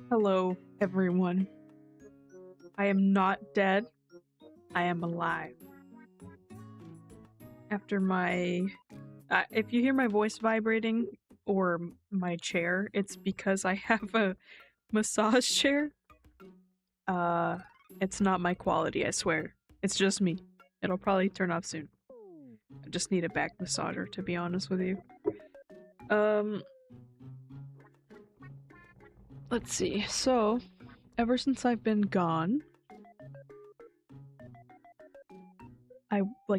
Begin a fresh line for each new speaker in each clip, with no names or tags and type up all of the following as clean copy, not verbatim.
Hello, everyone. I am not dead. I am alive. After my... if you hear my voice vibrating or my chair, it's because I have a massage chair. It's not my quality, I swear. It's just me. It'll probably turn off soon. I just need a back massager, to be honest with you. Let's see. So, ever since I've been gone,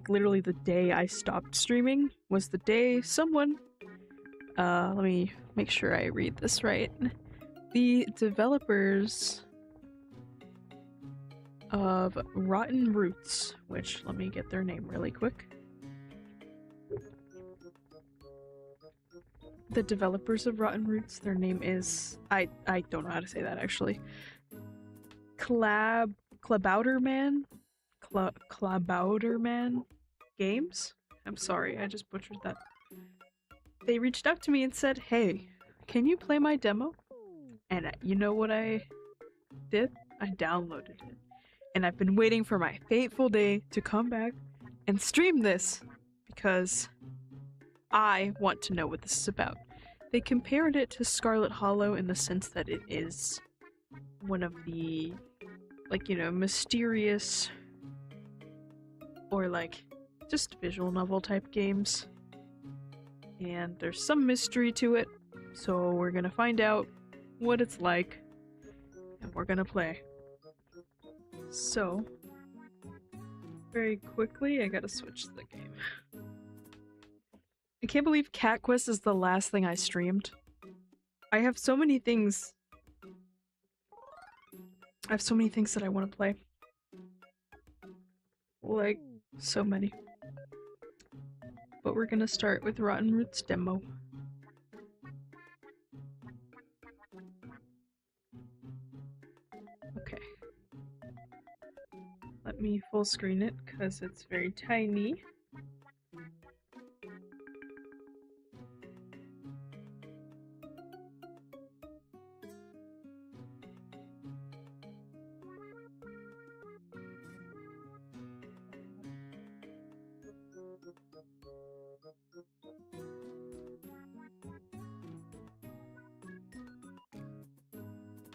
literally the day I stopped streaming was the day someone, let me make sure I read this right. The developers of Rottenroots, which, let me get their name really quick. The developers of Rottenroots, their name is, I don't know how to say that actually. Klabouterman Games? I'm sorry, I just butchered that. They reached out to me and said, hey, can you play my demo? And you know what I did? I downloaded it. And I've been waiting for my fateful day to come back and stream this because I want to know what this is about. They compared it to Scarlet Hollow in the sense that it is one of the, mysterious or just visual novel type games. And there's some mystery to it, so we're gonna find out what it's like, and we're gonna play. So, very quickly, I gotta switch the game. I can't believe Cat Quest is the last thing I streamed. I have so many things. I have so many things that I want to play. Like, so many. But we're gonna start with Rottenroots Demo. Okay. Let me full screen it, because it's very tiny.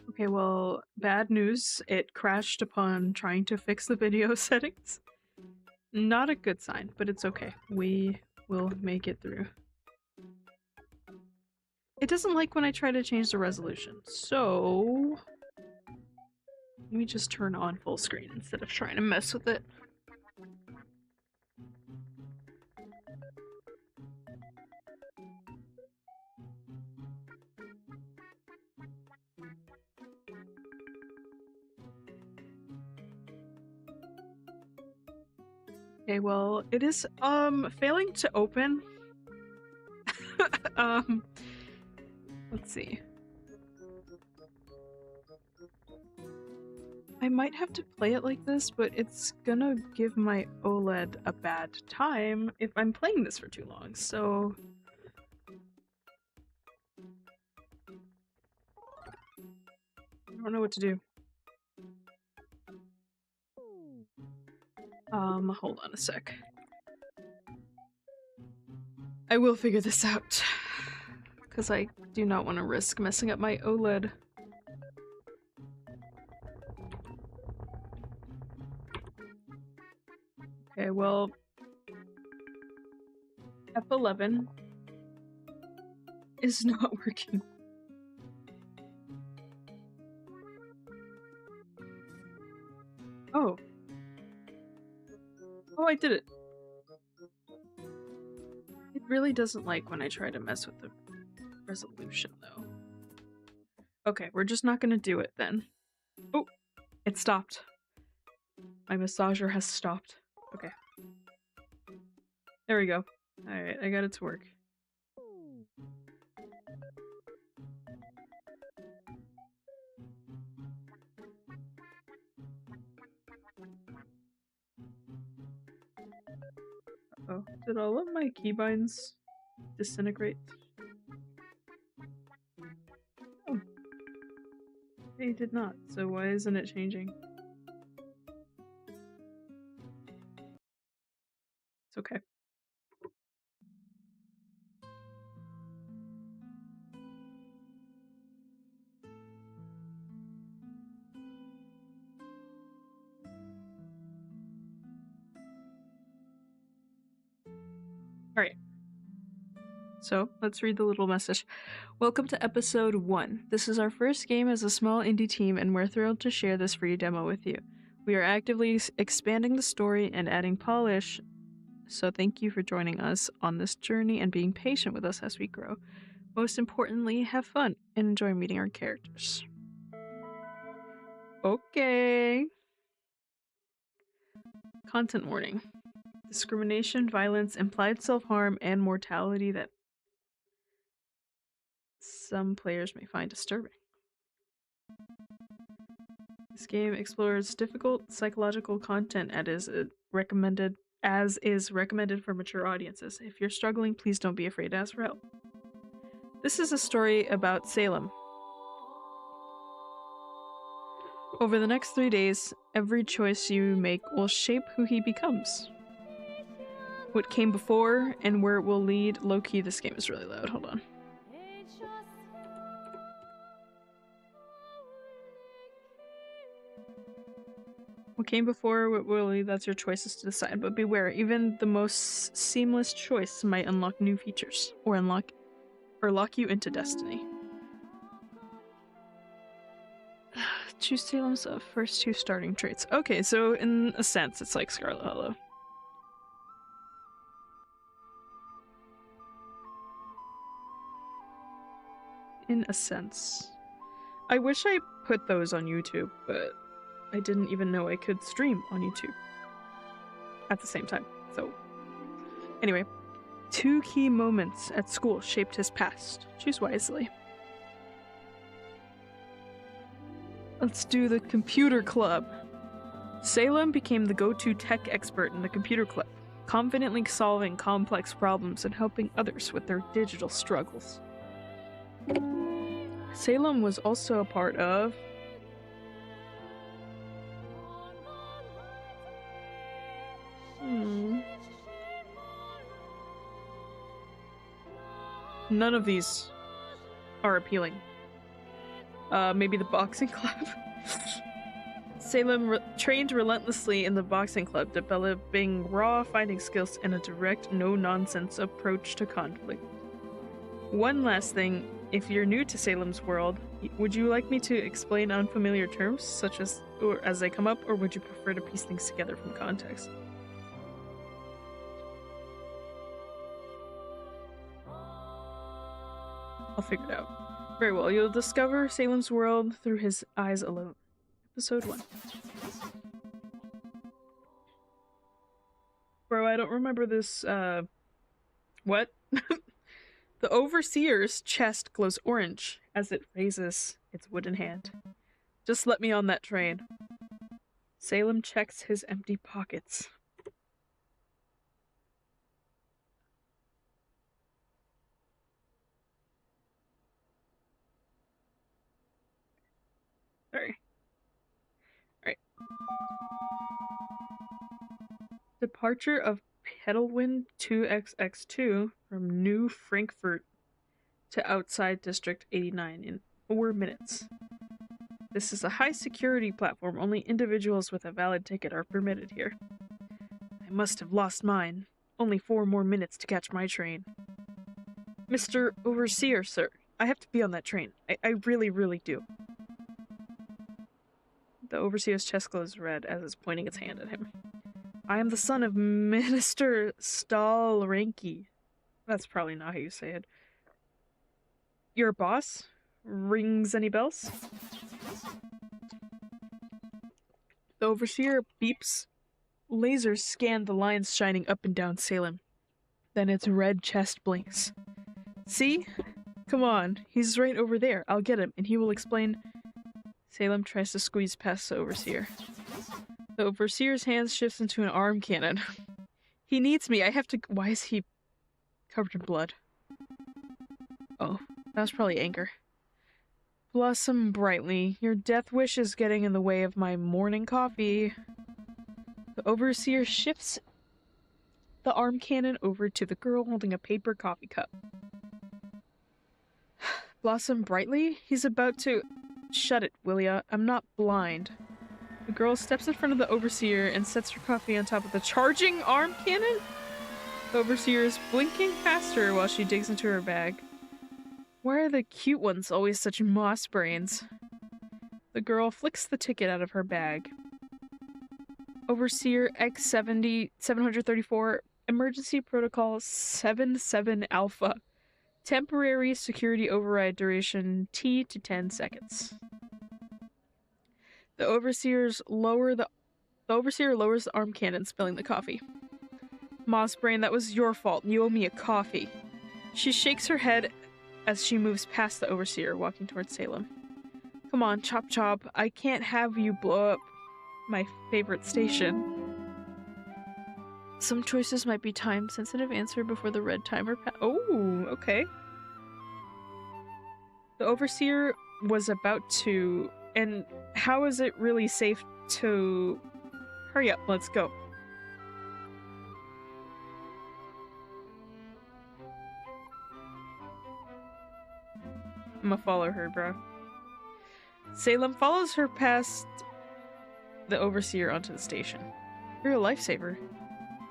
Okay, well, bad news. It crashed upon trying to fix the video settings. Not a good sign, but it's okay. We will make it through. It doesn't like when I try to change the resolution, so... let me just turn on full screen instead of trying to mess with it. Okay, well, it is, failing to open. Let's see. I might have to play it like this, but it's gonna give my OLED a bad time if I'm playing this for too long, so... I don't know what to do. Hold on a sec. I will figure this out, because I do not want to risk messing up my OLED. Okay, well... F11 is not working. Oh. Oh, I did it. It really doesn't like when I try to mess with the resolution, though. Okay, we're just not gonna do it then. Oh, it stopped. My massager has stopped. Okay. There we go. Alright, I got it to work. Uh-oh. Did all of my keybinds disintegrate? Oh. They did not, so why isn't it changing? It's okay. Alright. So, let's read the little message. Welcome to episode 1. This is our first game as a small indie team, and we're thrilled to share this free demo with you. We are actively expanding the story and adding polish, so thank you for joining us on this journey and being patient with us as we grow. Most importantly, have fun and enjoy meeting our characters. Okay. Content warning. Discrimination, violence, implied self-harm, and mortality that some players may find disturbing. This game explores difficult psychological content and is recommended for mature audiences. If you're struggling, please don't be afraid to ask for help. This is a story about Salem. Over the next 3 days, every choice you make will shape who he becomes. What came before and where it will lead. Low-key, this game is really loud. Hold on. What came before, what will lead, that's your choices to decide. But beware, even the most seamless choice might unlock new features, or lock you into destiny. Choose Salem's first 2 starting traits. Okay, so in a sense, it's like Scarlet Hollow. In a sense. I wish I put those on YouTube, but I didn't even know I could stream on YouTube at the same time. So, anyway, 2 key moments at school shaped his past. Choose wisely. Let's do the computer club. Salem became the go-to tech expert in the computer club, confidently solving complex problems and helping others with their digital struggles. Salem was also a part of none of these are appealing. Maybe the boxing club? Salem trained relentlessly in the boxing club, developing raw fighting skills and a direct, no-nonsense approach to conflict. One last thing, if you're new to Salem's world, would you like me to explain unfamiliar terms, such as they come up, or would you prefer to piece things together from context? I'll figure it out. Very well, you'll discover Salem's world through his eyes alone. Episode 1. Bro, I don't remember this, what? The Overseer's chest glows orange as it raises its wooden hand. Just let me on that train. Salem checks his empty pockets. Sorry. Alright. Departure of Petalwind 2XX2 from New Frankfurt to outside District 89 in 4 minutes. This is a high-security platform. Only individuals with a valid ticket are permitted here. I must have lost mine. Only 4 more minutes to catch my train. Mr. Overseer, sir. I have to be on that train. I really, really do. The Overseer's chest glows red as it's pointing its hand at him. I am the son of Minister Stalranki. That's probably not how you say it. Your boss? Rings any bells? The Overseer beeps. Lasers scan the lines shining up and down Salem. Then its red chest blinks. See? Come on, he's right over there. I'll get him, and he will explain. Salem tries to squeeze past the Overseer. The Overseer's hand shifts into an arm cannon. He needs me. I have to. Why is he covered in blood? Oh, that was probably anger. Blossom brightly. Your death wish is getting in the way of my morning coffee. The overseer shifts the arm cannon over to the girl holding a paper coffee cup. Blossom brightly? He's about to... Shut it, Willia. I'm not blind. The girl steps in front of the overseer and sets her coffee on top of the charging arm cannon? The overseer is blinking past her while she digs into her bag. Why are the cute ones always such moss brains? The girl flicks the ticket out of her bag. Overseer X70 734, Emergency Protocol 77 Alpha. Temporary security override duration T to 10 seconds. The overseer lowers the arm cannon, spilling the coffee. Moss brain, that was your fault. You owe me a coffee. She shakes her head as she moves past the overseer, walking towards Salem. Come on, Chop Chop. I can't have you blow up my favorite station. Some choices might be time-sensitive. Answer before the red timer Oh, okay. The overseer was about to... And how is it really safe to... Hurry up, let's go. I'm gonna follow her, bro. Salem follows her past the overseer onto the station. You're a lifesaver.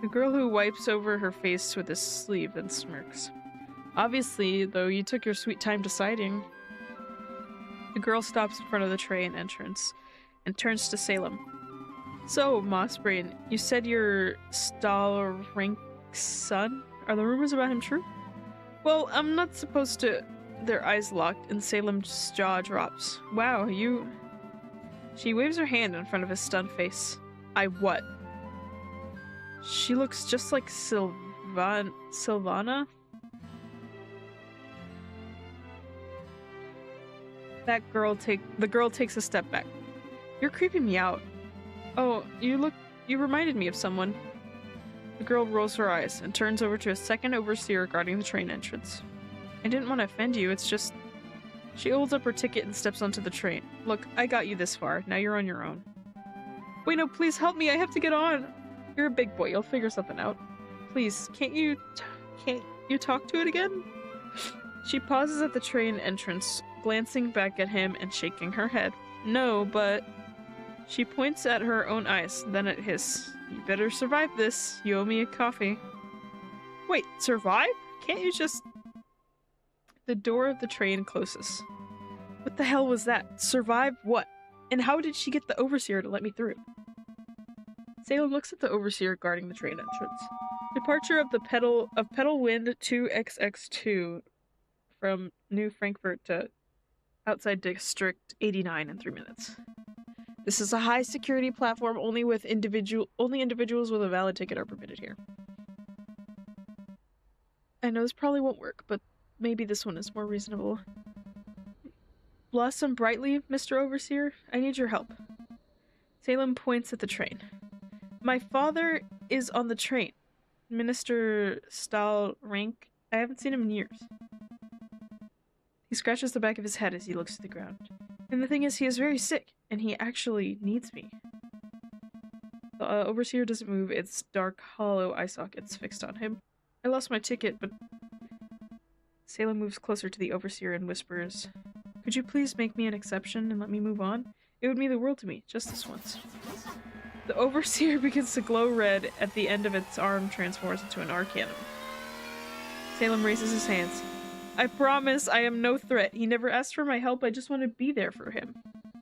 The girl who wipes over her face with a sleeve and smirks. Obviously, though, you took your sweet time deciding. The girl stops in front of the train entrance and turns to Salem. So, Mossbrain, you said you're Stalrink's son? Are the rumors about him true? Well, I'm not supposed to... Their eyes locked, and Salem's jaw drops. Wow, you... She waves her hand in front of his stunned face. I what? She looks just like Sylvana? The girl takes a step back. You're creeping me out. Oh, you reminded me of someone. The girl rolls her eyes and turns over to a second overseer guarding the train entrance. I didn't want to offend you, it's just... She holds up her ticket and steps onto the train. Look, I got you this far, now you're on your own. Wait, no, please help me, I have to get on! You're a big boy, you'll figure something out. Please, can't you talk to it again? She pauses at the train entrance, glancing back at him and shaking her head. No, but... She points at her own eyes, then at his. You better survive this, you owe me a coffee. Wait, survive? Can't you just... The door of the train closes. What the hell was that? Survive what? And how did she get the overseer to let me through? Salem looks at the overseer guarding the train entrance. Departure of Pedal Wind 2XX2 from New Frankfurt to outside District 89 in 3 minutes. This is a high security platform. Only individuals with a valid ticket are permitted here. I know this probably won't work, but maybe this one is more reasonable. Blossom brightly, Mr. Overseer. I need your help. Salem points at the train. My father is on the train. Minister Stalrink. I haven't seen him in years. He scratches the back of his head as he looks at the ground. And the thing is, he is very sick, and he actually needs me. The overseer doesn't move, its dark, hollow eye sockets fixed on him. I lost my ticket, but... Salem moves closer to the overseer and whispers, could you please make me an exception and let me move on? It would mean the world to me, just this once. The overseer begins to glow red at the end of its arm transforms into an arcanum. Salem raises his hands. I promise I am no threat. He never asked for my help, I just want to be there for him.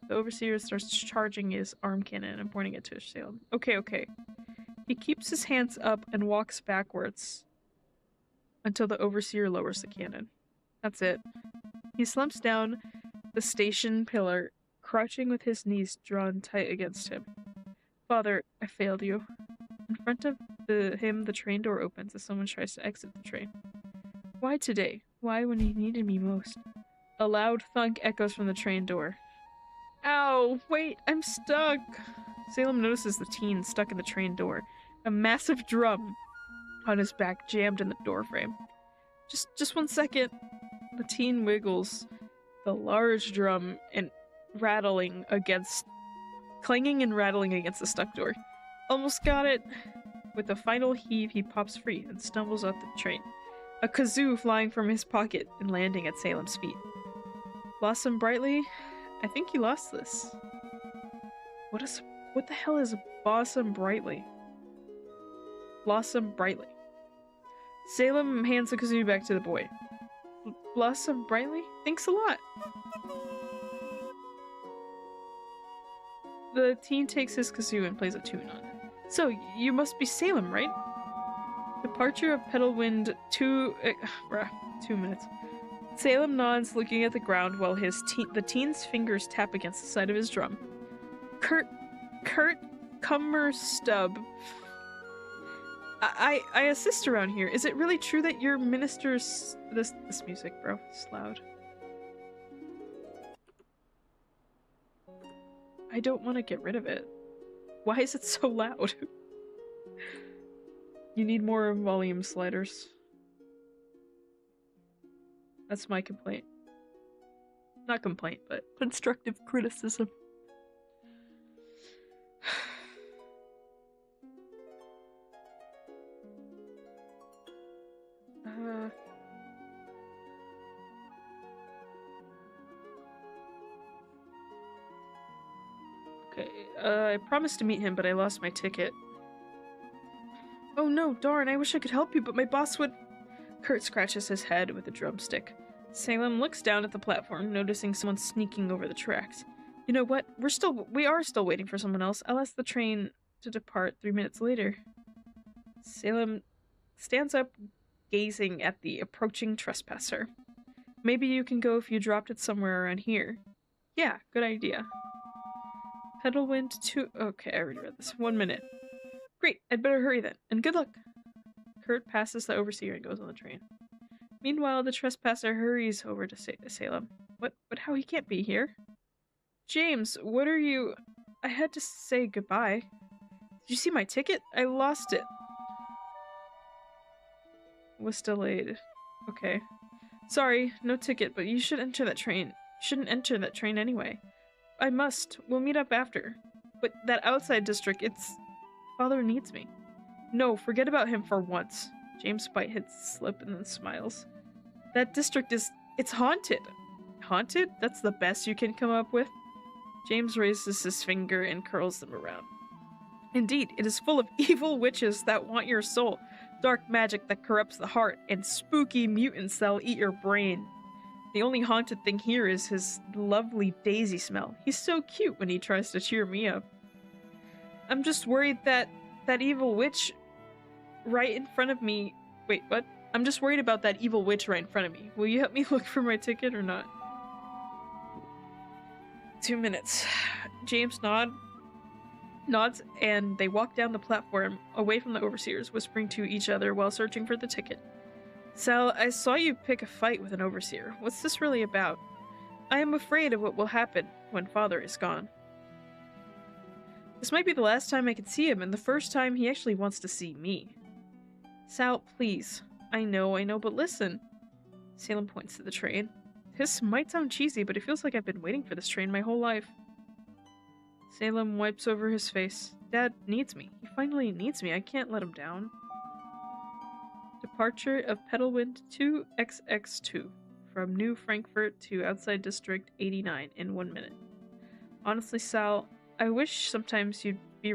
The overseer starts charging his arm cannon and pointing it to Salem. Okay. He keeps his hands up and walks backwards until the overseer lowers the cannon. That's it. He slumps down the station pillar, crouching with his knees drawn tight against him. Father, I failed you. In front of him, the train door opens as someone tries to exit the train. Why today? Why when he needed me most? A loud thunk echoes from the train door. Ow! Wait, I'm stuck! Salem notices the teen stuck in the train door. A massive drum on his back jammed in the doorframe. Just 1 second. The teen wiggles the large drum and clanging and rattling against the stuck door. Almost got it. With a final heave, he pops free and stumbles off the train, a kazoo flying from his pocket and landing at Salem's feet. Blossom brightly, I think you lost this. What the hell is Blossom brightly? Blossom brightly. Salem hands the kazoo back to the boy. Blossom brightly? Thanks a lot. The teen takes his kazoo and plays a tune on it. So, you must be Salem, right? Departure of Petalwind 2 minutes. Salem nods, looking at the ground while the teen's fingers tap against the side of his drum. Kurt Cummerstub. I assist around here. Is it really true that your minister's... This music, bro. It's loud. I don't want to get rid of it. Why is it so loud? You need more volume sliders. That's my complaint. Not complaint, but constructive criticism. Okay, I promised to meet him, but I lost my ticket. Oh no, darn, I wish I could help you, but my boss would... Kurt scratches his head with a drumstick. Salem looks down at the platform, noticing someone sneaking over the tracks. You know what? We are still waiting for someone else. I'll ask the train to depart 3 minutes later. Salem stands up, gazing at the approaching trespasser. Maybe you can go if you dropped it somewhere around here. Yeah, good idea. Petalwind 2... Okay, I already read this. 1 minute. Great, I'd better hurry then, and good luck. Kurt passes the overseer and goes on the train. Meanwhile, the trespasser hurries over to Salem. But how he can't be here? James, what are you... I had to say goodbye. Did you see my ticket? I lost it. Was delayed. Okay. Sorry, no ticket, but you should enter that train. You shouldn't enter that train anyway. I must. We'll meet up after. But that outside district, it's... Father needs me. No, forget about him for once. James bite his lip and then smiles. That district is... It's haunted. Haunted? That's the best you can come up with? James raises his finger and curls them around. Indeed, it is full of evil witches that want your soul, dark magic that corrupts the heart, and spooky mutants that'll eat your brain. The only haunted thing here is his lovely daisy smell. He's so cute when he tries to cheer me up. I'm just worried that evil witch right in front of me... Wait, what? I'm just worried about that evil witch right in front of me. Will you help me look for my ticket or not? 2 minutes. James nods, and they walk down the platform away from the overseers, whispering to each other while searching for the ticket. Sal, I saw you pick a fight with an overseer. What's this really about? I am afraid of what will happen when Father is gone. This might be the last time I can see him, and the first time he actually wants to see me. Sal, please. I know, but listen. Salem points to the train. This might sound cheesy, but it feels like I've been waiting for this train my whole life. Salem wipes over his face. Dad needs me. He finally needs me. I can't let him down. Departure of Petalwind 2XX2 from New Frankfurt to outside District 89 in 1 minute. Honestly, Sal, I wish sometimes you'd be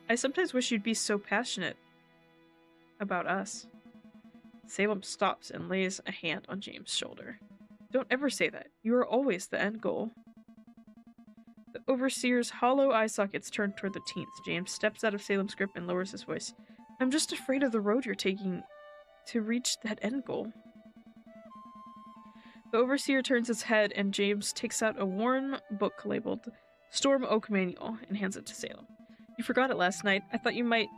I sometimes wish you'd be so passionate about us. Salem stops and lays a hand on James' shoulder. Don't ever say that. You are always the end goal. The overseer's hollow eye sockets turn toward the teens. James steps out of Salem's grip and lowers his voice. I'm just afraid of the road you're taking to reach that end goal. The overseer turns his head and James takes out a worn book labeled Storm Oak Manual and hands it to Salem. You forgot it last night. I thought you might...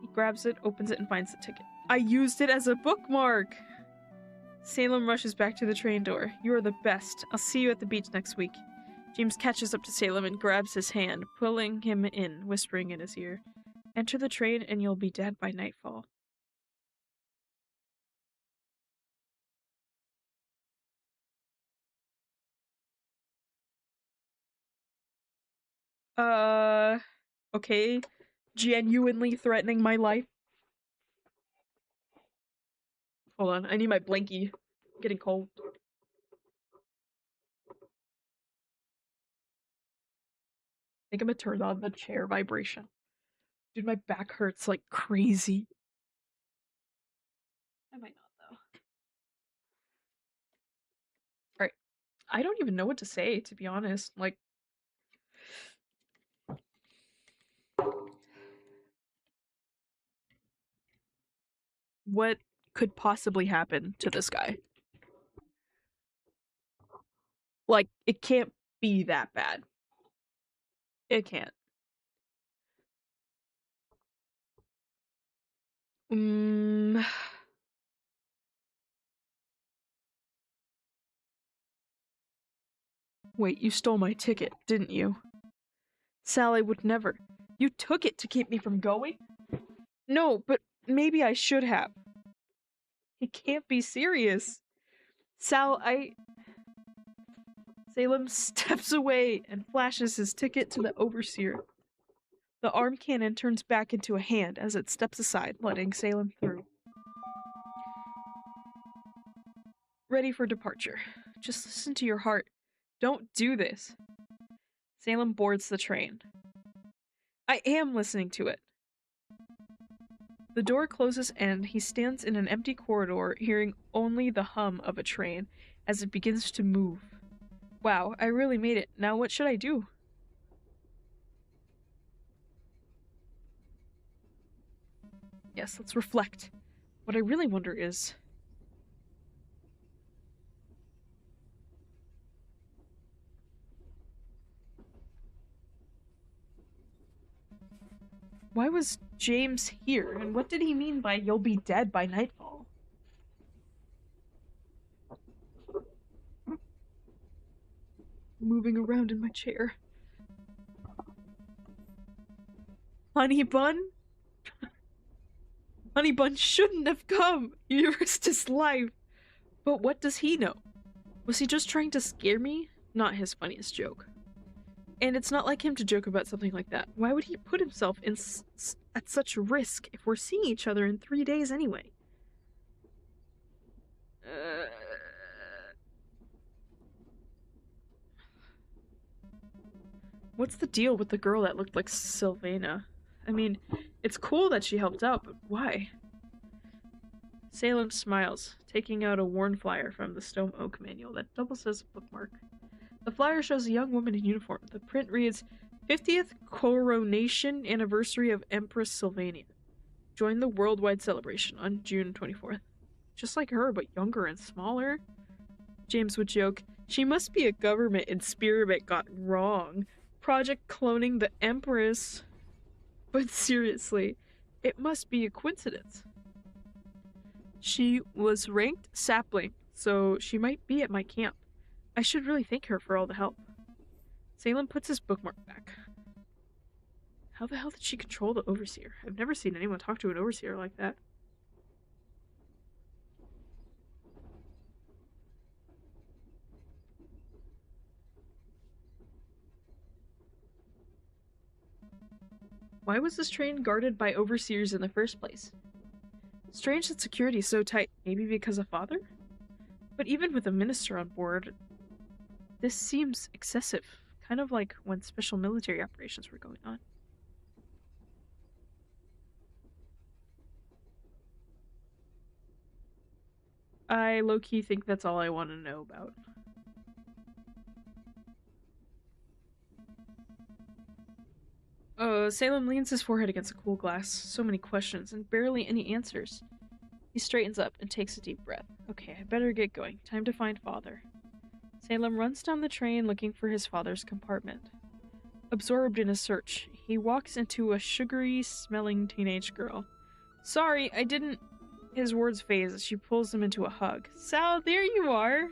He grabs it, opens it, and finds the ticket. I used it as a bookmark! Salem rushes back to the train door. You are the best. I'll see you at the beach next week. James catches up to Salem and grabs his hand, pulling him in, whispering in his ear. Enter the train and you'll be dead by nightfall. Okay. Genuinely threatening my life. Hold on, I need my blankie. Getting cold. I think I'm gonna turn on the chair vibration. Dude, my back hurts like crazy. I might not though. Alright. I don't even know what to say, to be honest. Like, what could possibly happen to this guy? Like, it can't be that bad. It can't. Mm, wait, you stole my ticket, didn't you? Sally would never. You took it to keep me from going? No, but maybe I should have. It can't be serious. Sal, Salem steps away and flashes his ticket to the overseer. The arm cannon turns back into a hand as it steps aside, letting Salem through. Ready for departure. Just listen to your heart. Don't do this. Salem boards the train. I am listening to it. The door closes and he stands in an empty corridor, hearing only the hum of a train as it begins to move. Wow, I really made it. Now what should I do? Yes, let's reflect. What I really wonder is... why was James here, and what did he mean by "you'll be dead by nightfall"? Moving around in my chair. Honey Bun? Honey Bun shouldn't have come! You risked his life! But what does he know? Was he just trying to scare me? Not his funniest joke. And it's not like him to joke about something like that. Why would he put himself in at such risk if we're seeing each other in 3 days anyway? What's the deal with the girl that looked like Sylvana? I mean, it's cool that she helped out, but why? Salem smiles, taking out a worn flyer from the Stone Oak manual that doubles as a bookmark. The flyer shows a young woman in uniform. The print reads, 50th Coronation Anniversary of Empress Sylvania. Join the worldwide celebration on June 24th. Just like her, but younger and smaller. James would joke, she must be a government experiment got wrong. Project cloning the Empress. But seriously, it must be a coincidence. She was ranked sapling, so she might be at my camp. I should really thank her for all the help. Salem puts his bookmark back. How the hell did she control the overseer? I've never seen anyone talk to an overseer like that. Why was this train guarded by overseers in the first place? Strange that security is so tight. Maybe because of father? But even with a minister on board, this seems excessive. Kind of like when special military operations were going on. I low-key think that's all I want to know about. Salem leans his forehead against a cool glass. So many questions and barely any answers. He straightens up and takes a deep breath. Okay, I better get going. Time to find father. Salem runs down the train looking for his father's compartment. Absorbed in his search, he walks into a sugary-smelling teenage girl. Sorry, I didn't... His words phase as she pulls him into a hug. Sal, there you are!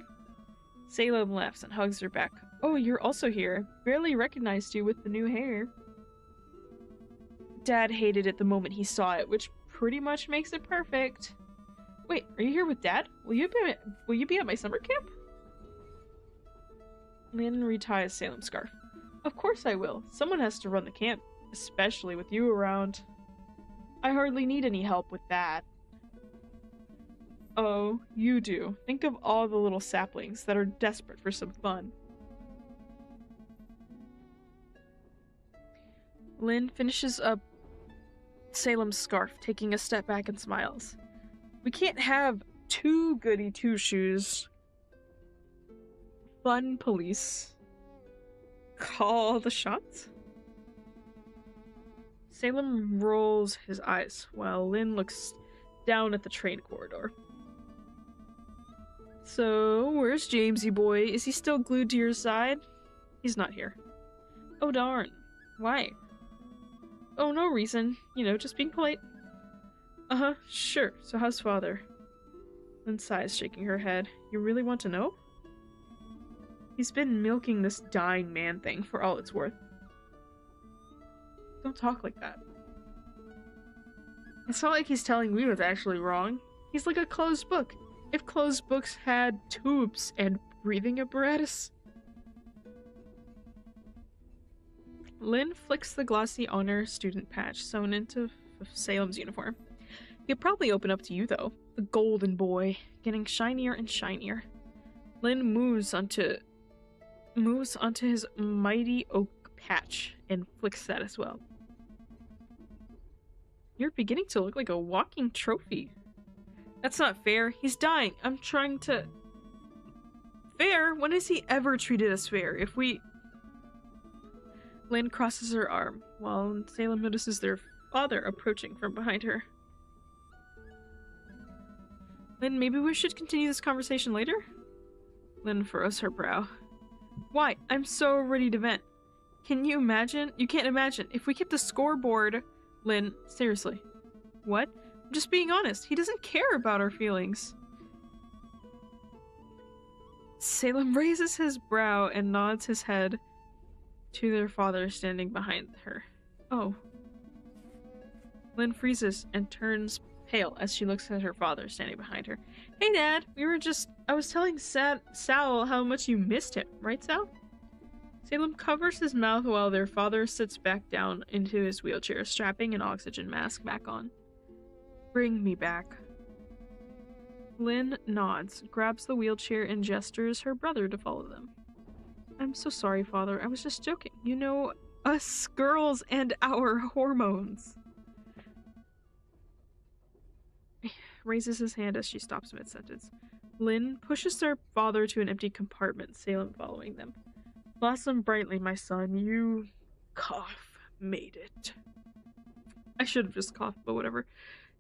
Salem laughs and hugs her back. Oh, you're also here. Barely recognized you with the new hair. Dad hated it the moment he saw it, which pretty much makes it perfect. Wait, are you here with Dad? Will you be at my summer camp? Landon reties Salem's scarf. Of course I will. Someone has to run the camp, especially with you around. I hardly need any help with that. Oh, you do. Think of all the little saplings that are desperate for some fun. Lynn finishes up Salem's scarf, taking a step back and smiles. We can't have two goody two-shoes. Fun police. Call the shots? Salem rolls his eyes while Lynn looks down at the train corridor. So, where's Jamesy boy? Is he still glued to your side? He's not here. Oh darn. Why? Oh, no reason. You know, just being polite. Uh-huh, sure. So how's father? Lynn sighs, shaking her head. You really want to know? He's been milking this dying man thing for all it's worth. Don't talk like that. It's not like he's telling me what's actually wrong. He's like a closed book. If closed books had tubes and breathing apparatus. Lynn flicks the glossy honor student patch sewn into Salem's uniform. He'll probably open up to you, though. The golden boy, getting shinier and shinier. Lynn moves onto his mighty oak patch and flicks that as well. You're beginning to look like a walking trophy. That's not fair. He's dying. I'm trying to... Fair? When has he ever treated us fair? If we... Lynn crosses her arm, while Salem notices their father approaching from behind her. Lynn, maybe we should continue this conversation later? Lynn furrows her brow. Why? I'm so ready to vent. Can you imagine? You can't imagine. If we kept a scoreboard... Lynn, seriously. What? I'm just being honest. He doesn't care about our feelings. Salem raises his brow and nods his head to their father standing behind her. Oh. Lynn freezes and turns pale as she looks at her father standing behind her. Hey Dad, I was telling Sal how much you missed him, right Sal? Salem covers his mouth while their father sits back down into his wheelchair, strapping an oxygen mask back on. Bring me back. Lynn nods, grabs the wheelchair and gestures her brother to follow them. I'm so sorry, Father. I was just joking. You know, us girls and our hormones. Raises his hand as she stops mid-sentence. Lynn pushes their father to an empty compartment, Salem following them. Blossom brightly, my son. You... cough. Made it. I should have just coughed, but whatever.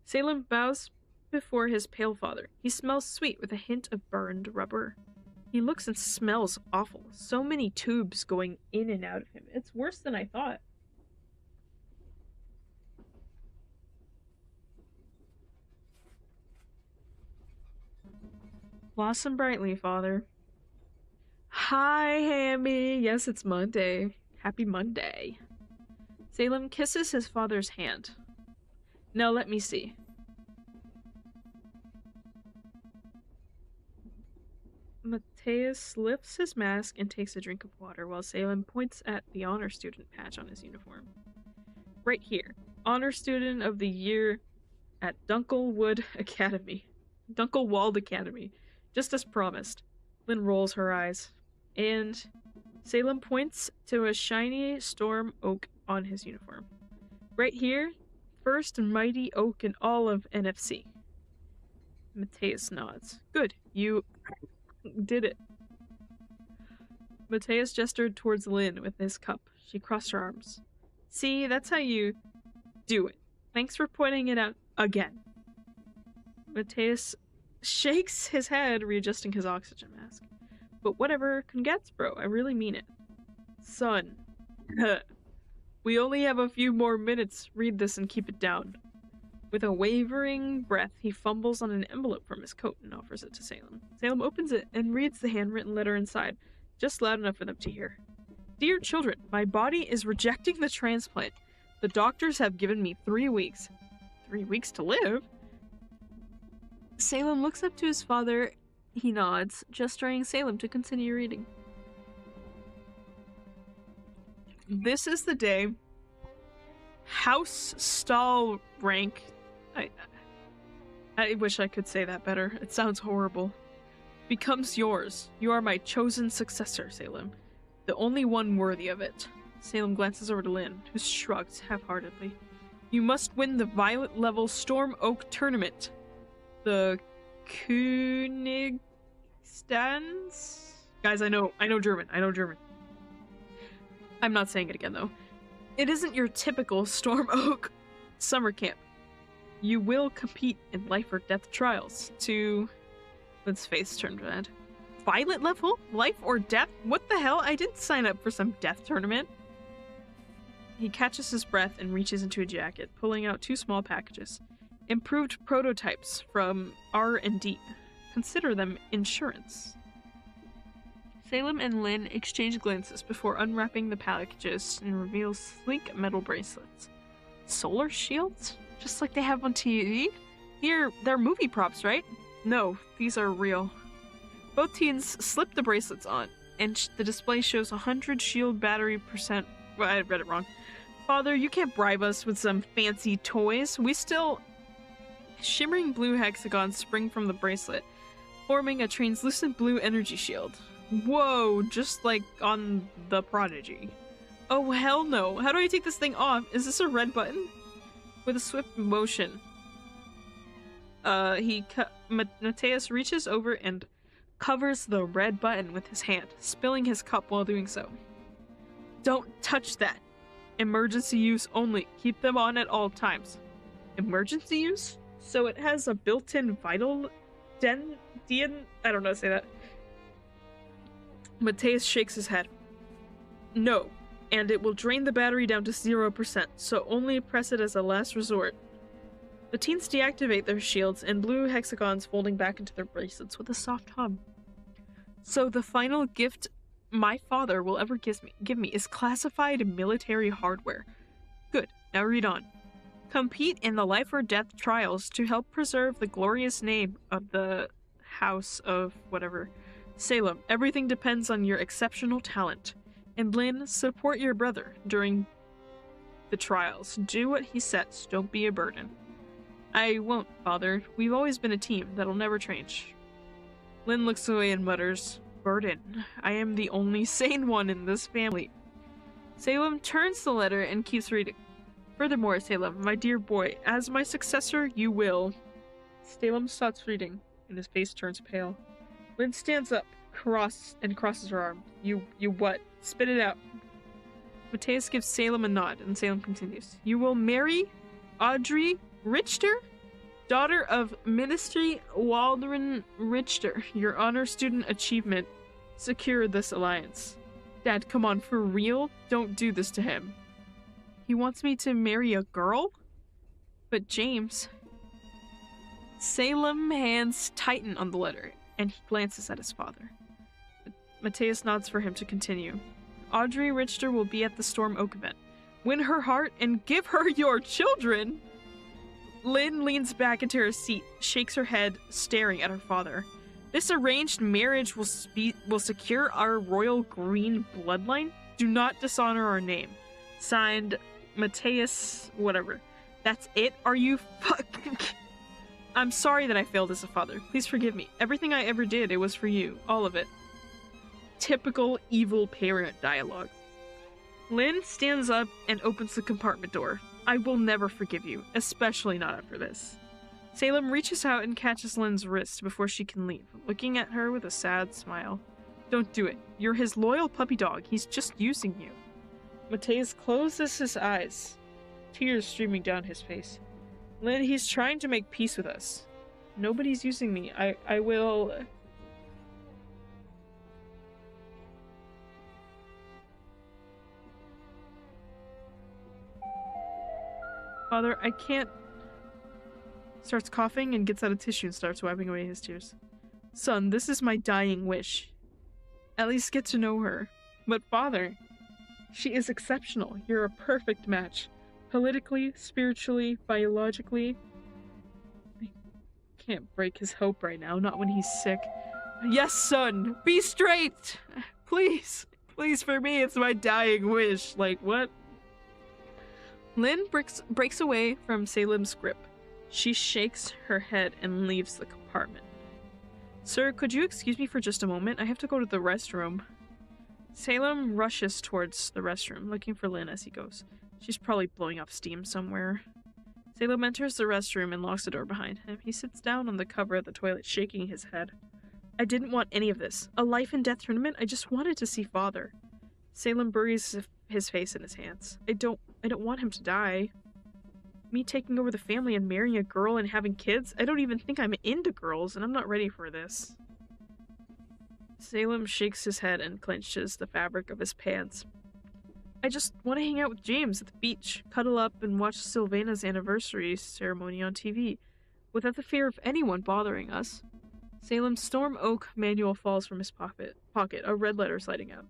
Salem bows before his pale father. He smells sweet with a hint of burned rubber. He looks and smells awful. So many tubes going in and out of him. It's worse than I thought. Blossom brightly, father. Hi, Hammy. Yes, it's Monday. Happy Monday. Salem kisses his father's hand. Now let me see. Mateus lifts his mask and takes a drink of water while Salem points at the honor student patch on his uniform. Right here. Honor student of the year at Dunkelwald Academy. Just as promised. Lynn rolls her eyes. And Salem points to a shiny storm oak on his uniform. Right here. First mighty oak in all of NFC. Mateus nods. Good. You did it. Mateus gestured towards Lynn with his cup. She crossed her arms. See, that's how you do it. Thanks for pointing it out again. Mateus shakes his head, readjusting his oxygen mask. But whatever, congrats, bro. I really mean it. Son. We only have a few more minutes. Read this and keep it down. With a wavering breath, he fumbles on an envelope from his coat and offers it to Salem. Salem opens it and reads the handwritten letter inside, just loud enough for them to hear. Dear children, my body is rejecting the transplant. The doctors have given me 3 weeks. 3 weeks to live? Salem looks up to his father. He nods, gesturing Salem to continue reading. This is the day House Stall rank. I wish I could say that better. It sounds horrible. Becomes yours. You are my chosen successor, Salem. The only one worthy of it. Salem glances over to Lynn, who shrugs half-heartedly. You must win the Violet level Storm Oak tournament. The Königstands? Guys, I know German. I'm not saying it again, though. It isn't your typical Storm Oak summer camp. You will compete in life or death trials to... Lynn's face turned red. Violet level? Life or death? What the hell? I didn't sign up for some death tournament. He catches his breath and reaches into a jacket, pulling out 2 small packages. Improved prototypes from R&D. Consider them insurance. Salem and Lynn exchange glances before unwrapping the packages and reveal sleek metal bracelets. Solar shields? Just like they have on TV? They're movie props, right? No, these are real. Both teens slip the bracelets on, and the display shows 100 shield battery percent. Well, I read it wrong. Father, you can't bribe us with some fancy toys. We still... Shimmering blue hexagons spring from the bracelet, forming a translucent blue energy shield. Whoa, just like on the Prodigy. Oh, hell no. How do I take this thing off? Is this a red button? With a swift motion, Mateus reaches over and covers the red button with his hand, spilling his cup while doing so. Don't touch that. Emergency use only. Keep them on at all times. Emergency use? So it has a built-in vital I don't know how to say that. Mateus shakes his head. No, and it will drain the battery down to 0%, so only press it as a last resort. The teens deactivate their shields and blue hexagons folding back into their bracelets with a soft hum. So the final gift my father will ever give me is classified military hardware. Good, now read on. Compete in the life or death trials to help preserve the glorious name of the House of whatever. Salem, everything depends on your exceptional talent. And Lynn, support your brother during the trials. Do what he sets, don't be a burden. I won't, Father. We've always been a team. That'll never change. Lynn looks away and mutters, Burden. I am the only sane one in this family. Salem turns the letter and keeps reading. Furthermore, Salem, my dear boy, as my successor, you will... Salem stops reading, and his face turns pale. Lynn stands up, crosses her arm. You what? Spit it out. Mateus gives Salem a nod, and Salem continues. You will marry Audrey Richter, daughter of Ministry Waldron Richter. Your honor student achievement secured this alliance. Dad, come on, for real? Don't do this to him. He wants me to marry a girl? But James... Salem hands tighten on the letter, and he glances at his father. Mateus nods for him to continue. Audrey Richter will be at the Storm Oak event. Win her heart and give her your children! Lynn leans back into her seat, shakes her head, staring at her father. This arranged marriage will secure our royal green bloodline? Do not dishonor our name. Signed, Mateus, whatever. That's it? Are you fucking... I'm sorry that I failed as a father. Please forgive me. Everything I ever did, it was for you. All of it. Typical evil parent dialogue. Lynn stands up and opens the compartment door. I will never forgive you, especially not after this. Salem reaches out and catches Lynn's wrist before she can leave, looking at her with a sad smile. Don't do it. You're his loyal puppy dog. He's just using you. Mateus closes his eyes, tears streaming down his face. Lynn, he's trying to make peace with us. Nobody's using me. I will... Father, I can't... Starts coughing and gets out a tissue and starts wiping away his tears. Son, this is my dying wish. At least get to know her. But Father, she is exceptional. You're a perfect match. Politically, spiritually, biologically. I can't break his hope right now, not when he's sick. Yes, son! Be straight! Please! Please, for me, it's my dying wish. Like, what? Lynn breaks away from Salem's grip. She shakes her head and leaves the compartment. Sir, could you excuse me for just a moment? I have to go to the restroom. Salem rushes towards the restroom, looking for Lynn as he goes. She's probably blowing off steam somewhere. Salem enters the restroom and locks the door behind him. He sits down on the cover of the toilet, shaking his head. I didn't want any of this. A life and death tournament? I just wanted to see Father. Salem buries his face in his hands. I don't want him to die. Me taking over the family and marrying a girl and having kids? I don't even think I'm into girls, and I'm not ready for this. Salem shakes his head and clenches the fabric of his pants. I just want to hang out with James at the beach, cuddle up, and watch Sylvana's anniversary ceremony on TV, without the fear of anyone bothering us. Salem's Storm Oak manual falls from his pocket, a red letter sliding out.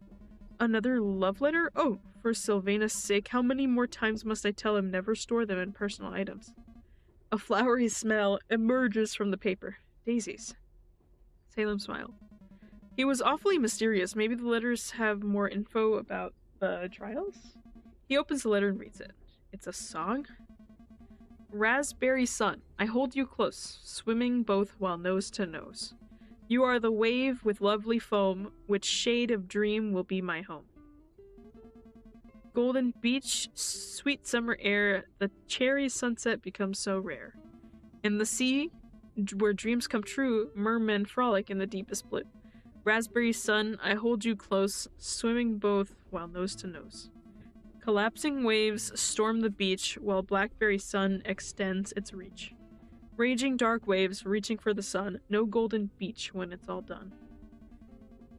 Another love letter? Oh, for Sylvana's sake, how many more times must I tell him never store them in personal items? A flowery smell emerges from the paper. Daisies. Salem smiled. He was awfully mysterious. Maybe the letters have more info about the trials? He opens the letter and reads it. It's a song? Raspberry sun, I hold you close, swimming both while nose to nose. You are the wave with lovely foam, which shade of dream will be my home. Golden beach, sweet summer air, the cherry sunset becomes so rare. In the sea, where dreams come true, mermen frolic in the deepest blue. Raspberry sun, I hold you close, swimming both while nose to nose. Collapsing waves storm the beach while blackberry sun extends its reach. Raging dark waves reaching for the sun, no golden beach when it's all done.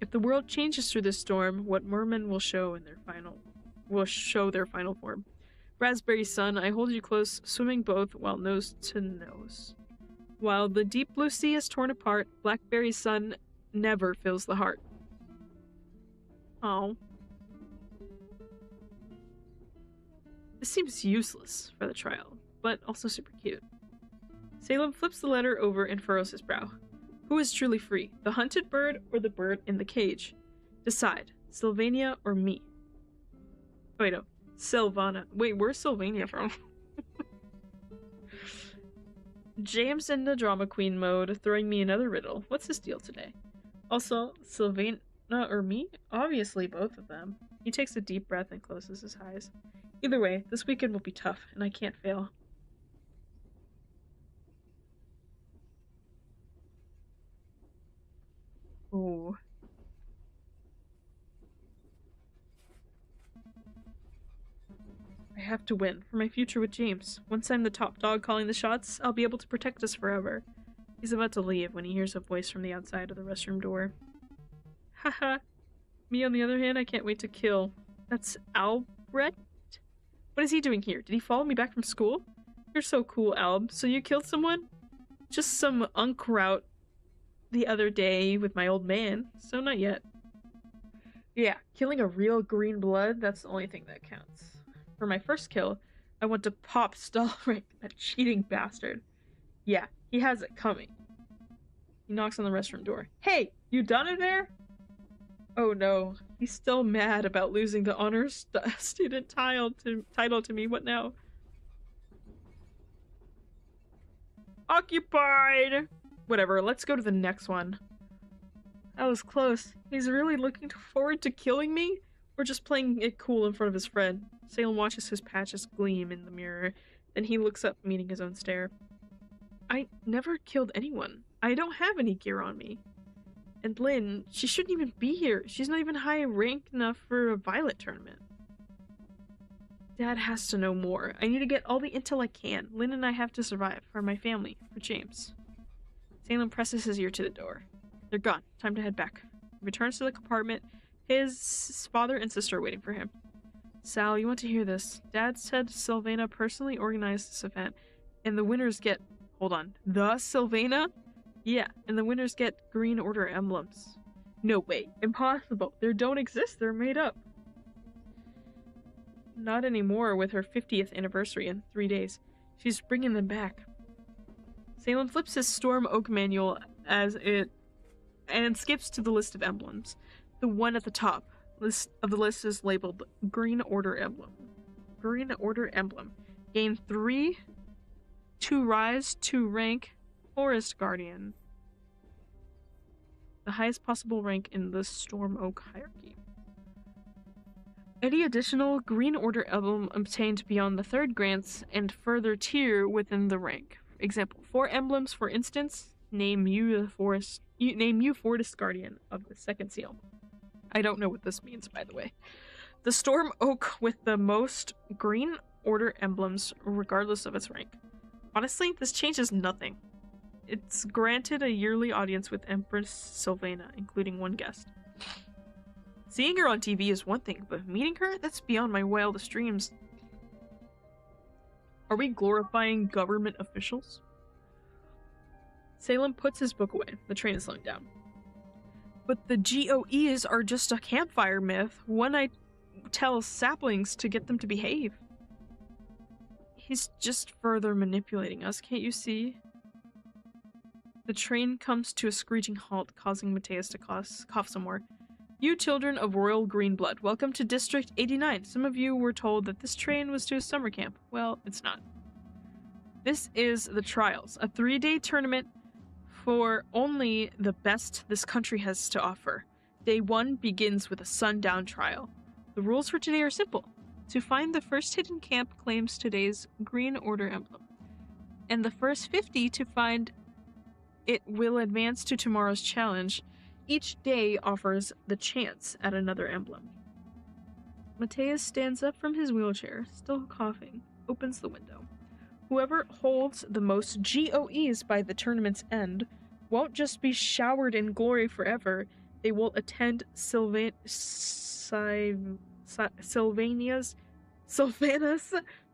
If the world changes through this storm, what mermen will show their final form. Raspberry sun, I hold you close, swimming both while nose to nose. While the deep blue sea is torn apart, blackberry sun never fills the heart. Oh. This seems useless for the trial, but also super cute. Salem flips the letter over and furrows his brow. Who is truly free, the hunted bird or the bird in the cage? Decide, Sylvania or me? Wait, no. Sylvana. Wait, where's Sylvania from? James in the drama queen mode, throwing me another riddle. What's his deal today? Also, Sylvana or me? Obviously both of them. He takes a deep breath and closes his eyes. Either way, this weekend will be tough, and I can't fail. Ooh. I have to win, for my future with James. Once I'm the top dog calling the shots, I'll be able to protect us forever. He's about to leave when he hears a voice from the outside of the restroom door. Haha. Me, on the other hand, I can't wait to kill. That's Albrecht? What is he doing here? Did he follow me back from school? You're so cool, Alb. So you killed someone? Just some unkraut the other day with my old man, so not yet. Yeah, killing a real green blood, that's the only thing that counts. For my first kill, I want to pop Stalric, that cheating bastard. Yeah, he has it coming. He knocks on the restroom door. Hey, you done in there? Oh no, he's still mad about losing the honors student title to me. What now? Occupied! Whatever, let's go to the next one. That was close. He's really looking forward to killing me? Or just playing it cool in front of his friend? Salem watches his patches gleam in the mirror, then he looks up, meeting his own stare. I never killed anyone. I don't have any gear on me. And Lynn, she shouldn't even be here. She's not even high rank enough for a Violet tournament. Dad has to know more. I need to get all the intel I can. Lynn and I have to survive. For my family. For James. Salem presses his ear to the door. They're gone. Time to head back. He returns to the compartment. His father and sister are waiting for him. Sal, you want to hear this? Dad said Sylvana personally organized this event, and the winners get... Hold on. The Sylvana? Yeah, and the winners get Green Order emblems. No way. Impossible. They don't exist. They're made up. Not anymore with her 50th anniversary in 3 days. She's bringing them back. Salem flips his Storm Oak manual and skips to the list of emblems. The one at the top. the list is labeled Green Order Emblem. Green Order Emblem. Gain 3 to rise to rank Forest Guardian. The highest possible rank in the Storm Oak hierarchy. Any additional Green Order emblem obtained beyond the 3rd grants and further tier within the rank. For example, 4 emblems, for instance, name you Forest Guardian of the 2nd seal. I don't know what this means, by the way. The Storm Oak with the most Green Order emblems, regardless of its rank. Honestly, this changes nothing. It's granted a yearly audience with Empress Sylvana, including 1 guest. Seeing her on TV is one thing, but meeting her? That's beyond my wildest dreams. Are we glorifying government officials? Salem puts his book away. The train is slowing down. But the GOEs are just a campfire myth. One I tell saplings to get them to behave. He's just further manipulating us, can't you see? The train comes to a screeching halt, causing Mateus to cough some more. You children of royal green blood, welcome to District 89. Some of you were told that this train was to a summer camp. Well, it's not. This is the Trials, a 3-day tournament for only the best this country has to offer. Day 1 begins with a sundown trial. The rules for today are simple. To find the first hidden camp claims today's Green Order emblem. And the first 50 to find it will advance to tomorrow's challenge. Each day offers the chance at another emblem. Mateus stands up from his wheelchair, still coughing, opens the window. Whoever holds the most GOEs by the tournament's end won't just be showered in glory forever, they will attend Sylvana's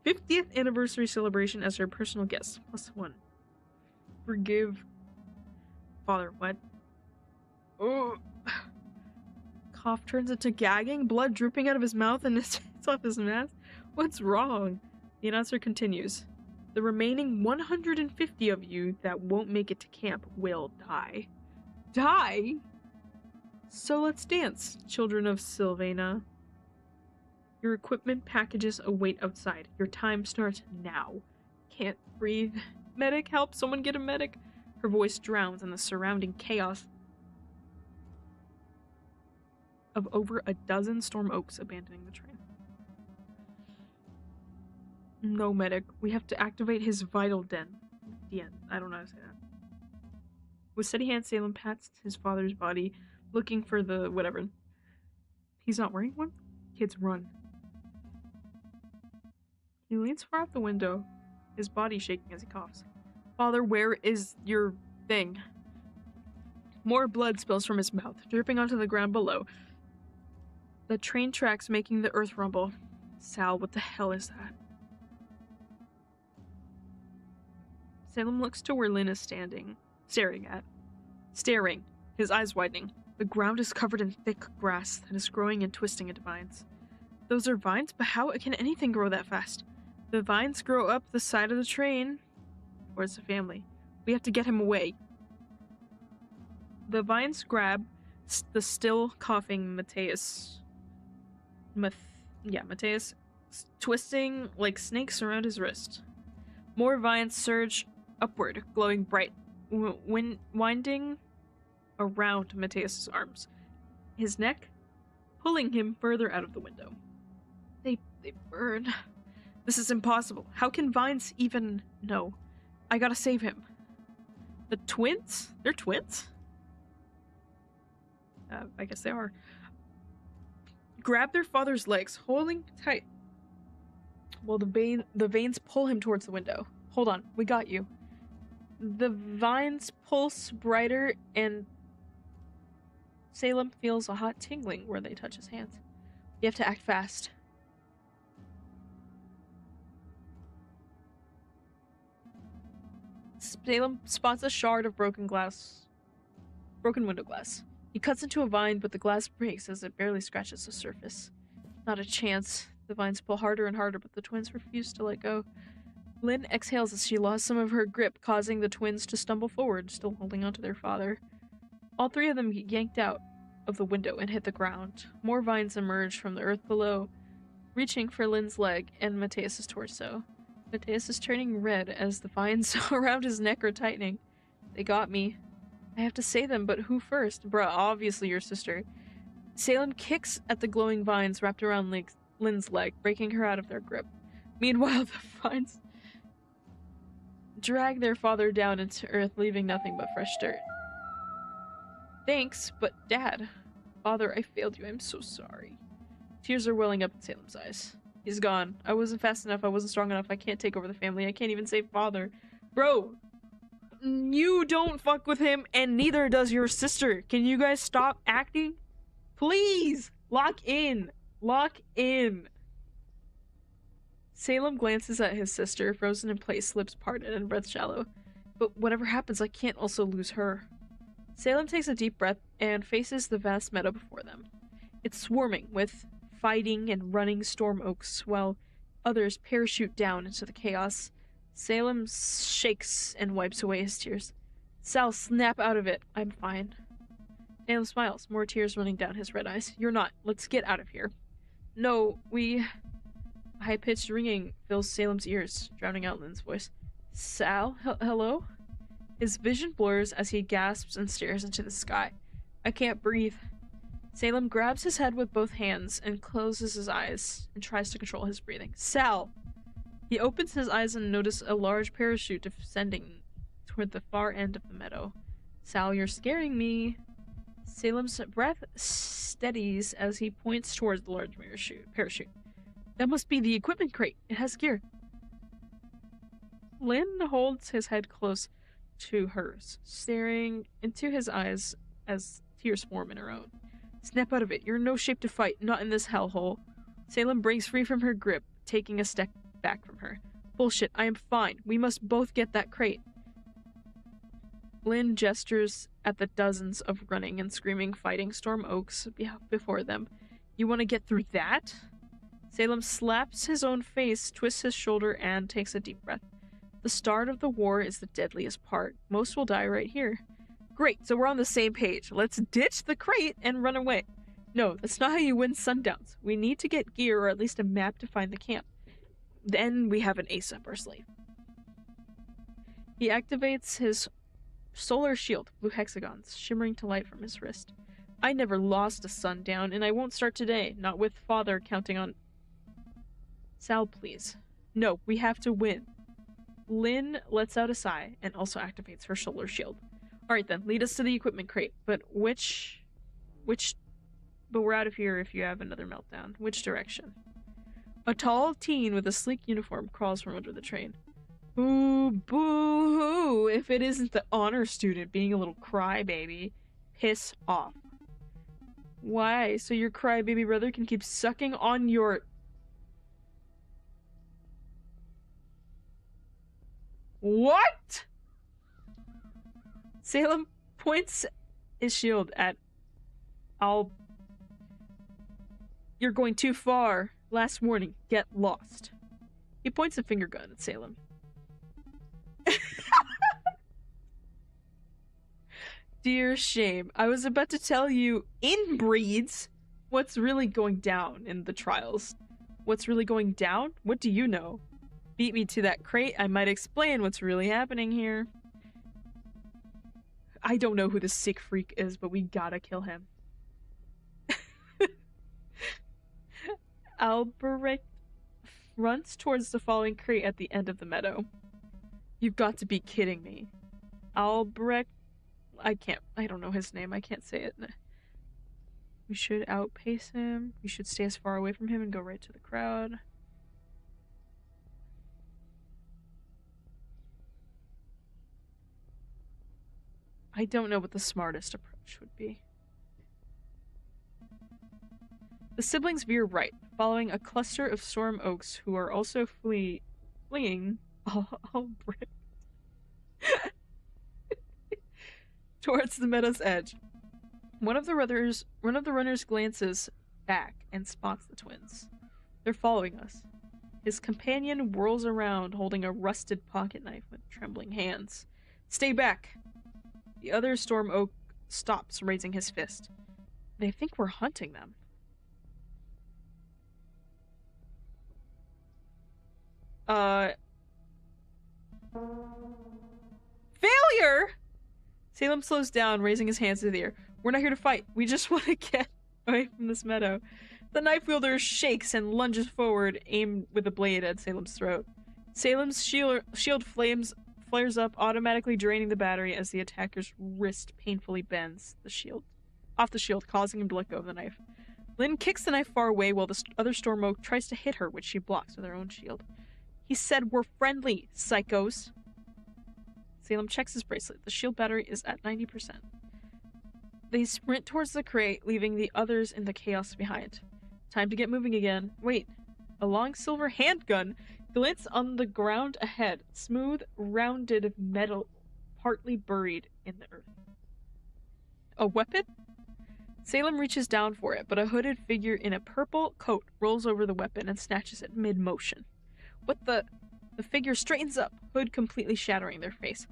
50th anniversary celebration as her personal guest. +1. Forgive... Father, what? Oh. Cough turns into gagging, blood dripping out of his mouth and it's off his mask. What's wrong? The announcer continues. The remaining 150 of you that won't make it to camp will die. Die? So let's dance, children of Sylvana. Your equipment packages await outside. Your time starts now. Can't breathe. Medic, help! Someone get a medic! Her voice drowns in the surrounding chaos of over a dozen Storm Oaks abandoning the train. No, medic. We have to activate his vital den. I don't know how to say that. With steady hand, Salem pats his father's body, looking for the whatever. He's not wearing one? Kids, run. He leans far out the window, his body shaking as he coughs. Father, where is your thing? More blood spills from his mouth, dripping onto the ground below. The train tracks making the earth rumble. Sal, what the hell is that? Salem looks to where Lynn is staring, his eyes widening. The ground is covered in thick grass that is growing and twisting into vines. Those are vines? But how can anything grow that fast? The vines grow up the side of the train. Where's the family? We have to get him away. The vines grab the still coughing Mateus. Mateus, twisting like snakes around his wrist. More vines surge upward, glowing bright, winding around Mateus's arms. His neck pulling him further out of the window. They burn. This is impossible. How can vines even... No. I gotta save him. The twins? They're twins? I guess they are. Grab their father's legs, holding tight, while the veins pull him towards the window. Hold on, we got you. The vines pulse brighter, and Salem feels a hot tingling where they touch his hands. You have to act fast. Salem spots a shard of broken window glass. He cuts into a vine, but the glass breaks as it barely scratches the surface. Not a chance. The vines pull harder and harder, but the twins refuse to let go. Lynn exhales as she lost some of her grip, causing the twins to stumble forward, still holding onto their father. All 3 of them get yanked out. of the window and hit the ground. More vines emerged from the earth below, reaching for Lynn's leg and Mateus's torso. Mateus is turning red as the vines around his neck are tightening. They got me. I have to say them, but who first? Bruh, obviously your sister. Salem kicks at the glowing vines wrapped around Lynn's leg, breaking her out of their grip. Meanwhile, the vines drag their father down into earth, leaving nothing but fresh dirt. Thanks, but Dad. Father, I failed you. I'm so sorry. Tears are welling up in Salem's eyes. He's gone. I wasn't fast enough. I wasn't strong enough. I can't take over the family. I can't even save Father. Bro, you don't fuck with him, and neither does your sister. Can you guys stop acting? Please! Lock in! Lock in! Salem glances at his sister, frozen in place, lips parted and breath shallow. But whatever happens, I can't also lose her. Salem takes a deep breath and faces the vast meadow before them. It's swarming with fighting and running storm oaks, while others parachute down into the chaos. Salem shakes and wipes away his tears. Sal, snap out of it. I'm fine. Salem smiles, more tears running down his red eyes. You're not. Let's get out of here. No, we... A high-pitched ringing fills Salem's ears, drowning out Lynn's voice. Sal? Hello? His vision blurs as he gasps and stares into the sky. I can't breathe. Salem grabs his head with both hands and closes his eyes and tries to control his breathing. Sal! He opens his eyes and notices a large parachute descending toward the far end of the meadow. Sal, you're scaring me. Salem's breath steadies as he points towards the large parachute. That must be the equipment crate. It has gear. Lynn holds his head close to hers, staring into his eyes as tears form in her own. Snap out of it. You're in no shape to fight, not in this hellhole. Salem breaks free from her grip, taking a step back from her. Bullshit, I am fine. We must both get that crate. Lynn gestures at the dozens of running and screaming fighting storm oaks before them. You want to get through that? Salem slaps his own face, twists his shoulder, and takes a deep breath. The start of the war is the deadliest part. Most will die right here. Great, so we're on the same page. Let's ditch the crate and run away. No, that's not how you win sundowns. We need to get gear or at least a map to find the camp. Then we have an ace up our sleeve. He activates his solar shield, blue hexagons, shimmering to light from his wrist. I never lost a sundown, and I won't start today, not with Father counting on... Sal, please. No, we have to win. Lynn lets out a sigh and also activates her solar shield. Alright then, lead us to the equipment crate. But but we're out of here if you have another meltdown. Which direction? A tall teen with a sleek uniform crawls from under the train. Ooh, boo-hoo, if it isn't the honor student being a little crybaby. Piss off. Why? So your crybaby brother can keep sucking on your... What? Salem points his shield at You're going too far. Last warning, get lost. He points a finger gun at Salem. Dear shame. I was about to tell you, inbreeds, what's really going down in the trials. What's really going down? What do you know? Beat me to that crate, I might explain what's really happening here. I don't know who this sick freak is, but we gotta kill him. Albrecht runs towards the falling crate at the end of the meadow. You've got to be kidding me. Albrecht... I don't know his name, I can't say it. We should outpace him. We should stay as far away from him and go right to the crowd. I don't know what the smartest approach would be. The siblings veer right, following a cluster of storm oaks who are also fleeing Albrecht towards the meadow's edge. One of the runners glances back and spots the twins. They're following us. His companion whirls around, holding a rusted pocket knife with trembling hands. Stay back! The other storm oak stops, raising his fist. They think we're hunting them. Failure! Salem slows down, raising his hands to the air. We're not here to fight. We just want to get away from this meadow. The knife wielder shakes and lunges forward, aimed with a blade at Salem's throat. Salem's shield flares up, automatically draining the battery as the attacker's wrist painfully bends off the shield, causing him to let go of the knife. Lynn kicks the knife far away while the other Storm Oak tries to hit her, which she blocks with her own shield. He said we're friendly, psychos. Salem checks his bracelet. The shield battery is at 90%. They sprint towards the crate, leaving the others in the chaos behind. Time to get moving again. Wait. A long silver handgun glints on the ground ahead. Smooth, rounded metal, partly buried in the earth. A weapon? Salem reaches down for it, but a hooded figure in a purple coat rolls over the weapon and snatches it mid-motion. What the? The figure straightens up, hood completely shattering their face.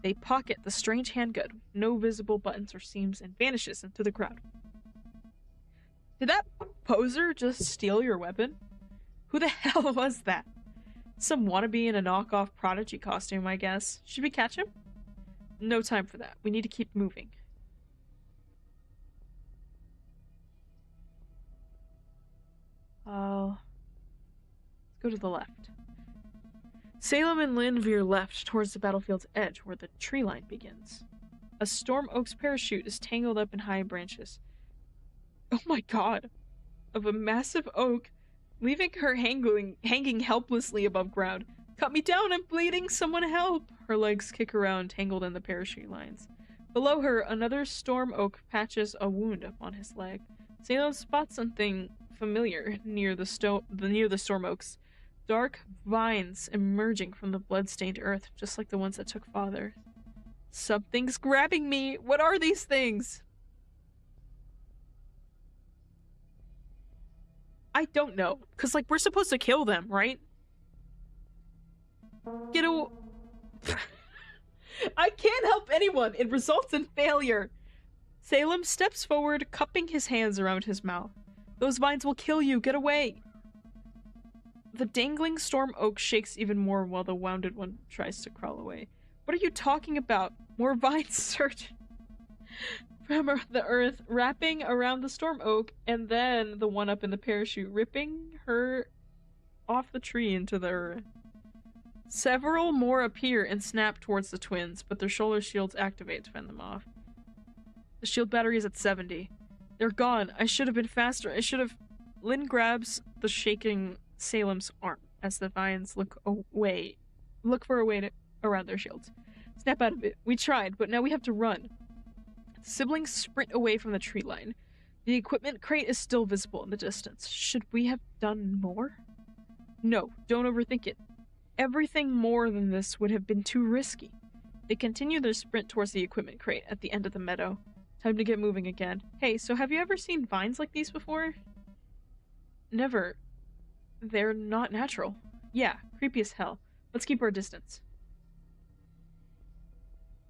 They pocket the strange handgun, no visible buttons or seams, and vanishes into the crowd. Did that poser just steal your weapon? Who the hell was that? Some wannabe in a knockoff Prodigy costume, I guess. Should we catch him? No time for that. We need to keep moving. Let's go to the left. Salem and Lynn veer left towards the battlefield's edge where the tree line begins. A Storm Oak's parachute is tangled up in high branches. Oh my god! Of a massive oak, leaving her hanging helplessly above ground. Cut me down, I'm bleeding, someone help! Her legs kick around, tangled in the parachute lines. Below her, another Storm Oak patches a wound up on his leg. Salem spots something familiar near the Storm Oaks. Dark vines emerging from the blood-stained earth, just like the ones that took Father. Something's grabbing me! What are these things? I don't know. Because, like, we're supposed to kill them, right? Get away. I can't help anyone. It results in failure. Salem steps forward, cupping his hands around his mouth. Those vines will kill you. Get away. The dangling Storm Oak shakes even more while the wounded one tries to crawl away. What are you talking about? More vines surge from the earth, wrapping around the Storm Oak, and then the one up in the parachute, ripping her off the tree into the earth. Several more appear and snap towards the twins, but their shoulder shields activate to fend them off. The shield battery is at 70. They're gone. I should have been faster. I should have... Lynn grabs the shaking Salem's arm as the vines look for a way to around their shields. Snap out of it. We tried, but now we have to run. The siblings sprint away from the tree line. The equipment crate is still visible in the distance. Should we have done more? No, don't overthink it. Everything more than this would have been too risky. They continue their sprint towards the equipment crate at the end of the meadow. Time to get moving again. Hey, so have you ever seen vines like these before? Never. They're not natural. Yeah, creepy as hell. Let's keep our distance.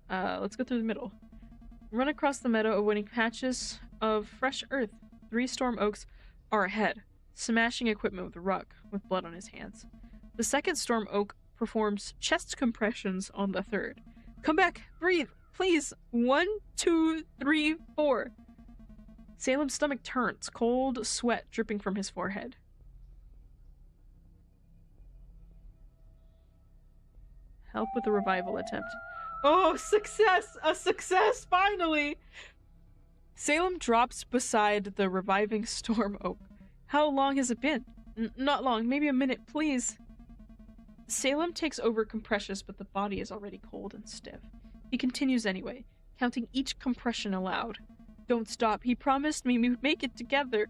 Let's go through the middle. Run across the meadow, avoiding patches of fresh earth. 3 Storm Oaks are ahead, smashing equipment with a rug, with blood on his hands. The second Storm Oak performs chest compressions on the third. Come back! Breathe! Please! 1, 2, 3, 4. Salem's stomach turns, cold sweat dripping from his forehead. Help with the revival attempt. Oh, success! A success, finally! Salem drops beside the reviving Storm Oak. How long has it been? Not long, maybe a minute, please. Salem takes over compressions, but the body is already cold and stiff. He continues anyway, counting each compression aloud. Don't stop, he promised me we'd make it together.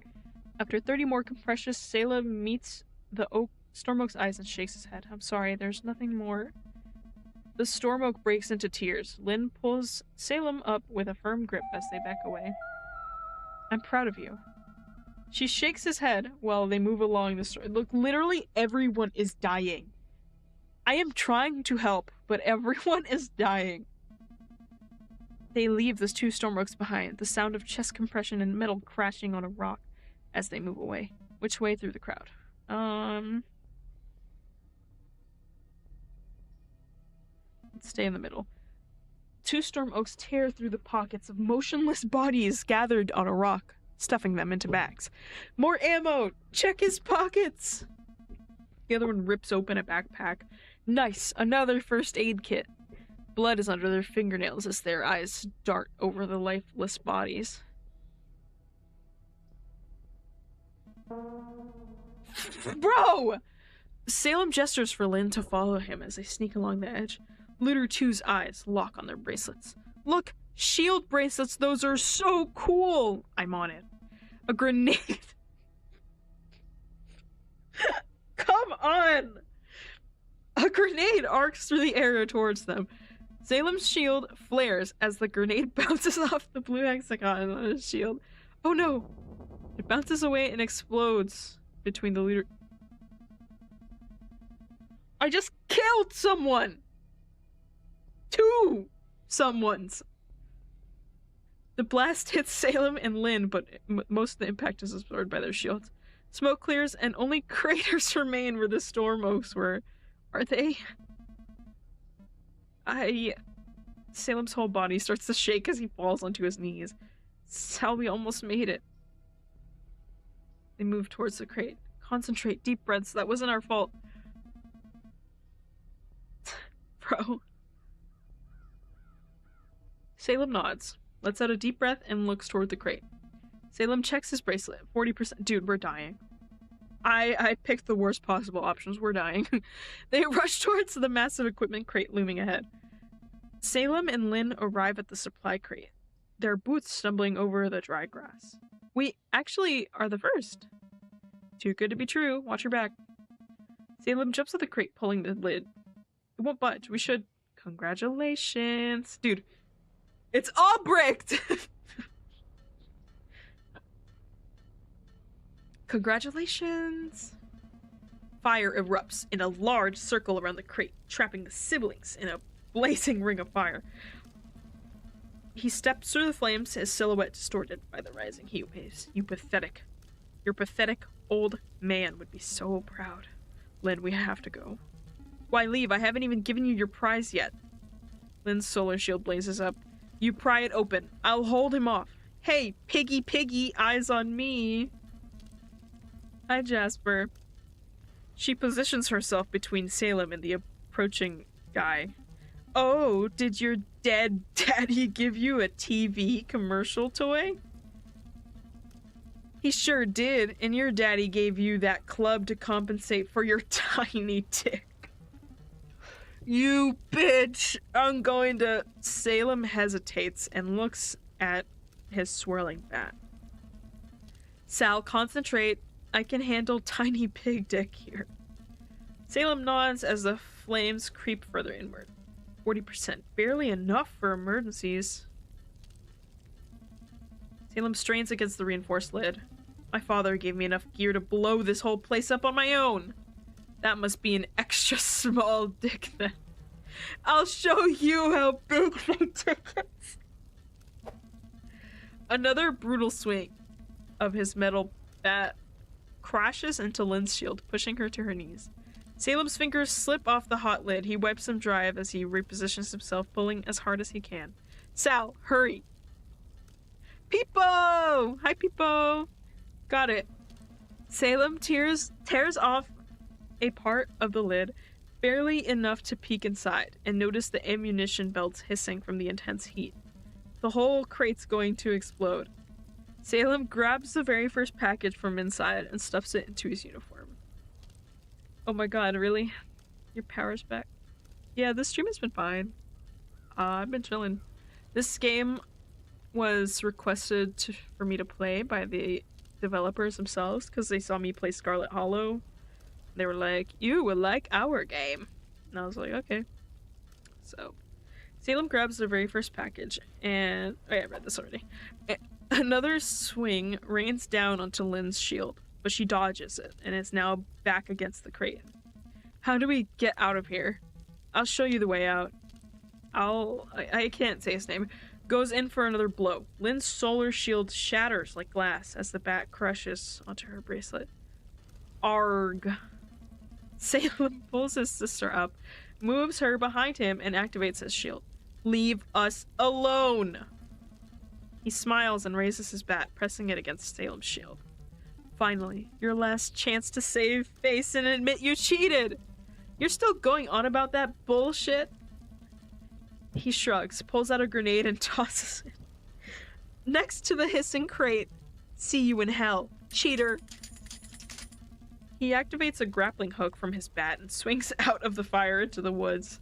After 30 more compressions, Salem meets the Storm Oak's eyes and shakes his head. I'm sorry, there's nothing more. The Storm Oak breaks into tears. Lynn pulls Salem up with a firm grip as they back away. I'm proud of you. She shakes his head while they move along the story. Look, literally everyone is dying. I am trying to help, but everyone is dying. They leave those two Stormwolves behind, the sound of chest compression and metal crashing on a rock as they move away. Which way through the crowd? Let's stay in the middle. Two Storm Oaks tear through the pockets of motionless bodies gathered on a rock, stuffing them into bags. More ammo! Check his pockets! The other one rips open a backpack. Nice! Another first aid kit. Blood is under their fingernails as their eyes dart over the lifeless bodies. Bro! Salem gestures for Lynn to follow him as they sneak along the edge. Looter 2's eyes lock on their bracelets. Look! Shield bracelets! Those are so cool! I'm on it. A grenade! Come on! A grenade arcs through the air towards them. Salem's shield flares as the grenade bounces off the blue hexagon on his shield. Oh no! It bounces away and explodes between the looter. I just killed someone! Two someones! The blast hits Salem and Lynn, but most of the impact is absorbed by their shields. Smoke clears and only craters remain where the Storm Oaks were. Are they? Salem's whole body starts to shake as he falls onto his knees. Sal, we almost made it. They move towards the crate. Concentrate, deep breaths. That wasn't our fault. Bro. Salem nods, lets out a deep breath, and looks toward the crate. Salem checks his bracelet. 40%. Dude, we're dying. I picked the worst possible options. We're dying. They rush towards the massive equipment crate looming ahead. Salem and Lynn arrive at the supply crate, their boots stumbling over the dry grass. We actually are the first. Too good to be true. Watch your back. Salem jumps at the crate, pulling the lid. It won't budge. We should... Congratulations. Dude, it's all bricked! Congratulations! Fire erupts in a large circle around the crate, trapping the siblings in a blazing ring of fire. He steps through the flames, his silhouette distorted by the rising heat waves. Your pathetic old man would be so proud. Lynn, we have to go. Why leave? I haven't even given you your prize yet. Lynn's solar shield blazes up. You pry it open. I'll hold him off. Hey, piggy, eyes on me. Hi, Jasper. She positions herself between Salem and the approaching guy. Oh, did your dead daddy give you a TV commercial toy? He sure did, and your daddy gave you that club to compensate for your tiny dick. You bitch! I'm going to... Salem hesitates and looks at his swirling bat. Sal, concentrate. I can handle tiny pig dick here. Salem nods as the flames creep further inward. 40%. Barely enough for emergencies. Salem strains against the reinforced lid. My father gave me enough gear to blow this whole place up on my own. That must be an extra small dick then. I'll show you how big my dick is. Another brutal swing of his metal bat crashes into Lynn's shield, pushing her to her knees. Salem's fingers slip off the hot lid. He wipes them dry as he repositions himself, pulling as hard as he can. Sal, hurry! Peepo! Hi, Peepo! Got it. Salem tears off a part of the lid, barely enough to peek inside, and notice the ammunition belts hissing from the intense heat. The whole crate's going to explode. Salem grabs the very first package from inside and stuffs it into his uniform. Oh my god, really? Your power's back? Yeah, this stream has been fine. I've been chilling. This game was requested for me to play by the developers themselves because they saw me play Scarlet Hollow. They were like, you will like our game. And I was like, okay. So, Salem grabs the very first package and... Oh yeah, I read this already. Another swing rains down onto Lynn's shield, but she dodges it and is now back against the crate. How do we get out of here? I'll show you the way out. I can't say his name. Goes in for another blow. Lynn's solar shield shatters like glass as the bat crushes onto her bracelet. Arg. Salem pulls his sister up, moves her behind him, and activates his shield. Leave us alone! He smiles and raises his bat, pressing it against Salem's shield. Finally, your last chance to save face and admit you cheated! You're still going on about that bullshit? He shrugs, pulls out a grenade, and tosses it next to the hissing crate. See you in hell, cheater. He activates a grappling hook from his bat and swings out of the fire into the woods.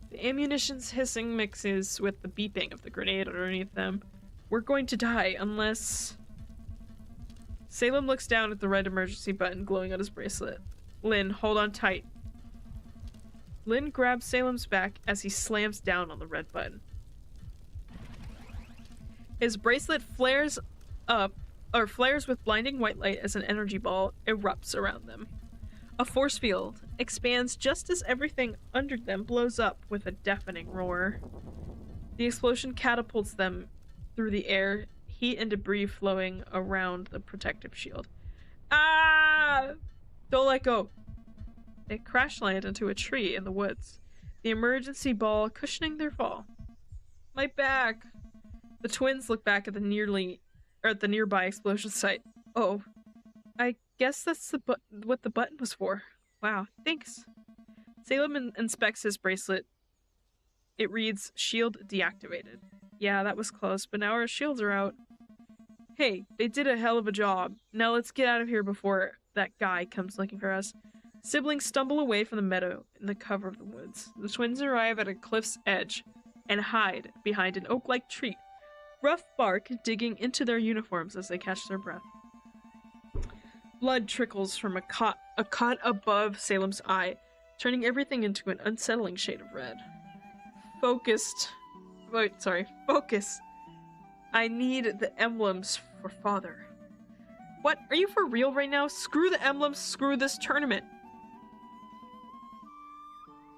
The ammunition's hissing mixes with the beeping of the grenade underneath them. We're going to die unless... Salem looks down at the red emergency button glowing on his bracelet. Lynn, hold on tight. Lynn grabs Salem's back as he slams down on the red button. His bracelet flares with blinding white light as an energy ball erupts around them. A force field expands just as everything under them blows up with a deafening roar. The explosion catapults them through the air, heat and debris flowing around the protective shield. Ah! Don't let go. They crash land into a tree in the woods, the emergency ball cushioning their fall. My back! The twins look back at the nearby explosion site. Oh, I guess that's what the button was for. Wow, thanks. Salem inspects his bracelet. It reads, shield deactivated. Yeah, that was close, but now our shields are out. Hey, they did a hell of a job. Now let's get out of here before that guy comes looking for us. Siblings stumble away from the meadow in the cover of the woods. The twins arrive at a cliff's edge and hide behind an oak-like tree, rough bark digging into their uniforms as they catch their breath. Blood trickles from a cut above Salem's eye, turning everything into an unsettling shade of red. Focus. I need the emblems for father. What? Are you for real right now? Screw the emblems, screw this tournament.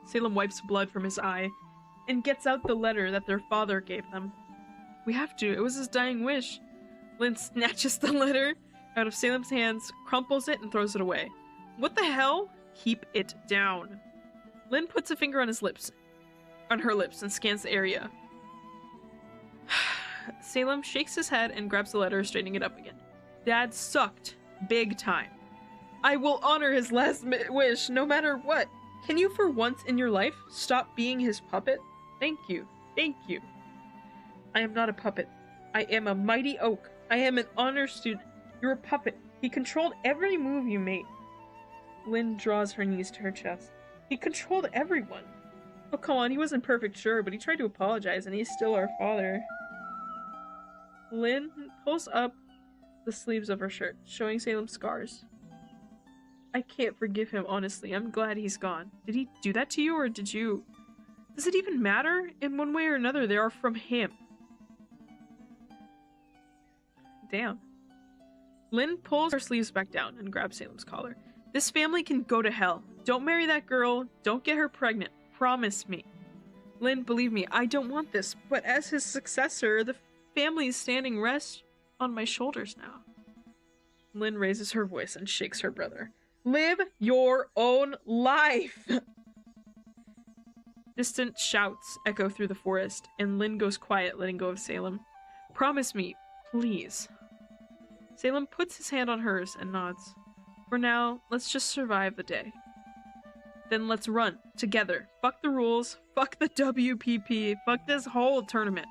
Salem wipes blood from his eye and gets out the letter that their father gave them. We have to. It was his dying wish. Lynn snatches the letter out of Salem's hands, crumples it, and throws it away. What the hell? Keep it down. Lynn puts a finger on her lips, and scans the area. Salem shakes his head and grabs the letter, straightening it up again. Dad sucked. Big time. I will honor his last wish, no matter what. Can you, for once in your life, stop being his puppet? Thank you. Thank you. I am not a puppet. I am a mighty oak. I am an honor student. You're a puppet. He controlled every move you made. Lynn draws her knees to her chest. He controlled everyone. Oh, come on. He wasn't perfect, sure, but he tried to apologize, and he's still our father. Lynn pulls up the sleeves of her shirt, showing Salem's scars. I can't forgive him, honestly. I'm glad he's gone. Did he do that to you, or did you... Does it even matter? In one way or another, they are from him. Damn. Lynn pulls her sleeves back down and grabs Salem's collar. This family can go to hell. Don't marry that girl. Don't get her pregnant. Promise me. Lynn, believe me, I don't want this, but as his successor, the family's standing rests on my shoulders now. Lynn raises her voice and shakes her brother. Live your own life! Distant shouts echo through the forest, and Lynn goes quiet, letting go of Salem. Promise me, please. Salem puts his hand on hers and nods. For now, let's just survive the day. Then let's run, together. Fuck the rules, fuck the WPP, fuck this whole tournament.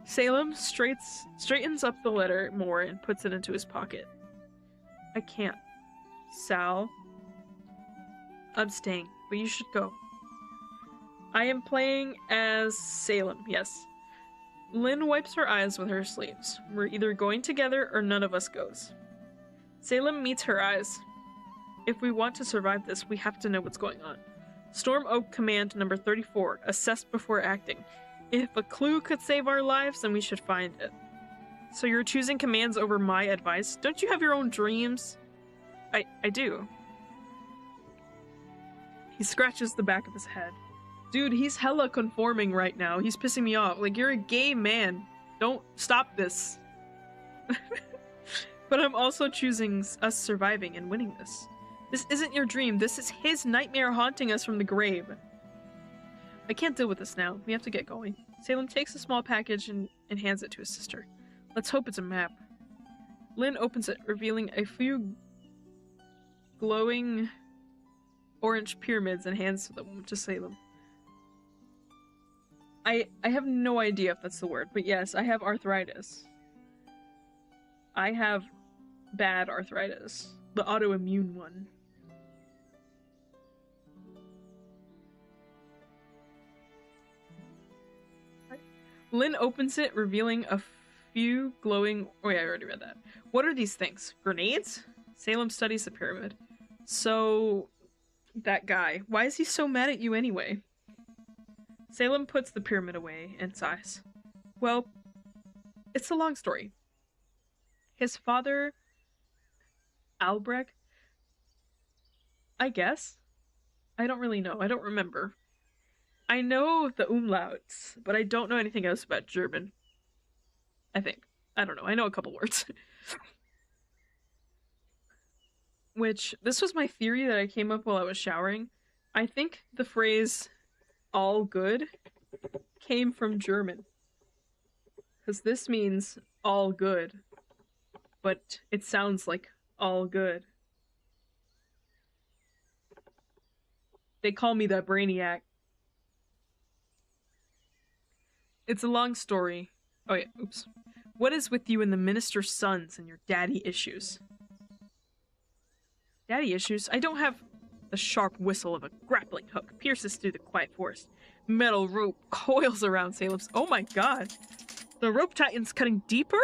Salem straightens up the letter more and puts it into his pocket. I can't. Sal. I'm staying, but you should go. I am playing as Salem, yes. Lynn wipes her eyes with her sleeves. We're either going together or none of us goes. Salem meets her eyes. If we want to survive this, we have to know what's going on. Storm Oak Command number 34, assess before acting. If a clue could save our lives, then we should find it. So you're choosing commands over my advice? Don't you have your own dreams? I do. He scratches the back of his head. Dude, he's hella conforming right now. He's pissing me off. Like, you're a gay man. Don't stop this. But I'm also choosing us surviving and winning this. This isn't your dream. This is his nightmare haunting us from the grave. I can't deal with this now. We have to get going. Salem takes a small package and hands it to his sister. Let's hope it's a map. Lynn opens it, revealing a few glowing orange pyramids and hands them to Salem. I have no idea if that's the word, but yes, I have arthritis. I have bad arthritis. The autoimmune one. Lynn opens it, revealing a few glowing... Oh yeah, I already read that. What are these things? Grenades? Salem studies the pyramid. So... that guy. Why is he so mad at you anyway? Salem puts the pyramid away and sighs. Well, it's a long story. His father... Albrecht? I guess? I don't really know. I don't remember. I know the umlauts, but I don't know anything else about German. I think. I don't know. I know a couple words. Which, this was my theory that I came up while I was showering. I think the phrase, all good, came from German. Because this means all good. But it sounds like all good. They call me the Brainiac. It's a long story. Oh yeah, oops. What is with you and the minister's sons and your daddy issues? Daddy issues? I don't have the sharp whistle of a grappling hook pierces through the quiet forest. Metal rope coils around Salem's. Oh my god. The rope tightens, cutting deeper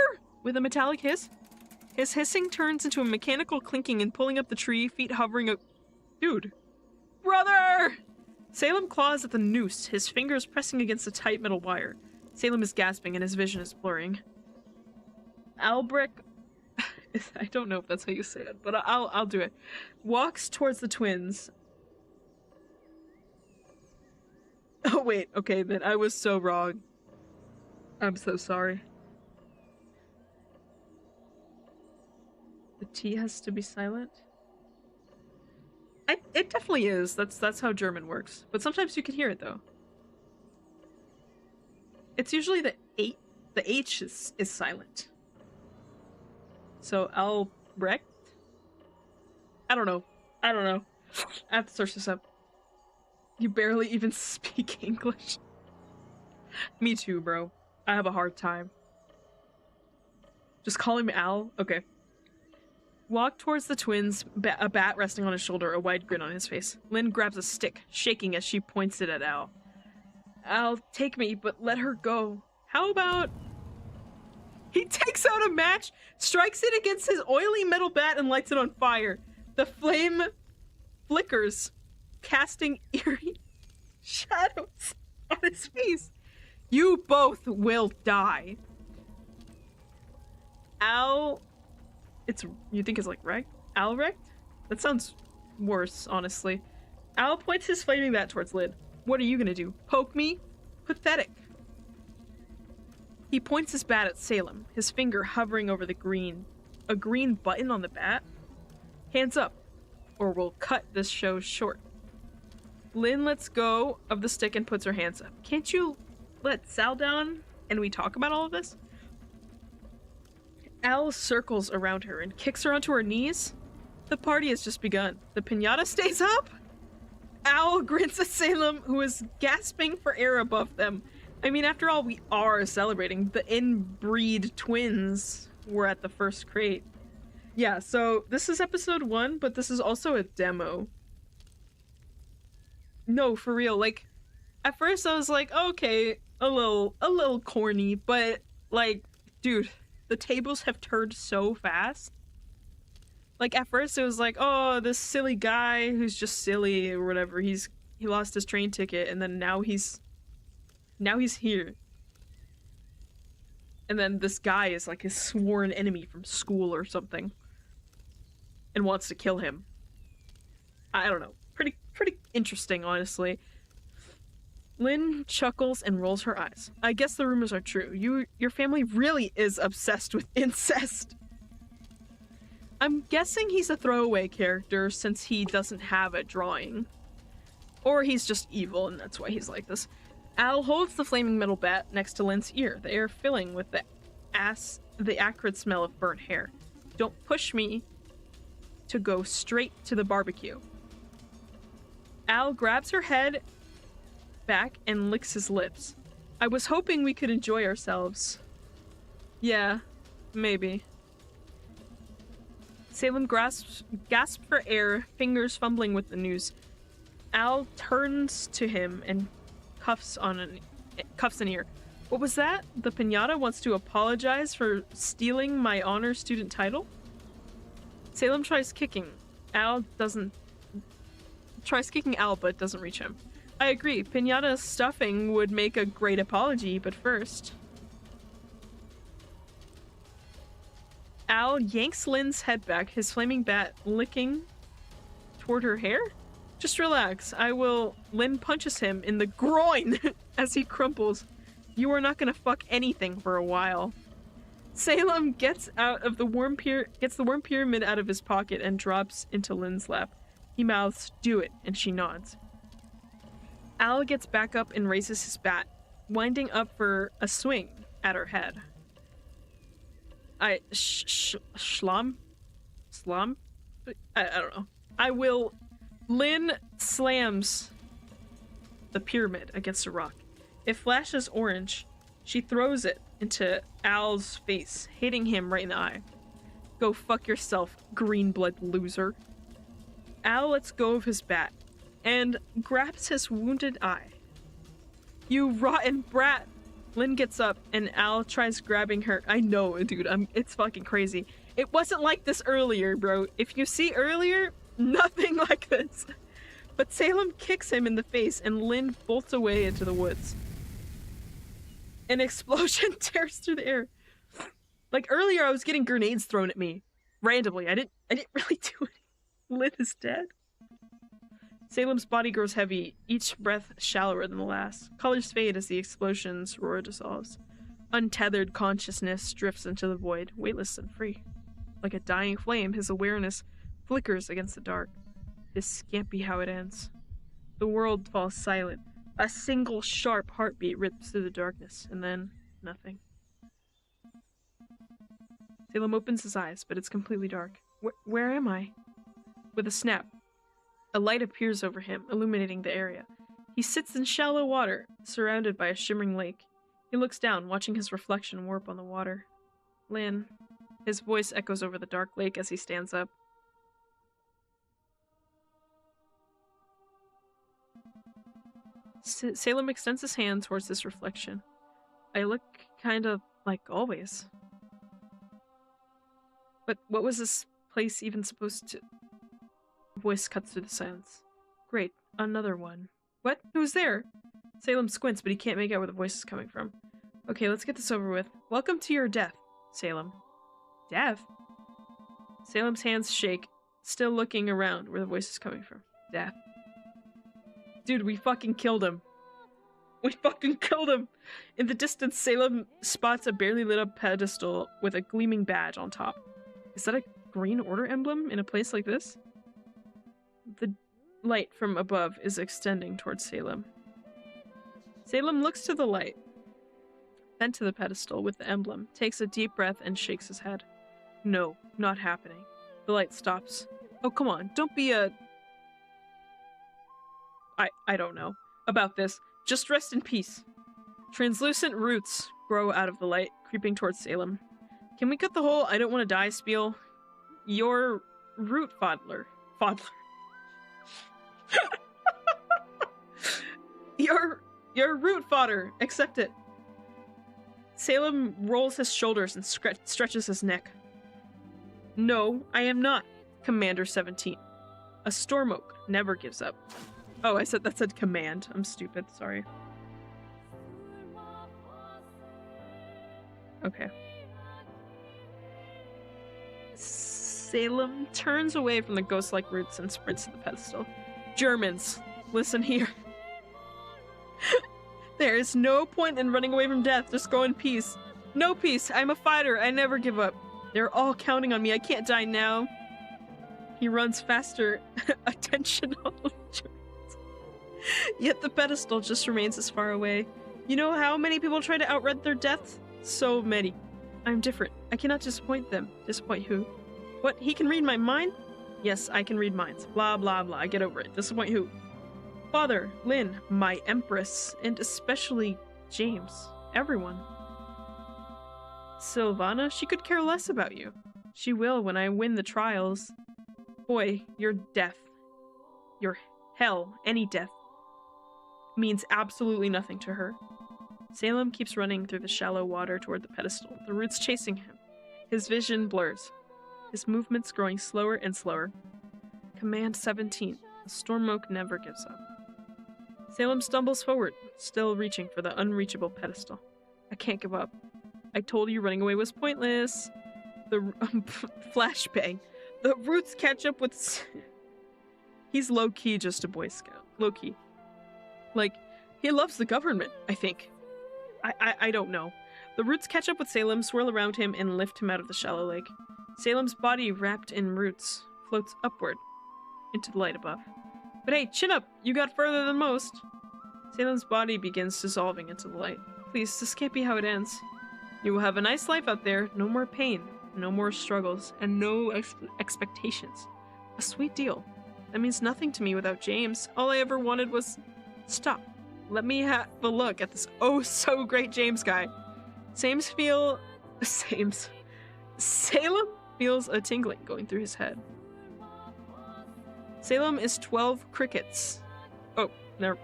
with a metallic hiss. His hissing turns into a mechanical clinking and pulling up the tree, feet hovering. Dude. Brother! Salem claws at the noose, his fingers pressing against the tight metal wire. Salem is gasping and his vision is blurring. Albrecht, I don't know if that's how you say it, but I'll do it. Walks towards the twins. Oh wait, okay then, I was so wrong. I'm so sorry. The T has to be silent? It definitely is. That's how German works. But sometimes you can hear it though. It's usually the H is silent. So Albrecht? I don't know. I have to search this up. You barely even speak English. Me too, bro. I have a hard time. Just call him Al? Okay. Walk towards the twins, a bat resting on his shoulder, a wide grin on his face. Lynn grabs a stick, shaking as she points it at Al. Al, take me, but let her go. How about... He takes out a match, strikes it against his oily metal bat, and lights it on fire. The flame flickers, casting eerie shadows on his face. You both will die. Al... You think it's like Recht? Albrecht? That sounds worse, honestly. Al points his flaming bat towards Lynn. What are you gonna do? Poke me? Pathetic. He points his bat at Salem, his finger hovering over a green button on the bat. Hands up, or we'll cut this show short. Lynn lets go of the stick and puts her hands up. Can't you let Sal down and we talk about all of this? Al circles around her and kicks her onto her knees. The party has just begun. The piñata stays up? Al grins at Salem, who is gasping for air above them. I mean, after all, we are celebrating. The inbreed twins were at the first crate. Yeah, so this is episode 1, but this is also a demo. No, for real. Like, at first I was like, okay, a little corny, but like, dude, the tables have turned so fast. Like, at first it was like, oh, this silly guy who's just silly or whatever. He lost his train ticket, and then now he's here. And then this guy is like his sworn enemy from school or something, and wants to kill him. I don't know. Pretty interesting, honestly. Lynn chuckles and rolls her eyes. I guess the rumors are true. Your family really is obsessed with incest. I'm guessing he's a throwaway character since he doesn't have a drawing. Or he's just evil and that's why he's like this. Al holds the flaming metal bat next to Lynn's ear, the air filling with the acrid smell of burnt hair. Don't push me to go straight to the barbecue. Al grabs her head back and licks his lips. I was hoping we could enjoy ourselves. Yeah, maybe. Salem gasps for air, fingers fumbling with the noose. Al turns to him and cuffs an ear. What was that? The piñata wants to apologize for stealing my honor student title? Salem tries kicking Al, but doesn't reach him. I agree, piñata stuffing would make a great apology, but first... Al yanks Lynn's head back, his flaming bat licking toward her hair. Just relax, I will... Lynn punches him in the groin as he crumples. You are not gonna fuck anything for a while. Salem gets the worm pyramid out of his pocket and drops into Lynn's lap. He mouths, do it, and she nods. Al gets back up and raises his bat, winding up for a swing at her head. Slum? I don't know. I will... Lynn slams the pyramid against a rock. It flashes orange. She throws it into Al's face, hitting him right in the eye. Go fuck yourself, green blood loser. Al lets go of his bat and grabs his wounded eye. You rotten brat! Lynn gets up and Al tries grabbing her. I know, dude, it's fucking crazy. It wasn't like this earlier, bro. If you see earlier, nothing like this. But Salem kicks him in the face and Lynn bolts away into the woods. An explosion tears through the air. Like earlier, I was getting grenades thrown at me randomly. I didn't really do anything. Lynn is dead. Salem's body grows heavy, each breath shallower than the last. Colors fade as the explosion's roar dissolves. Untethered consciousness drifts into the void, weightless and free. Like a dying flame, his awareness flickers against the dark. This can't be how it ends. The world falls silent. A single sharp heartbeat rips through the darkness, and then nothing. Salem opens his eyes, but it's completely dark. Where am I? With a snap, a light appears over him, illuminating the area. He sits in shallow water, surrounded by a shimmering lake. He looks down, watching his reflection warp on the water. Lynn. His voice echoes over the dark lake as he stands up. Salem extends his hand towards this reflection. I look kind of like always. But what was this place even supposed to... Voice cuts through the silence. Great, another one. What? Who's there? Salem squints, but he can't make out where the voice is coming from. Okay, let's get this over with. Welcome to your death, Salem. Death? Salem's hands shake, still looking around where the voice is coming from. Death. Dude, we fucking killed him. We fucking killed him! In the distance, Salem spots a barely lit up pedestal with a gleaming badge on top. Is that a Green Order emblem in a place like this? The light from above is extending towards Salem. Salem looks to the light, then to the pedestal with the emblem, takes a deep breath and shakes his head. No, not happening. The light stops. Oh, come on, don't be a... I don't know about this. Just rest in peace. Translucent roots grow out of the light, creeping towards Salem. Can we cut the whole I don't want to die spiel? Your root fodder. Your root fodder. Accept it. Salem rolls his shoulders and stretches his neck. No, I am not, Commander 17. A storm oak never gives up. Oh, that said command. I'm stupid, sorry. Okay. Salem turns away from the ghost-like roots and sprints to the pedestal. Germans, listen here. There is no point in running away from death. Just go in peace. No peace. I'm a fighter. I never give up. They're all counting on me. I can't die now. He runs faster. Attentional. Yet the pedestal just remains as far away. You know how many people try to outrun their death? So many. I'm different. I cannot disappoint them. Disappoint who? What? He can read my mind? Yes, I can read minds. Blah, blah, blah. Get over it. Disappoint who? Father, Lynn, my empress, and especially James. Everyone. Sylvana, she could care less about you. She will when I win the trials. Boy, your death, your hell, any death, means absolutely nothing to her. Salem keeps running through the shallow water toward the pedestal, the roots chasing him. His vision blurs, his movements growing slower and slower. Command 17. The storm oak never gives up. Salem stumbles forward, still reaching for the unreachable pedestal. I can't give up. I told you running away was pointless. The flashbang. The roots catch up with... He's low-key just a Boy Scout. Low-key. Like, he loves the government, I think. I don't know. The roots catch up with Salem, swirl around him, and lift him out of the shallow lake. Salem's body, wrapped in roots, floats upward into the light above. But hey, chin up! You got further than most! Salem's body begins dissolving into the light. Please, this can't be how it ends. You will have a nice life out there, no more pain, no more struggles, and no expectations. A sweet deal. That means nothing to me without James. All I ever wanted was... Stop. Let me have a look at this oh-so-great James guy. Salem feels a tingling going through his head. Salem is 12 crickets. Oh, never...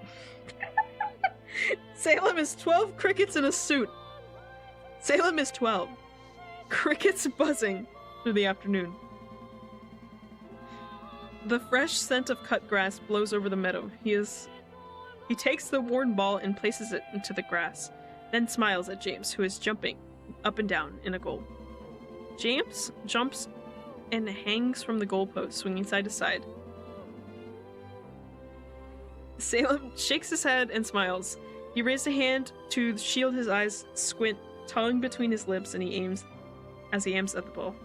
Salem is 12 crickets in a suit. Salem is 12. Crickets buzzing through the afternoon. The fresh scent of cut grass blows over the meadow. He takes the worn ball and places it into the grass, then smiles at James, who is jumping up and down in a goal. James jumps and hangs from the goalpost, swinging side to side. Salem shakes his head and smiles. He raised a hand to shield his eyes, squint, tongue between his lips, and he aims at the ball.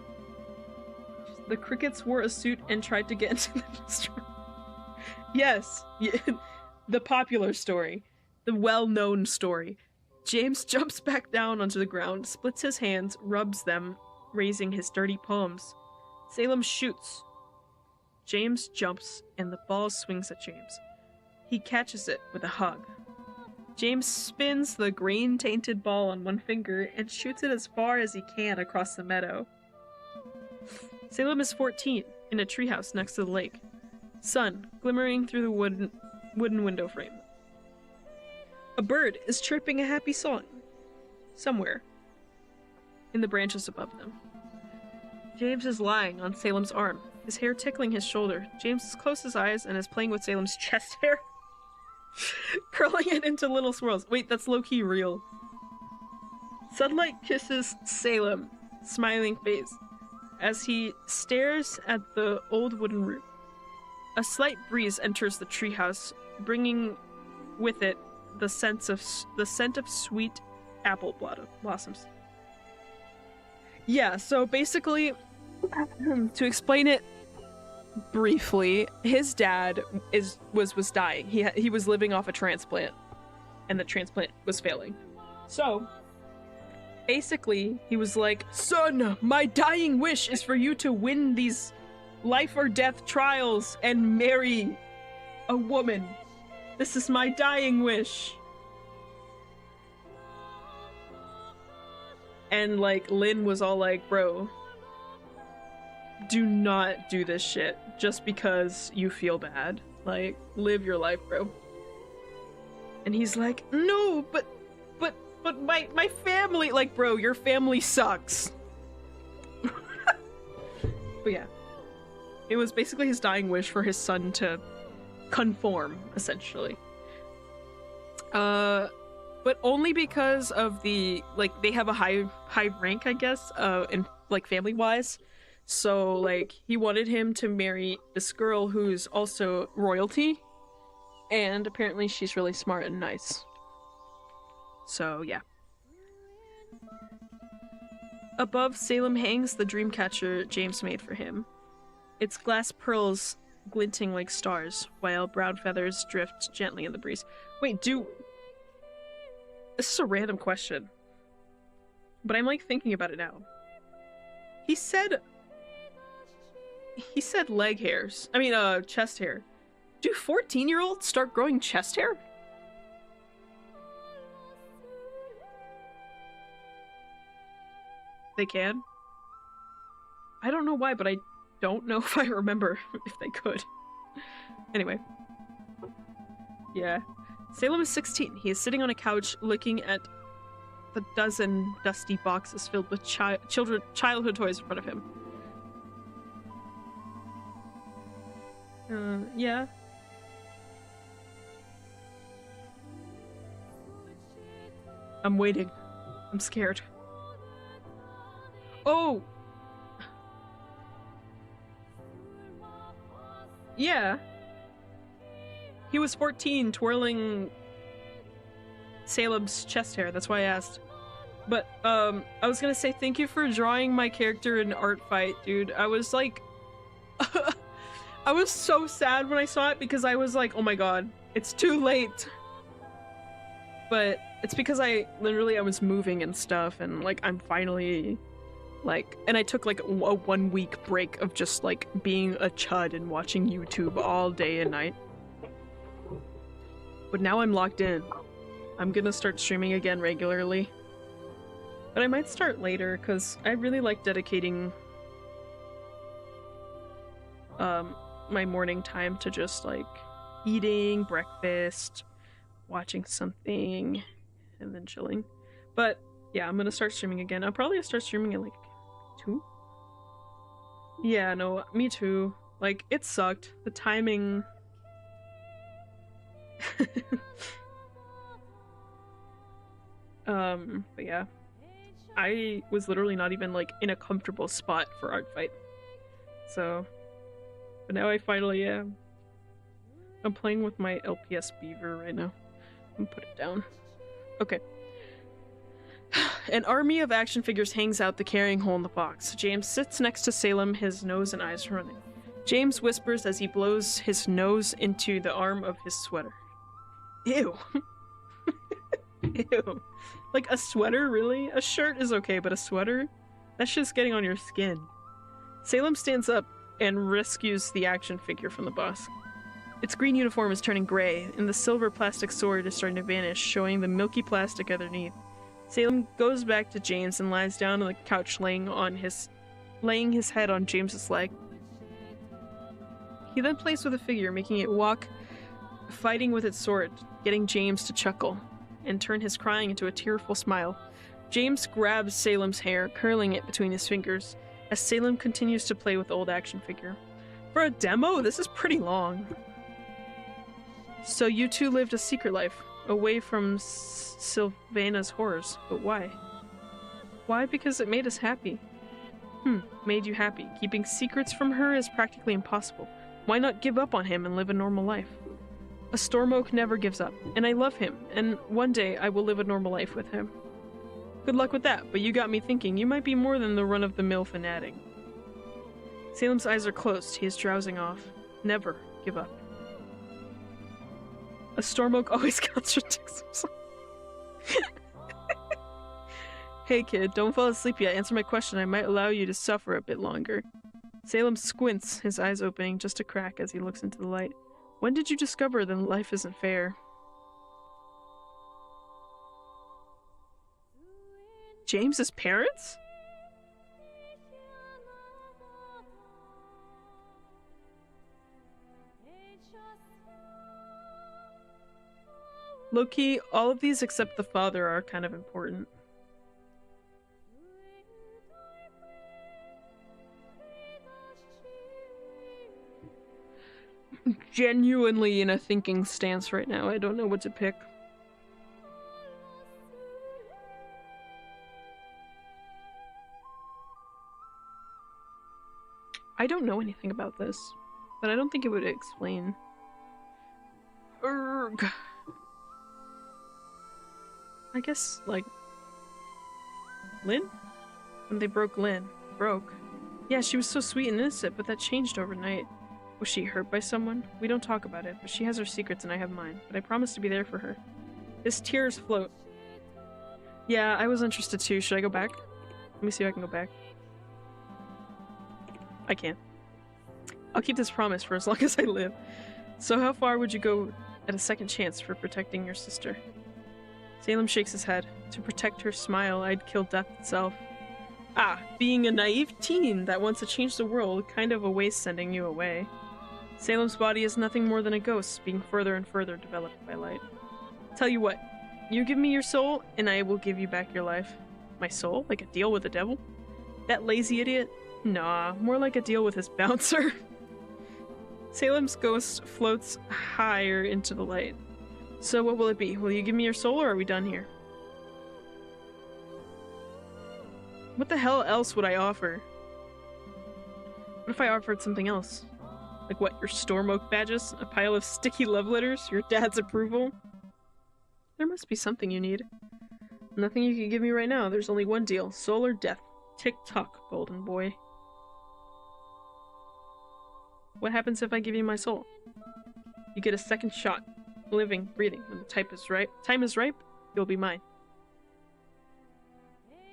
The crickets wore a suit and tried to get into the story. Yes, the popular story. The well-known story. James jumps back down onto the ground, splits his hands, rubs them, raising his dirty palms. Salem shoots. James jumps, and the ball swings at James. He catches it with a hug. James spins the grain-tainted ball on one finger and shoots it as far as he can across the meadow. Salem is 14, in a treehouse next to the lake. Sun glimmering through the wooden window frame. A bird is chirping a happy song. Somewhere. In the branches above them. James is lying on Salem's arm, his hair tickling his shoulder. James has closed his eyes and is playing with Salem's chest hair. Curling it into little swirls. Wait, that's low-key real. Sunlight kisses Salem, smiling face, as he stares at the old wooden roof. A slight breeze enters the treehouse, bringing with it the scent of sweet apple blossoms. Yeah, so basically, to explain it briefly, his dad was dying. He was living off a transplant, and the transplant was failing. So basically, he was like, "Son, my dying wish is for you to win these life or death trials and marry a woman. This is my dying wish." And like Lynn was all like, "Bro, do not do this shit just because you feel bad. Like, live your life, bro." And he's like, "No, but my family," like, bro, your family sucks. But yeah. It was basically his dying wish for his son to conform, essentially. But only because of the, like, they have a high rank, I guess, in, like, family-wise. So, like, he wanted him to marry this girl who's also royalty. And apparently she's really smart and nice. So, yeah. Above Salem hangs the dream catcher James made for him. Its glass pearls glinting like stars, while brown feathers drift gently in the breeze. Wait, this is a random question, but I'm, like, thinking about it now. He said leg hairs. I mean, chest hair. Do 14-year-olds start growing chest hair? They can? I don't know why, but I don't know if I remember if they could. Anyway. Yeah. Salem is 16. He is sitting on a couch looking at the dozen dusty boxes filled with childhood toys in front of him. Yeah. I'm waiting. I'm scared. Oh! Yeah. He was 14 twirling Salem's chest hair, that's why I asked. But, I was gonna say thank you for drawing my character in Art Fight, dude. I was like... I was so sad when I saw it because I was like, oh my god, it's too late. But it's because I was moving and stuff, and like I'm finally like, and I took like a 1 week break of just like being a chud and watching YouTube all day and night. But now I'm locked in. I'm gonna start streaming again regularly. But I might start later because I really like dedicating my morning time to just like eating breakfast, watching something, and then chilling. But yeah, I'm gonna start streaming again. I'll probably start streaming at like 2? Yeah, no, me too. Like, it sucked. The timing... but yeah. I was literally not even like in a comfortable spot for Art Fight. So... But now I finally am. I'm playing with my LPS beaver right now. I'm gonna put it down. Okay. An army of action figures hangs out the carrying hole in the box. James sits next to Salem, his nose and eyes running. James whispers as he blows his nose into the arm of his sweater. Ew. Ew. Like, a sweater, really? A shirt is okay, but a sweater? That's just getting on your skin. Salem stands up and rescues the action figure from the box. Its green uniform is turning gray, and the silver plastic sword is starting to vanish, showing the milky plastic underneath. Salem goes back to James and lies down on the couch, laying his head on James's leg. He then plays with the figure, making it walk, fighting with its sword, getting James to chuckle, and turn his crying into a tearful smile. James grabs Salem's hair, curling it between his fingers, as Salem continues to play with the old action figure. For a demo, this is pretty long. So you two lived a secret life, away from Sylvana's horrors, but why? Why? Because it made us happy. Made you happy. Keeping secrets from her is practically impossible. Why not give up on him and live a normal life? A storm oak never gives up, and I love him, and one day I will live a normal life with him. Good luck with that, but you got me thinking you might be more than the run-of-the-mill fanatic. Salem's eyes are closed. He is drowsing off. Never give up. A storm oak always contradicts himself. Hey kid, don't fall asleep yet. Answer my question. I might allow you to suffer a bit longer. Salem squints, his eyes opening just a crack as he looks into the light. When did you discover that life isn't fair? James's parents? Low-key, all of these except the father are kind of important. Genuinely in a thinking stance right now. I don't know what to pick. I don't know anything about this, but I don't think it would explain. Arg! I guess, like... Lynn? When they broke Lynn. Broke. Yeah, she was so sweet and innocent, but that changed overnight. Was she hurt by someone? We don't talk about it, but she has her secrets and I have mine. But I promise to be there for her. His tears float. Yeah, I was interested too. Should I go back? Let me see if I can go back. I can't. I'll keep this promise for as long as I live. So how far would you go at a second chance for protecting your sister? Salem shakes his head. To protect her smile, I'd kill death itself. Ah, being a naive teen that wants to change the world, kind of a waste sending you away. Salem's body is nothing more than a ghost, being further and further developed by light. Tell you what, you give me your soul, and I will give you back your life. My soul? Like a deal with the devil? That lazy idiot? Nah, more like a deal with his bouncer. Salem's ghost floats higher into the light. So what will it be? Will you give me your soul, or are we done here? What the hell else would I offer? What if I offered something else? Like what, your storm oak badges? A pile of sticky love letters? Your dad's approval? There must be something you need. Nothing you can give me right now. There's only one deal. Soul or death. Tick-tock, golden boy. What happens if I give you my soul? You get a second shot. Living, breathing. When the time is ripe, you'll be mine.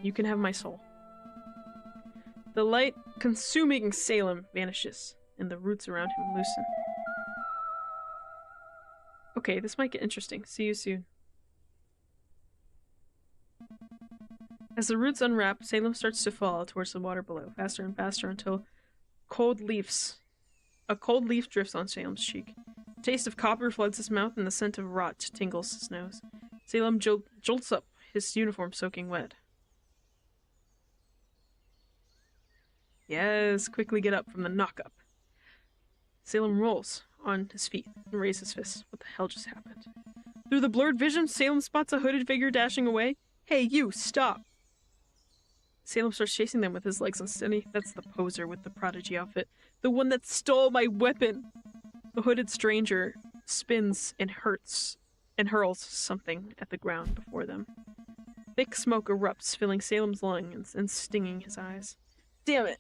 You can have my soul. The light consuming Salem vanishes, and the roots around him loosen. Okay, this might get interesting. See you soon. As the roots unwrap, Salem starts to fall towards the water below, faster and faster until a cold leaf drifts on Salem's cheek. The taste of copper floods his mouth and the scent of rot tingles his nose. Salem jolts up, his uniform soaking wet. Yes, quickly get up from the knock-up. Salem rolls on his feet and raises his fist. What the hell just happened? Through the blurred vision, Salem spots a hooded figure dashing away. Hey, you, stop! Salem starts chasing them with his legs unsteady. That's the poser with the prodigy outfit. The one that stole my weapon! The hooded stranger spins and hurls something at the ground before them. Thick smoke erupts, filling Salem's lungs and stinging his eyes. Damn it!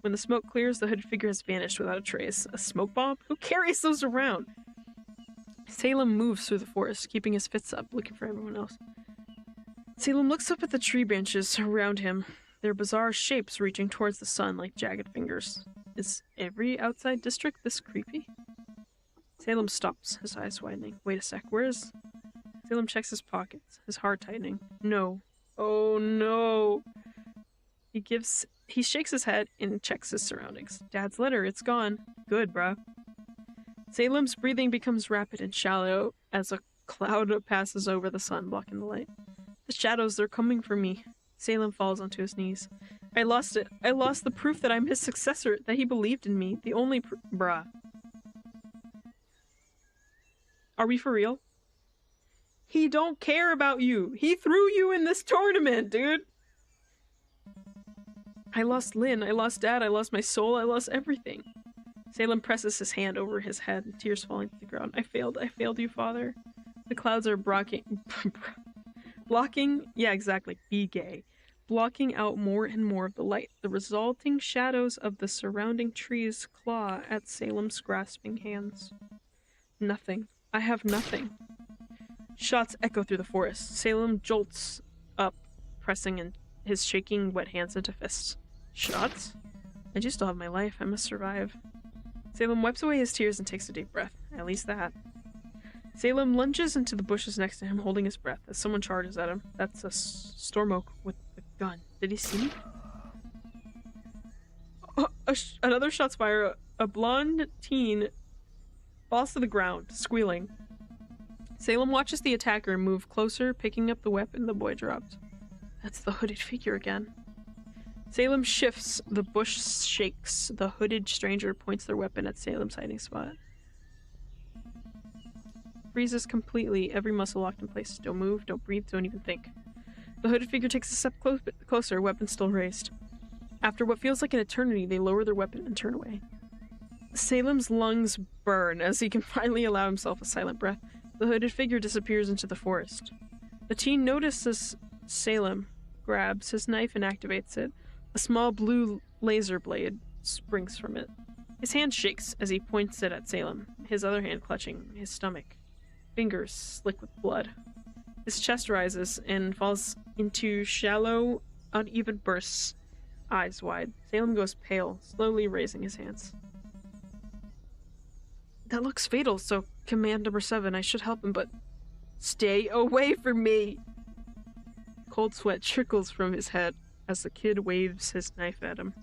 When the smoke clears, the hooded figure has vanished without a trace. A smoke bomb? Who carries those around? Salem moves through the forest, keeping his fists up, looking for everyone else. Salem looks up at the tree branches around him, their bizarre shapes reaching towards the sun like jagged fingers. Is every outside district this creepy? Salem stops, his eyes widening. Wait a sec, where is... Salem checks his pockets, his heart tightening. No. Oh no! He shakes his head and checks his surroundings. Dad's letter, it's gone. Good, bruh. Salem's breathing becomes rapid and shallow as a cloud passes over the sun, blocking the light. The shadows, they're coming for me. Salem falls onto his knees. I lost it. I lost the proof that I'm his successor, that he believed in me. The only bruh. Are we for real? He don't care about you. He threw you in this tournament, dude. I lost Lynn, I lost Dad, I lost my soul, I lost everything. Salem presses his hand over his head, tears falling to the ground. I failed you, Father. The clouds are blocking, yeah, exactly, be gay. Blocking out more and more of the light. The resulting shadows of the surrounding trees claw at Salem's grasping hands. Nothing. I have nothing. Shots echo through the forest. Salem jolts up, pressing in his shaking wet hands into fists. Shots? I do still have my life. I must survive. Salem wipes away his tears and takes a deep breath. At least that. Salem lunges into the bushes next to him, holding his breath, as someone charges at him. That's a storm oak with a gun. Did he see me? Oh, another shot's fired. A blonde teen falls to the ground, squealing. Salem watches the attacker move closer, picking up the weapon the boy dropped. That's the hooded figure again. Salem shifts, the bush shakes. The hooded stranger points their weapon at Salem's hiding spot. Freezes completely, every muscle locked in place. Don't move, don't breathe, don't even think. The hooded figure takes a step closer, weapon still raised. After what feels like an eternity, they lower their weapon and turn away. Salem's lungs burn as he can finally allow himself a silent breath.
The hooded figure disappears into the forest. The teen notices Salem, grabs his knife and activates it. A small blue laser blade springs from it. His hand shakes as he points it at Salem, his other hand clutching his stomach. Fingers slick with blood. His chest rises and falls into shallow, uneven bursts, eyes wide. Salem goes pale, slowly raising his hands. That looks fatal, so Command Number 7, I should help him, but... Stay away from me! Cold sweat trickles from his head as the kid waves his knife at him.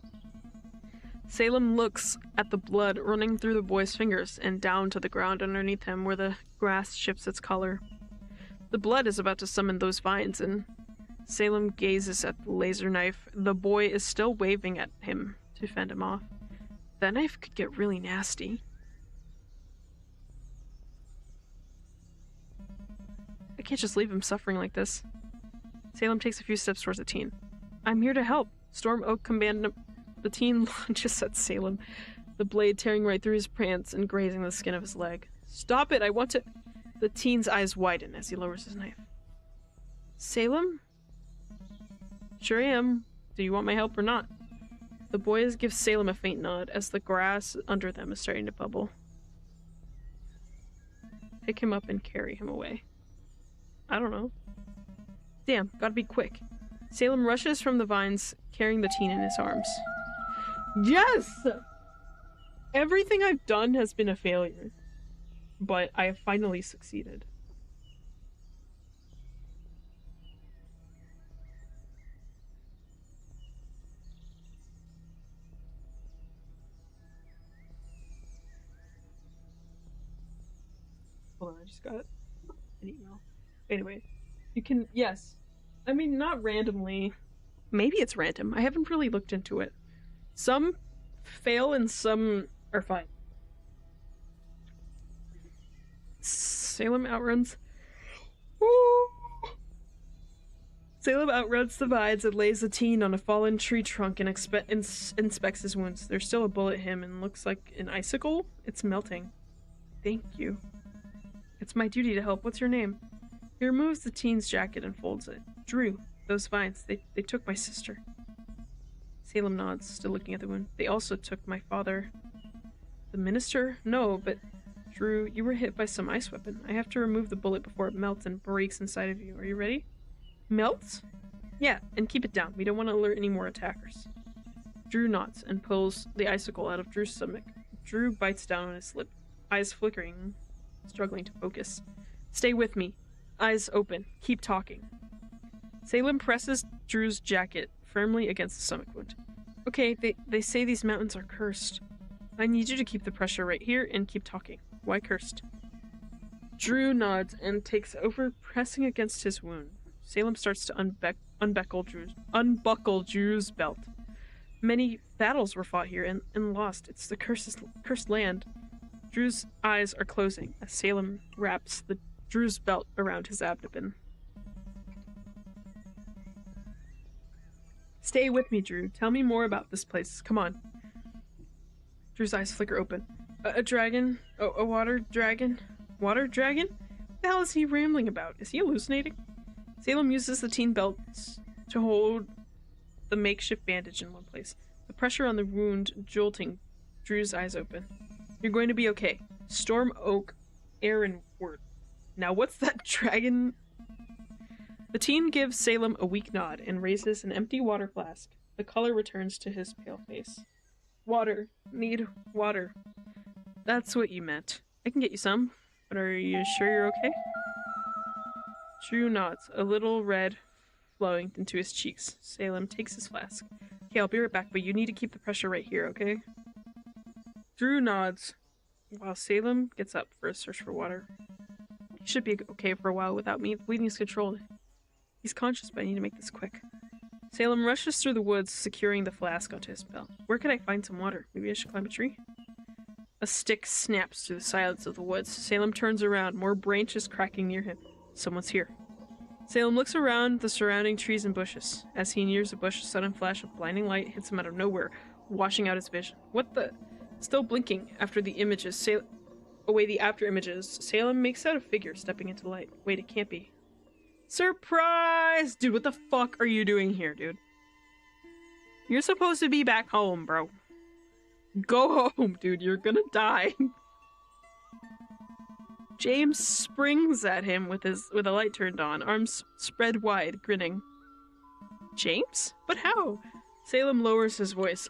Salem looks at the blood running through the boy's fingers and down to the ground underneath him where the grass shifts its color. The blood is about to summon those vines, and Salem gazes at the laser knife. The boy is still waving at him to fend him off. That knife could get really nasty. I can't just leave him suffering like this. Salem takes a few steps towards the teen. I'm here to help. Storm Oak Command. The teen lunges at Salem, the blade tearing right through his pants and grazing the skin of his leg. Stop it, I want to... The teen's eyes widen as he lowers his knife. Salem? Sure am. Do you want my help or not? The boys give Salem a faint nod as the grass under them is starting to bubble. Pick him up and carry him away. I don't know. Damn, gotta be quick. Salem rushes from the vines, carrying the teen in his arms. Yes! Everything I've done has been a failure, but I have finally succeeded. Hold on, I just got an email. Anyway, you can, yes. I mean, not randomly. Maybe it's random. I haven't really looked into it. Some fail and some are fine. Salem outruns. Woo! Salem outruns the vines and lays the teen on a fallen tree trunk and inspects his wounds. There's still a bullet in him and looks like an icicle. It's melting. Thank you. It's my duty to help. What's your name? He removes the teen's jacket and folds it. Drew. Those vines. They took my sister. Salem nods, still looking at the wound. They also took my father. The minister? No, but... Drew, you were hit by some ice weapon. I have to remove the bullet before it melts and breaks inside of you. Are you ready? Melts? Yeah, and keep it down. We don't want to alert any more attackers. Drew nods and pulls the icicle out of Drew's stomach. Drew bites down on his lip, eyes flickering, struggling to focus. Stay with me. Eyes open. Keep talking. Salem presses Drew's jacket firmly against the stomach wound. Okay, they say these mountains are cursed. I need you to keep the pressure right here and keep talking. Why cursed? Drew nods and takes over, pressing against his wound. Salem starts to unbuckle Drew's belt. Many battles were fought here and lost. It's the cursed land. Drew's eyes are closing as Salem wraps Drew's belt around his abdomen. Stay with me, Drew. Tell me more about this place. Come on. Drew's eyes flicker open. A dragon? A water dragon? Water dragon? What the hell is he rambling about? Is he hallucinating? Salem uses the teen belt to hold the makeshift bandage in one place. The pressure on the wound jolting Drew's eyes open. You're going to be okay. Storm Oak, Aaron word. Now what's that dragon? The teen gives Salem a weak nod and raises an empty water flask. The color returns to his pale face. Water. Need water. That's what you meant. I can get you some, but are you sure you're okay? Drew nods, a little red flowing into his cheeks. Salem takes his flask. Okay, I'll be right back, but you need to keep the pressure right here, okay? Drew nods, while Salem gets up for a search for water. He should be okay for a while without me. The bleeding is controlled. He's conscious, but I need to make this quick. Salem rushes through the woods, securing the flask onto his belt. Where can I find some water? Maybe I should climb a tree? A stick snaps through the silence of the woods. Salem turns around, more branches cracking near him. Someone's here. Salem looks around the surrounding trees and bushes. As he nears a bush, a sudden flash of blinding light hits him out of nowhere, washing out his vision. What the... Still blinking after the images, away the after images, Salem makes out a figure stepping into the light. Wait, it can't be. Surprise! Dude, what the fuck are you doing here, dude? You're supposed to be back home, bro. Go home, dude. You're gonna die. James springs at him with a light turned on, arms spread wide, grinning. James? But how? Salem lowers his voice.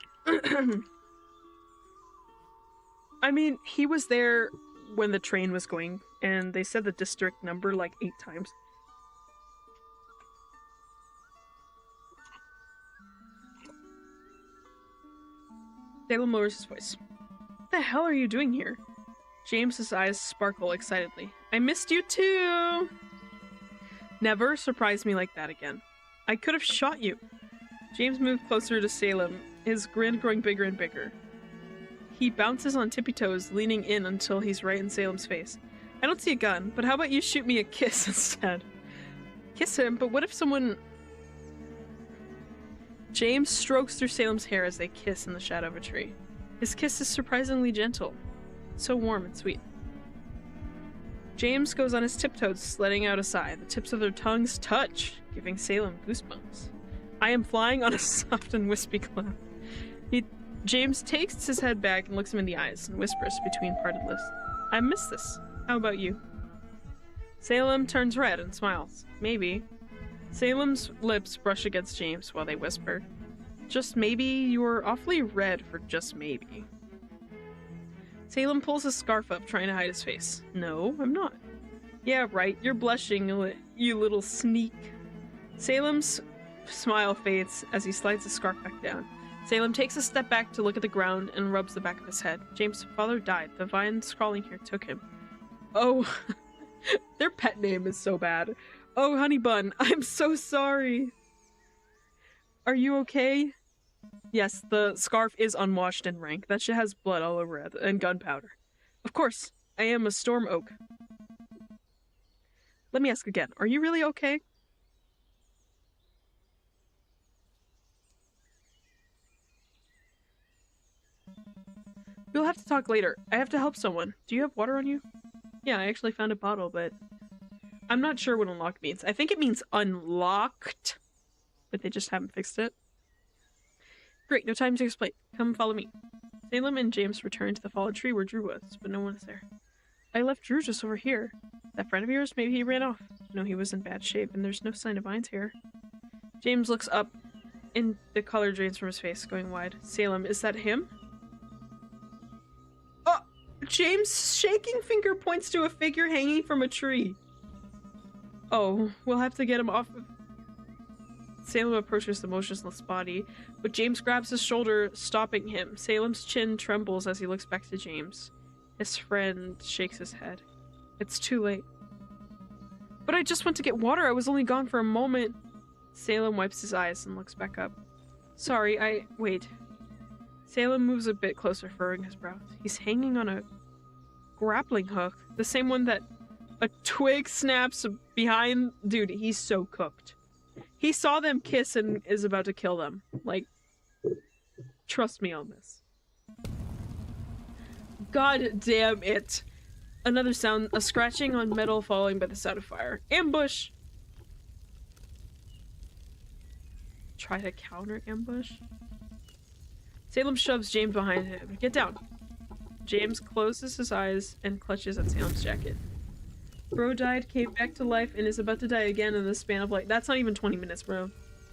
I mean, he was there when the train was going, and they said the district number like 8 times. Salem lowers his voice. What the hell are you doing here? James's eyes sparkle excitedly. I missed you too! Never surprise me like that again. I could have shot you. James moved closer to Salem, his grin growing bigger and bigger. He bounces on tippy toes, leaning in until he's right in Salem's face. I don't see a gun, but how about you shoot me a kiss instead? Kiss him, but what if someone... James strokes through Salem's hair as they kiss in the shadow of a tree. His kiss is surprisingly gentle. So warm and sweet. James goes on his tiptoes, letting out a sigh. The tips of their tongues touch, giving Salem goosebumps. I am flying on a soft and wispy cloud. James takes his head back and looks him in the eyes and whispers between parted lips. I miss this. How about you? Salem turns red and smiles. Maybe. Salem's lips brush against James while they whisper. Just maybe you're awfully red for just maybe. Salem pulls his scarf up, trying to hide his face. No, I'm not. Yeah, right. You're blushing, you little sneak. Salem's smile fades as he slides his scarf back down. Salem takes a step back to look at the ground and rubs the back of his head. James' father died. The vines crawling here took him. Oh, their pet name is so bad. Oh, honey bun, I'm so sorry. Are you okay? Yes, the scarf is unwashed and rank. That shit has blood all over it and gunpowder. Of course, I am a storm oak. Let me ask again. Are you really okay? We'll have to talk later. I have to help someone. Do you have water on you? Yeah, I actually found a bottle, but I'm not sure what unlocked means. I think it means unlocked, but they just haven't fixed it. Great, no time to explain. Come follow me. Salem and James return to the fallen tree where Drew was, but no one is there. I left Drew just over here. That friend of yours? Maybe he ran off. No, he was in bad shape, and there's no sign of vines here. James looks up, and the color drains from his face, going wide. Salem, is that him? Oh! James' shaking finger points to a figure hanging from a tree. Oh, we'll have to get him off of... Salem approaches the motionless body, but James grabs his shoulder, stopping him. Salem's chin trembles as he looks back to James. His friend shakes his head. It's too late. But I just went to get water. I was only gone for a moment. Salem wipes his eyes and looks back up. Sorry, wait. Salem moves a bit closer, furrowing his brows. He's hanging on a grappling hook. The same one that a twig snaps behind. Dude, he's so cooked. He saw them kiss and is about to kill them. Like, trust me on this. God damn it. Another sound, a scratching on metal following by the sound of fire. Ambush! Try to counter ambush? Salem shoves James behind him. Get down. James closes his eyes and clutches at Salem's jacket. Bro died, came back to life, and is about to die again in the span of like... That's not even 20 minutes, bro.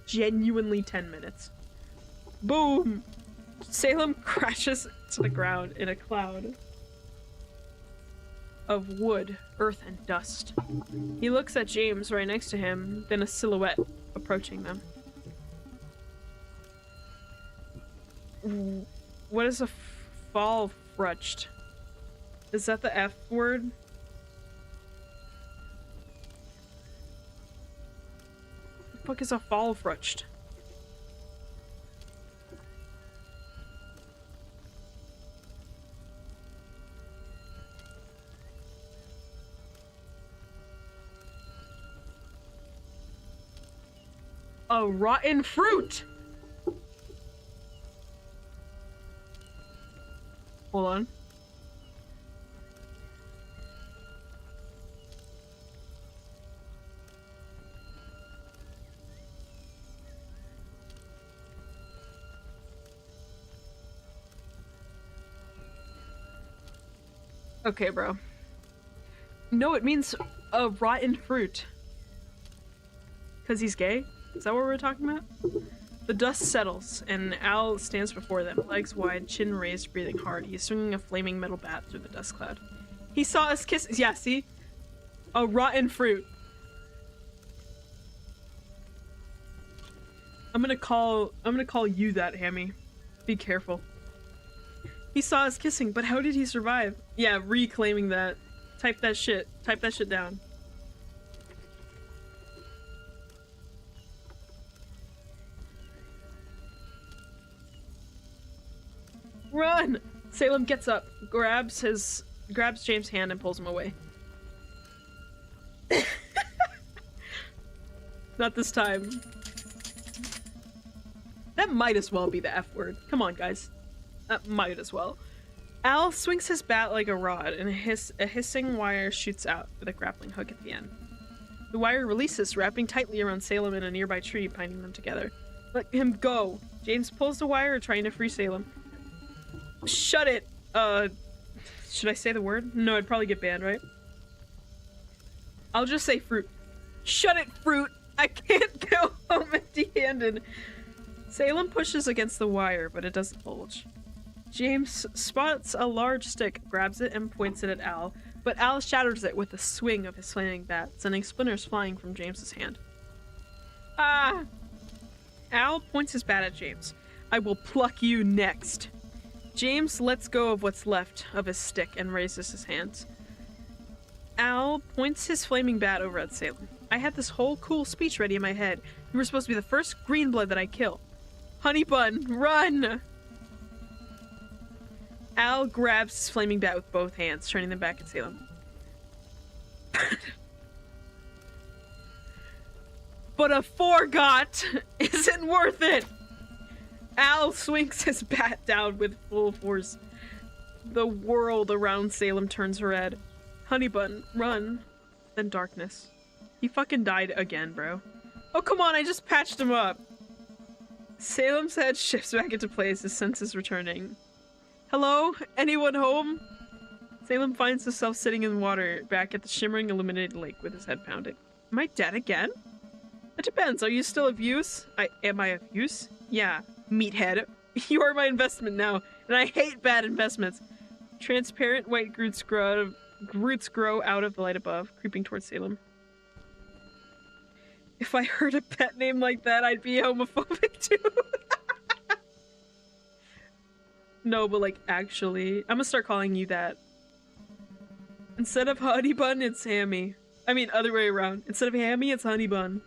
Genuinely 10 minutes. Boom! Salem crashes to the ground in a cloud of wood, earth, and dust. He looks at James right next to him, then a silhouette approaching them. What is a fall frutched? Is that the F word? What the fuck is a fall frutched? A rotten fruit! Hold on. Okay, bro. No, it means a rotten fruit. Because he's gay? Is that what we're talking about? The dust settles, and Al stands before them, legs wide, chin raised, breathing hard. He's swinging a flaming metal bat through the dust cloud. He saw us kiss. Yeah, see? A rotten fruit. I'm gonna call you that, Hammy. Be careful. He saw us kissing, but how did he survive? Yeah, reclaiming that. Type that shit. Type that shit down. Run! Salem gets up, grabs James' hand and pulls him away. Not this time. That might as well be the F word. Come on, guys. That might as well. Al swings his bat like a rod, and a hissing wire shoots out with a grappling hook at the end. The wire releases, wrapping tightly around Salem and a nearby tree, binding them together. Let him go! James pulls the wire, trying to free Salem. Shut it! Should I say the word? No, I'd probably get banned, right? I'll just say fruit. Shut it, fruit! I can't go home empty-handed! Salem pushes against the wire, but it doesn't bulge. James spots a large stick, grabs it, and points it at Al, but Al shatters it with a swing of his flaming bat, sending splinters flying from James's hand. Ah! Al points his bat at James. I will pluck you next. James lets go of what's left of his stick and raises his hands. Al points his flaming bat over at Salem. I had this whole cool speech ready in my head. You were supposed to be the first green blood that I kill. Honey bun, run! Al grabs his flaming bat with both hands, turning them back at Salem. But a forgot isn't worth it! Al swings his bat down with full force. The world around Salem turns red. Honeybun, run. Then darkness. He fucking died again, bro. Oh, come on, I just patched him up. Salem's head shifts back into place, his senses returning. Hello? Anyone home? Salem finds himself sitting in water, back at the shimmering illuminated lake with his head pounding. Am I dead again? It depends. Are you still of use? Am I of use? Yeah. Meathead. You are my investment now, and I hate bad investments. Transparent white roots grow out of the light above, creeping towards Salem. If I heard a pet name like that, I'd be homophobic too. No, but like, actually, I'm gonna start calling you that. Instead of honey bun, it's hammy. I mean, other way around. Instead of hammy, it's honey bun.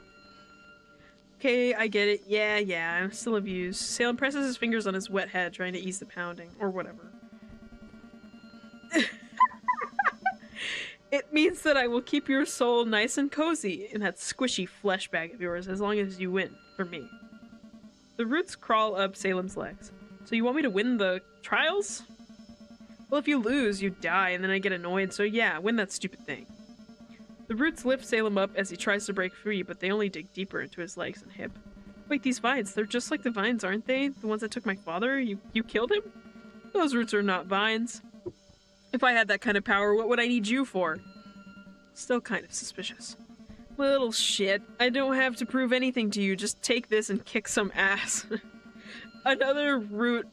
Okay, I get it. Yeah, I'm still of use. Salem presses his fingers on his wet head, trying to ease the pounding, or whatever. It means that I will keep your soul nice and cozy in that squishy flesh bag of yours as long as you win, for me. The roots crawl up Salem's legs. So you want me to win the trials? Well, if you lose, you die, and then I get annoyed, so yeah, win that stupid thing. The roots lift Salem up as he tries to break free, but they only dig deeper into his legs and hip. Wait, these vines, they're just like the vines, aren't they? The ones that took my father? You killed him? Those roots are not vines. If I had that kind of power, what would I need you for? Still kind of suspicious. Little shit, I don't have to prove anything to you, just take this and kick some ass. Another root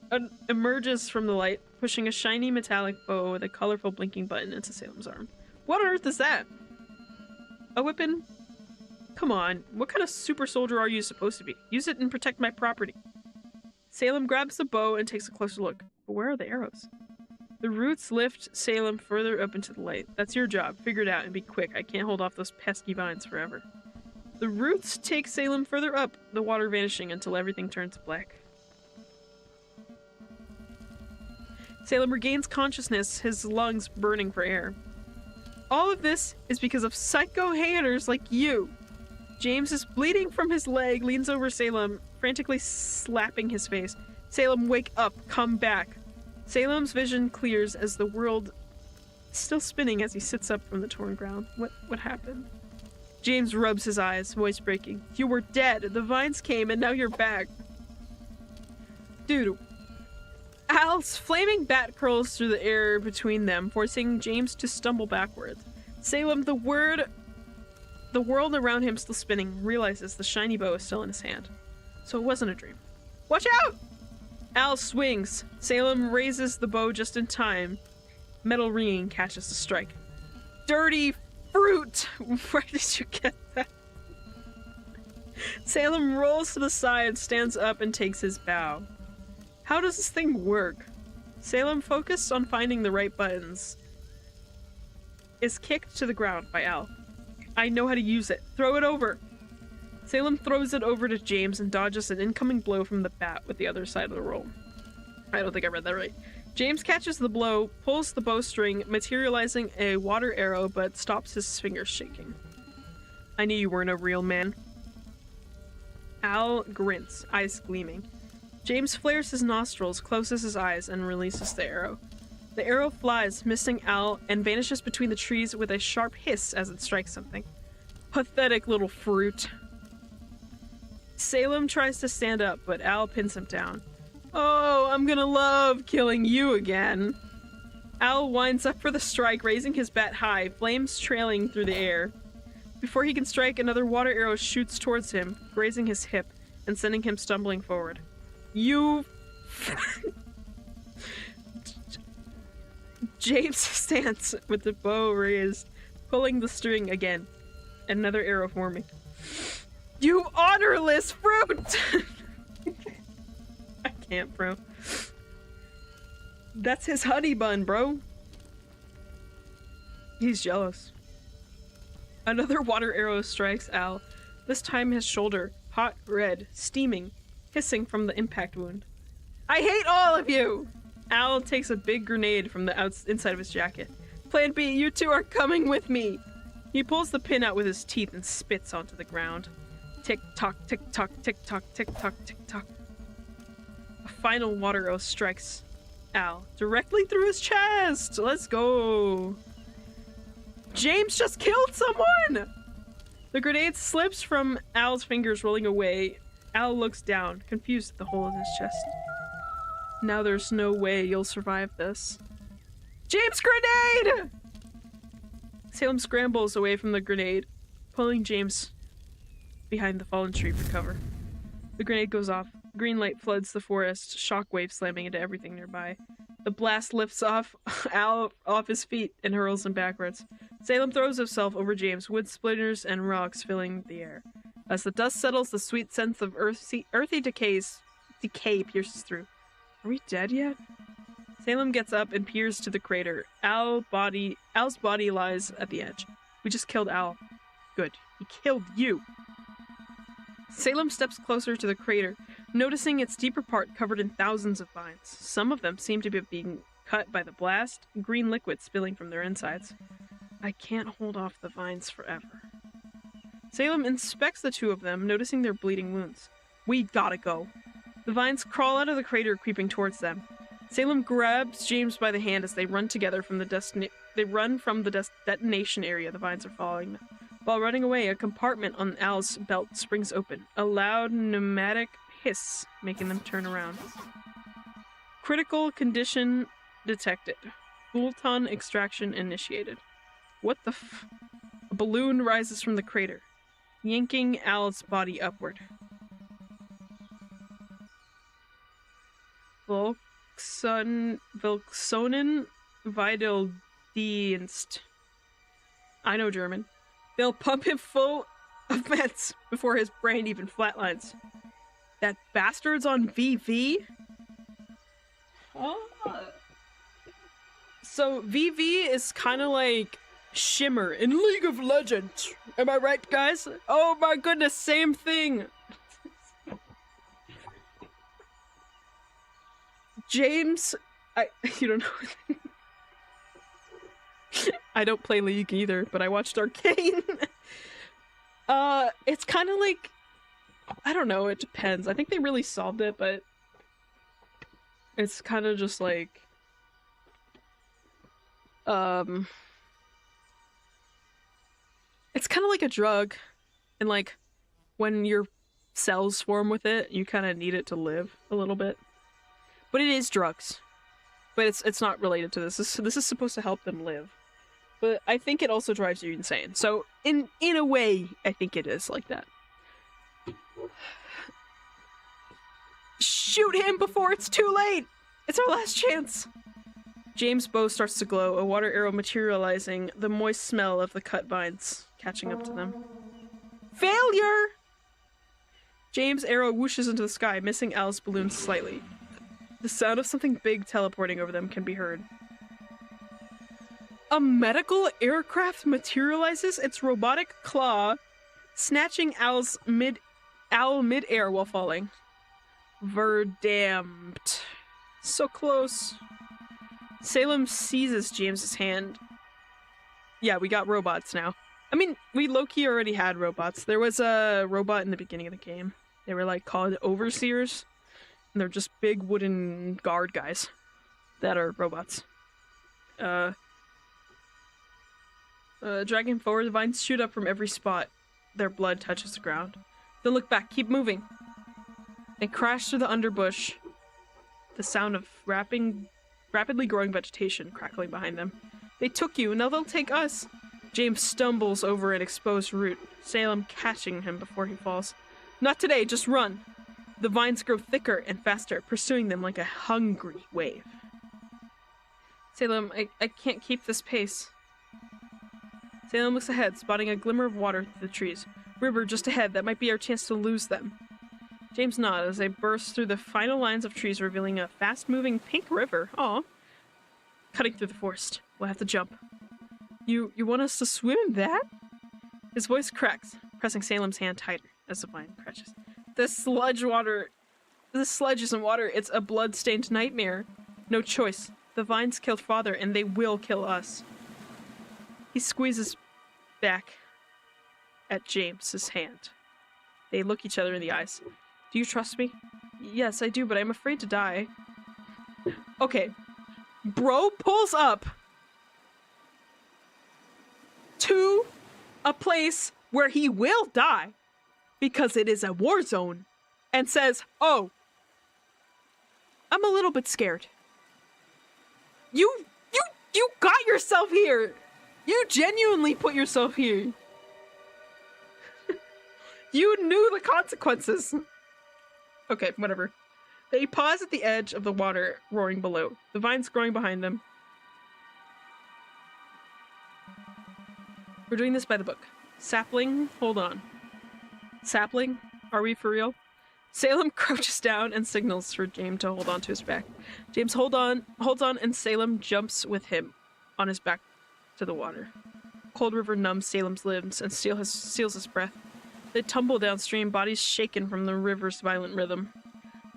emerges from the light, pushing a shiny metallic bow with a colorful blinking button into Salem's arm. What on earth is that? A weapon? Come on, what kind of super soldier are you supposed to be? Use it and protect my property. Salem grabs the bow and takes a closer look. But where are the arrows? The roots lift Salem further up into the light. That's your job. Figure it out and be quick. I can't hold off those pesky vines forever. The roots take Salem further up, the water vanishing until everything turns black. Salem regains consciousness, his lungs burning for air. All of this is because of psycho haters like you. James is bleeding from his leg, leans over Salem, frantically slapping his face. Salem, wake up, come back. Salem's vision clears as the world is still spinning as he sits up from the torn ground. What happened? James rubs his eyes, voice breaking. You were dead, the vines came, and now you're back. Dude. Al's flaming bat curls through the air between them, forcing James to stumble backwards. Salem, the world around him still spinning, realizes the shiny bow is still in his hand. So it wasn't a dream. Watch out! Al swings. Salem raises the bow just in time. Metal ringing catches the strike. Dirty fruit! Where did you get that? Salem rolls to the side, stands up, and takes his bow. How does this thing work? Salem, focused on finding the right buttons, is kicked to the ground by Al. I know how to use it. Throw it over. Salem throws it over to James and dodges an incoming blow from the bat with the other side of the roll. I don't think I read that right. James catches the blow, pulls the bowstring, materializing a water arrow, but stops his fingers shaking. I knew you weren't a real man. Al grunts, eyes gleaming. James flares his nostrils, closes his eyes, and releases the arrow. The arrow flies, missing Al, and vanishes between the trees with a sharp hiss as it strikes something. Pathetic little fruit. Salem tries to stand up, but Al pins him down. Oh, I'm gonna love killing you again. Al winds up for the strike, raising his bat high, flames trailing through the air. Before he can strike, another water arrow shoots towards him, grazing his hip and sending him stumbling forward. You... James stands with the bow raised, pulling the string again. Another arrow forming. You honorless fruit! I can't, bro. That's his honey bun, bro. He's jealous. Another water arrow strikes Al, this time his shoulder, hot red, steaming, hissing from the impact wound. I hate all of you! Al takes a big grenade from the inside of his jacket. Plan B, you two are coming with me! He pulls the pin out with his teeth and spits onto the ground. Tick-tock, tick-tock, tick-tock, tick-tock, tick-tock. A final water arrow strikes Al directly through his chest! Let's go! James just killed someone! The grenade slips from Al's fingers, rolling away. Al looks down, confused at the hole in his chest. Now there's no way you'll survive this. James, grenade! Salem scrambles away from the grenade, pulling James behind the fallen tree for cover. The grenade goes off. Green light floods the forest, shockwave slamming into everything nearby. The blast lifts Al off his feet and hurls him backwards. Salem throws himself over James, wood splinters and rocks filling the air. As the dust settles, the sweet sense of earthy decay pierces through. Are we dead yet? Salem gets up and peers to the crater. Al's body lies at the edge. We just killed Al. Good. He killed you. Salem steps closer to the crater, noticing its deeper part covered in thousands of vines. Some of them seem to be being cut by the blast, green liquid spilling from their insides. I can't hold off the vines forever. Salem inspects the two of them, noticing their bleeding wounds. We gotta go. The vines crawl out of the crater, creeping towards them. Salem grabs James by the hand as they run together from the detonation area the vines are following them. While running away, a compartment on Al's belt springs open, a loud pneumatic hiss making them turn around. Critical condition detected. Fulton extraction initiated. What the f- A balloon rises from the crater, yanking Al's body upward. Volksonnen Wedeldienst. I know German. They'll pump him full of meds before his brain even flatlines. That bastard's on VV? Oh. So VV is kind of like Shimmer in League of Legends. Am I right, guys? Oh my goodness, same thing. James, you don't know. I don't play League either, but I watched Arcane. It's kind of like, I don't know, it depends. I think they really solved it, but it's kind of just like, it's kind of like a drug, and like, when your cells form with it, you kind of need it to live a little bit. But it is drugs. but it's not related to this. This is supposed to help them live. But I think it also drives you insane. So in a way, I think it is like that. Shoot him before it's too late! It's our last chance! James' bow starts to glow, a water arrow materializing, the moist smell of the cut vines catching up to them. Failure! James' arrow whooshes into the sky, missing Al's balloon slightly. The sound of something big teleporting over them can be heard. A medical aircraft materializes its robotic claw, snatching Al mid-air while falling. Verdammt. So close. Salem seizes James's hand. Yeah, we got robots now. I mean, we low-key already had robots. There was a robot in the beginning of the game. They were like called overseers. And they're just big wooden guard guys that are robots. Dragging forward, the vines shoot up from every spot. Their blood touches the ground. Then look back, keep moving. They crash through the underbush. The sound of rapidly growing vegetation crackling behind them. They took you, now they'll take us. James stumbles over an exposed root, Salem catching him before he falls. Not today, just run. The vines grow thicker and faster, pursuing them like a hungry wave. Salem, I can't keep this pace. Salem looks ahead, spotting a glimmer of water through the trees. River just ahead, that might be our chance to lose them. James nods as they burst through the final lines of trees, revealing a fast-moving pink river. Aw. Cutting through the forest. We'll have to jump. You want us to swim in that? His voice cracks, pressing Salem's hand tighter as the vine crashes. This sludge isn't water, it's a blood-stained nightmare. No choice. The vines killed Father, and they will kill us. He squeezes back at James's hand. They look each other in the eyes. Do you trust me? Yes, I do, but I'm afraid to die. Okay. Bro pulls up to a place where he will die because it is a war zone and says, oh, I'm a little bit scared. You got yourself here. You genuinely put yourself here. You knew the consequences. Okay, whatever. They pause at the edge of the water roaring below, the vines growing behind them. We're doing this by the book. Sapling, hold on. Sapling, are we for real? Salem crouches down and signals for James to hold on to his back. James holds on, and Salem jumps with him on his back to the water. Cold river numbs Salem's limbs and seals his breath. They tumble downstream, bodies shaken from the river's violent rhythm.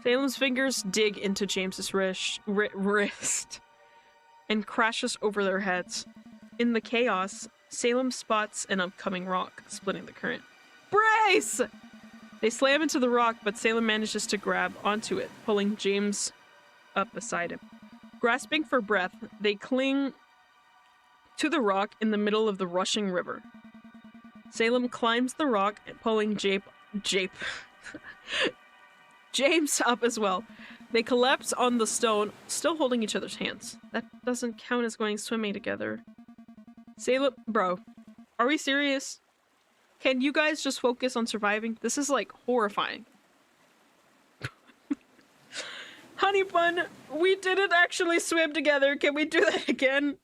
Salem's fingers dig into James's wrist and crashes over their heads. In the chaos, Salem spots an upcoming rock, splitting the current. Brace! They slam into the rock, but Salem manages to grab onto it, pulling James up beside him. Grasping for breath, they cling to the rock in the middle of the rushing river. Salem climbs the rock, pulling James up as well. They collapse on the stone, still holding each other's hands. That doesn't count as going swimming together. Salem, bro, are we serious? Can you guys just focus on surviving? This is like horrifying. Honey bun, we didn't actually swim together. Can we do that again?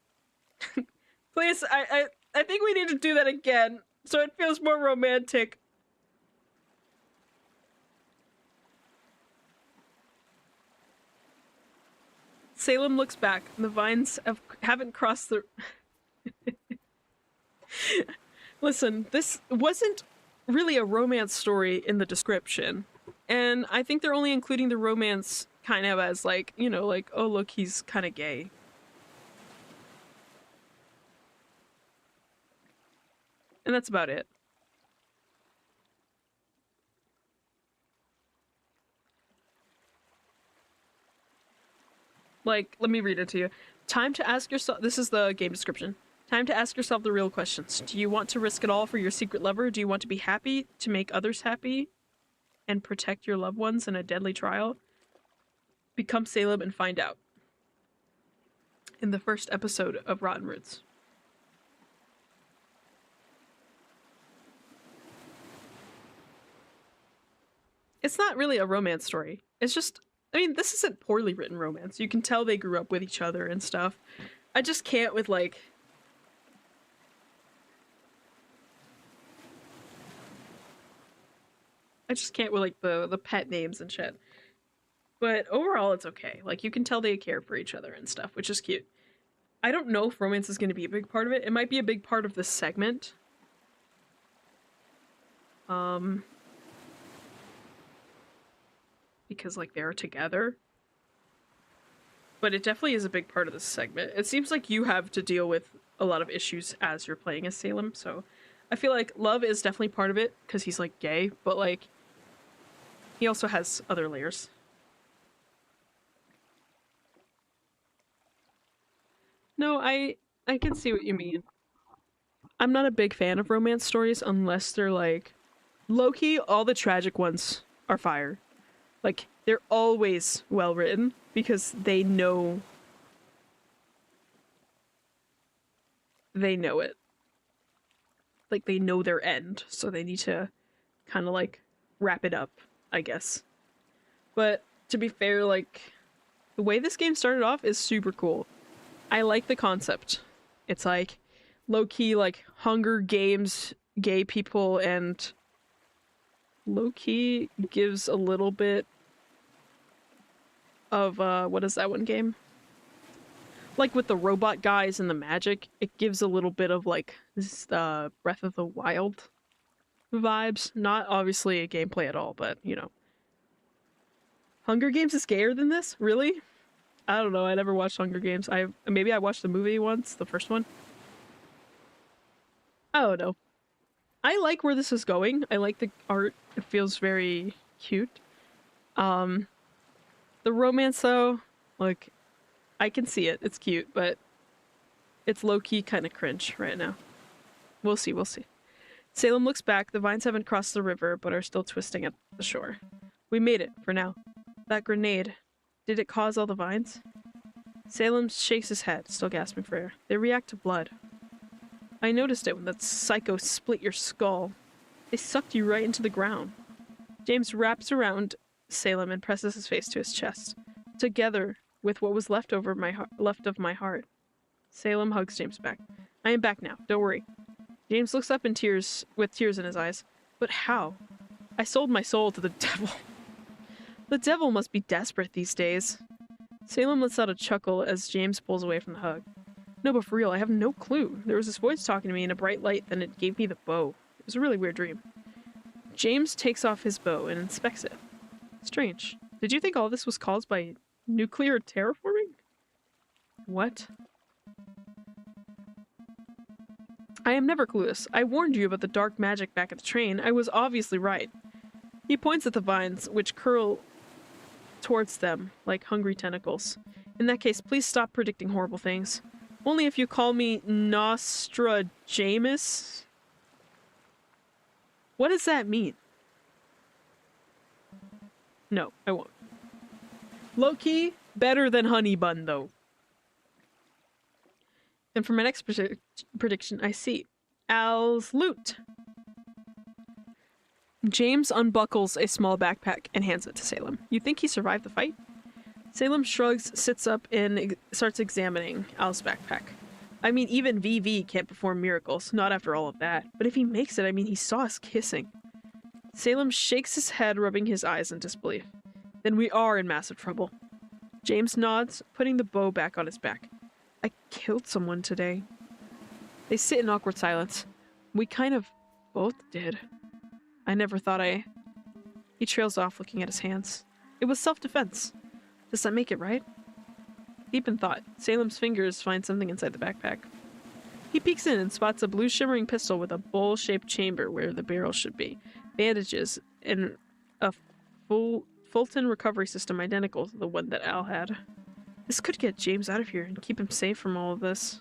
Please, I think we need to do that again, so it feels more romantic. Salem looks back. The vines haven't crossed the... Listen, this wasn't really a romance story in the description. And I think they're only including the romance kind of as like, you know, like, oh look, he's kind of gay. And that's about it. Like, let me read it to you. Time to ask yourself... This is the game description. Time to ask yourself the real questions. Do you want to risk it all for your secret lover? Do you want to be happy to make others happy? And protect your loved ones in a deadly trial? Become Salem and find out. in the first episode of Rottenroots. It's not really a romance story. It's just, I mean, this isn't poorly written romance. You can tell they grew up with each other and stuff. I just can't with, like, the pet names and shit. But overall, it's okay. Like, you can tell they care for each other and stuff, which is cute. I don't know if romance is going to be a big part of it. It might be a big part of this segment. Because, like, they're together. But it definitely is a big part of this segment. It seems like you have to deal with a lot of issues as you're playing as Salem, so I feel like love is definitely part of it, because he's, like, gay, but, like, he also has other layers. No, I can see what you mean. I'm not a big fan of romance stories unless they're, like, low-key, all the tragic ones are fire. Like, they're always well written because they know it. Like, they know their end, so they need to kind of, like, wrap it up, I guess. But to be fair, like, the way this game started off is super cool. I like the concept. It's like low-key, like, Hunger Games, gay people, and low-key gives a little bit of, what is that one game? Like, with the robot guys and the magic, it gives a little bit of, like, this, Breath of the Wild vibes. Not obviously a gameplay at all, but, you know. Hunger Games is gayer than this? Really? I don't know, I never watched Hunger Games. Maybe I watched the movie once, the first one. I don't know. I like where this is going. I like the art. It feels very cute. The romance, though, like, I can see it. It's cute, but it's low-key kind of cringe right now. We'll see, we'll see. Salem looks back. The vines haven't crossed the river, but are still twisting at the shore. We made it, for now. That grenade, did it cause all the vines? Salem shakes his head, still gasping for air. They react to blood. I noticed it when that psycho split your skull. They sucked you right into the ground. James wraps around Salem and presses his face to his chest, together with what was left of my heart. Salem hugs James back. I am back now. Don't worry. James looks up in tears, with tears in his eyes. But how? I sold my soul to the devil. The devil must be desperate these days. Salem lets out a chuckle as James pulls away from the hug. No, but for real, I have no clue. There was this voice talking to me in a bright light, then it gave me the bow. It was a really weird dream. James takes off his bow and inspects it. Strange. Did you think all this was caused by nuclear terraforming? What? I am never clueless. I warned you about the dark magic back at the train. I was obviously right. He points at the vines, which curl towards them like hungry tentacles. In that case, please stop predicting horrible things. Only if you call me Nostradamus. What does that mean? No, I won't. Low-key, better than Honey Bun, though. And for my next prediction, I see Al's loot. James unbuckles a small backpack and hands it to Salem. You think he survived the fight? Salem shrugs, sits up, and starts examining Al's backpack. I mean, even VV can't perform miracles, not after all of that. But if he makes it, I mean, he saw us kissing. Salem shakes his head, rubbing his eyes in disbelief. Then we are in massive trouble. James nods, putting the bow back on his back. I killed someone today. They sit in awkward silence. We kind of both did. I never thought I... He trails off, looking at his hands. It was self-defense. Does that make it right? Deep in thought, Salem's fingers find something inside the backpack. He peeks in and spots a blue shimmering pistol with a bowl-shaped chamber where the barrel should be, bandages, and a Fulton recovery system identical to the one that Al had. This could get James out of here and keep him safe from all of this.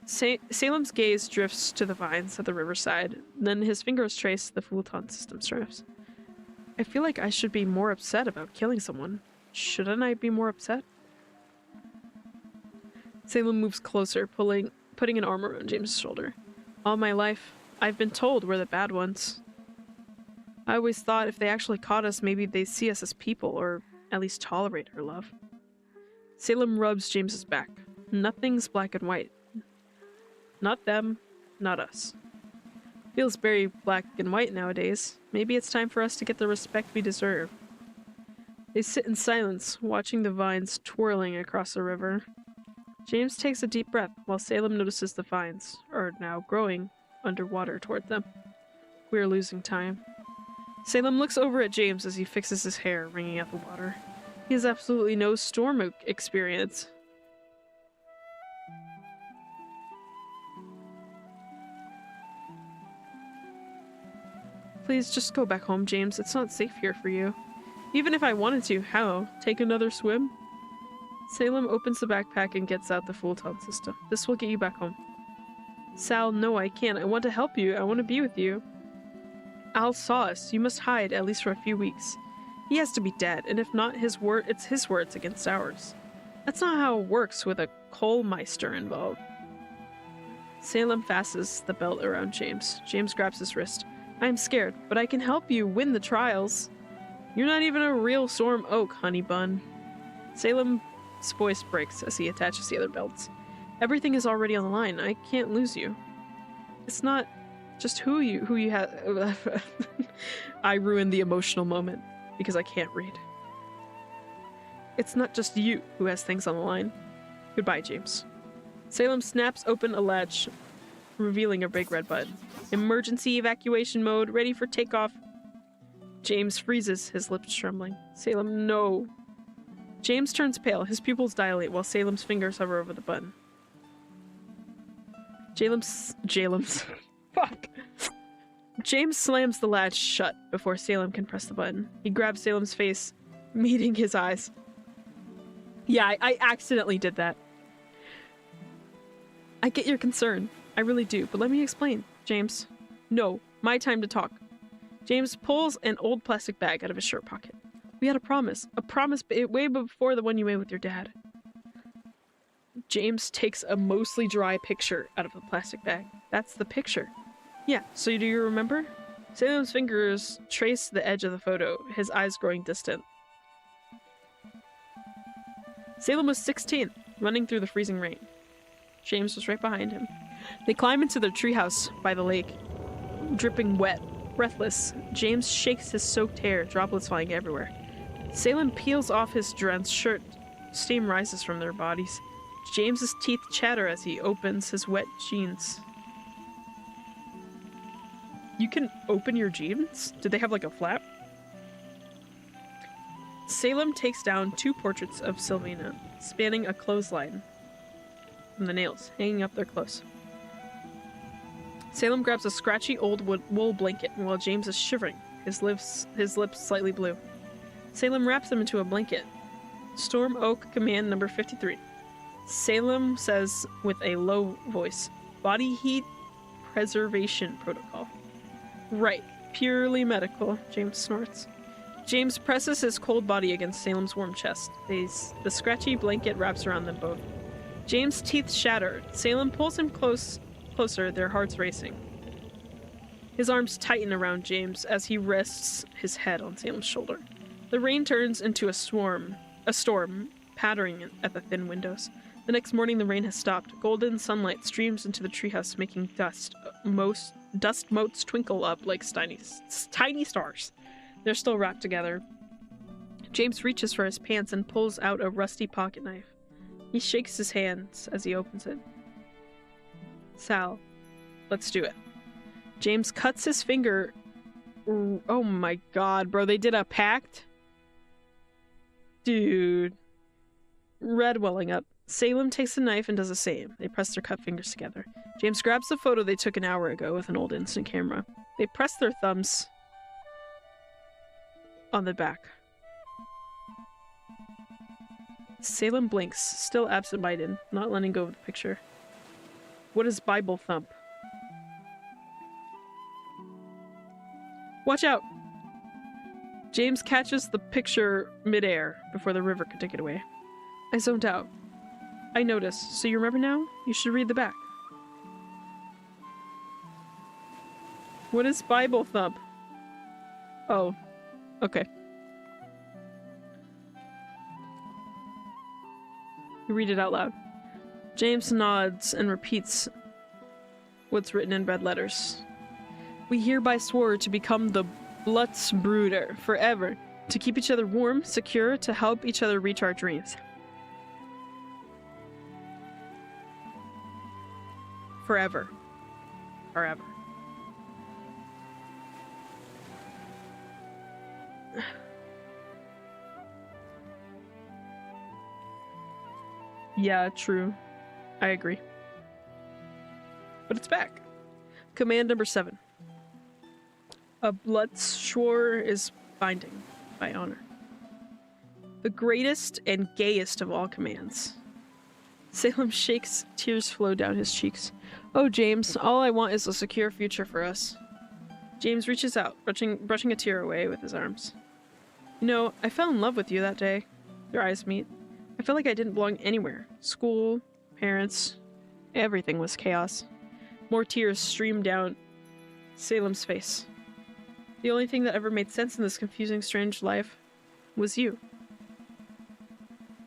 Salem's gaze drifts to the vines at the riverside, then his fingers trace the Fulton system straps. I feel like I should be more upset about killing someone. Shouldn't I be more upset? Salem moves closer, putting an arm around James's shoulder. All my life, I've been told we're the bad ones. I always thought if they actually caught us, maybe they'd see us as people, or at least tolerate our love. Salem rubs James's back. Nothing's black and white. Not them, not us. Feels very black and white nowadays. Maybe it's time for us to get the respect we deserve. They sit in silence, watching the vines twirling across the river. James takes a deep breath while Salem notices the vines are now growing underwater toward them. We are losing time. Salem looks over at James as he fixes his hair, wringing out the water. He has absolutely no storm experience. Please just go back home, James. It's not safe here for you. Even if I wanted to, how? Take another swim? Salem opens the backpack and gets out the full-tone system. This will get you back home. Sal, no, I can't. I want to help you. I want to be with you. Al saw us. You must hide, at least for a few weeks. He has to be dead, and if not it's his words against ours. That's not how it works with a coalmeister involved. Salem fastens the belt around James. James grabs his wrist. I am scared, but I can help you win the trials. You're not even a real Storm Oak, honey bun. Salem's voice breaks as he attaches the other belts. Everything is already on the line. I can't lose you. It's not just who you have. I ruined the emotional moment because I can't read. It's not just you who has things on the line. Goodbye, James. Salem snaps open a latch, revealing a big red button. Emergency evacuation mode, ready for takeoff. James freezes, his lips trembling. Salem, no. James turns pale, his pupils dilate while Salem's fingers hover over the button. Fuck. James slams the latch shut before Salem can press the button. He grabs Salem's face, meeting his eyes. Yeah, I accidentally did that. I get your concern. I really do, but let me explain, James. No, my time to talk. James pulls an old plastic bag out of his shirt pocket. We had a promise way before the one you made with your dad. James takes a mostly dry picture out of the plastic bag. That's the picture. Yeah, so do you remember? Salem's fingers trace the edge of the photo, his eyes growing distant. Salem was 16, running through the freezing rain. James was right behind him. They climb into their treehouse by the lake, dripping wet, breathless. James shakes his soaked hair, droplets flying everywhere. Salem peels off his drenched shirt. Steam rises from their bodies. James's teeth chatter as he opens his wet jeans. You can open your jeans? Did they have like a flap? Salem takes down 2 portraits of Sylvina, spanning a clothesline from the nails, hanging up their clothes. Salem grabs a scratchy old wool blanket while James is shivering, his lips slightly blue. Salem wraps them into a blanket. Storm Oak Command number 53. Salem says with a low voice, body heat preservation protocol. Right, purely medical, James snorts. James presses his cold body against Salem's warm chest. The scratchy blanket wraps around them both. James' teeth shatter. Salem pulls him closer, their hearts racing. His arms tighten around James as he rests his head on Salem's shoulder. The rain turns into a storm, pattering at the thin windows. The next morning the rain has stopped. Golden sunlight streams into the treehouse, making dust motes twinkle up like tiny stars. They're still wrapped together. James reaches for his pants and pulls out a rusty pocket knife. He shakes his hands as he opens it. Sal, let's do it. James cuts his finger. Oh my god, bro, they did a pact? Dude. Red welling up. Salem takes the knife and does the same. They press their cut fingers together. James grabs the photo they took an hour ago with an old instant camera. They press their thumbs on the back. Salem blinks, still absent-minded, not letting go of the picture. What is Bible thump? Watch out! James catches the picture midair before the river could take it away. I zoned out. I noticed. So you remember now? You should read the back. What is Bible thump? Oh, okay. You read it out loud. James nods and repeats what's written in red letters. We hereby swore to become the Blutsbruder forever, to keep each other warm, secure, to help each other reach our dreams. Forever. Forever. Yeah, true. I agree. But it's back. Command number 7. A Blutsschwur is binding by honor. The greatest and gayest of all commands. Salem shakes, tears flow down his cheeks. Oh, James, all I want is a secure future for us. James reaches out, brushing a tear away with his arms. You know, I fell in love with you that day. Their eyes meet. I felt like I didn't belong anywhere. School, parents, everything was chaos. More tears streamed down Salem's face. The only thing that ever made sense in this confusing, strange life was you.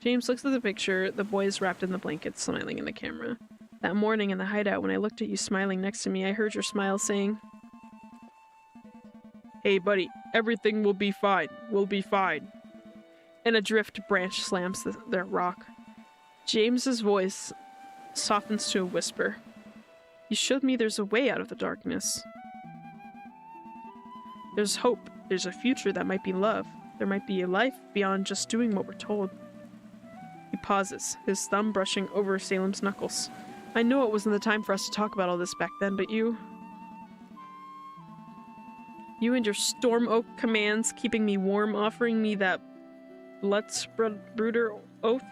James looks at the picture, the boys wrapped in the blankets, smiling in the camera. That morning in the hideout when I looked at you smiling next to me, I heard your smile saying, "Hey buddy, everything will be fine. We'll be fine." And a drift branch slams the rock. James's voice softens to a whisper. You showed me there's a way out of the darkness. There's hope. There's a future that might be love. There might be a life beyond just doing what we're told. He pauses, his thumb brushing over Salem's knuckles. I know it wasn't the time for us to talk about all this back then, but you and your Storm Oak commands, keeping me warm, offering me that Blutsbruder oath.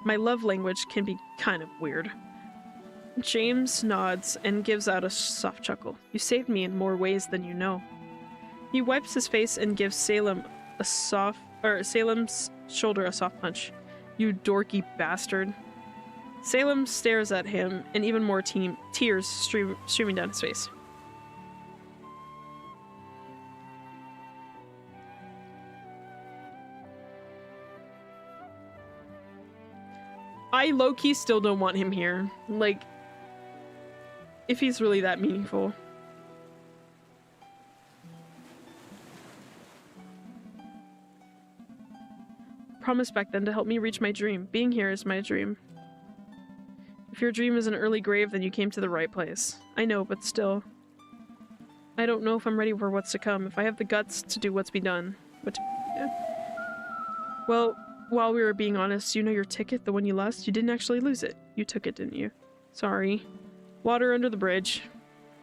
My love language can be kind of weird. James nods and gives out a soft chuckle. You saved me in more ways than you know. He wipes his face and gives Salem's shoulder a soft punch. You dorky bastard. Salem stares at him, and even more tears streaming down his face. I low-key still don't want him here. Like, if he's really that meaningful. Promised back then to help me reach my dream. Being here is my dream. If your dream is an early grave, then you came to the right place. I know, but still. I don't know if I'm ready for what's to come, if I have the guts to do what's be done. Well, while we were being honest, you know your ticket, the one you lost? You didn't actually lose it. You took it, didn't you? Sorry. Water under the bridge.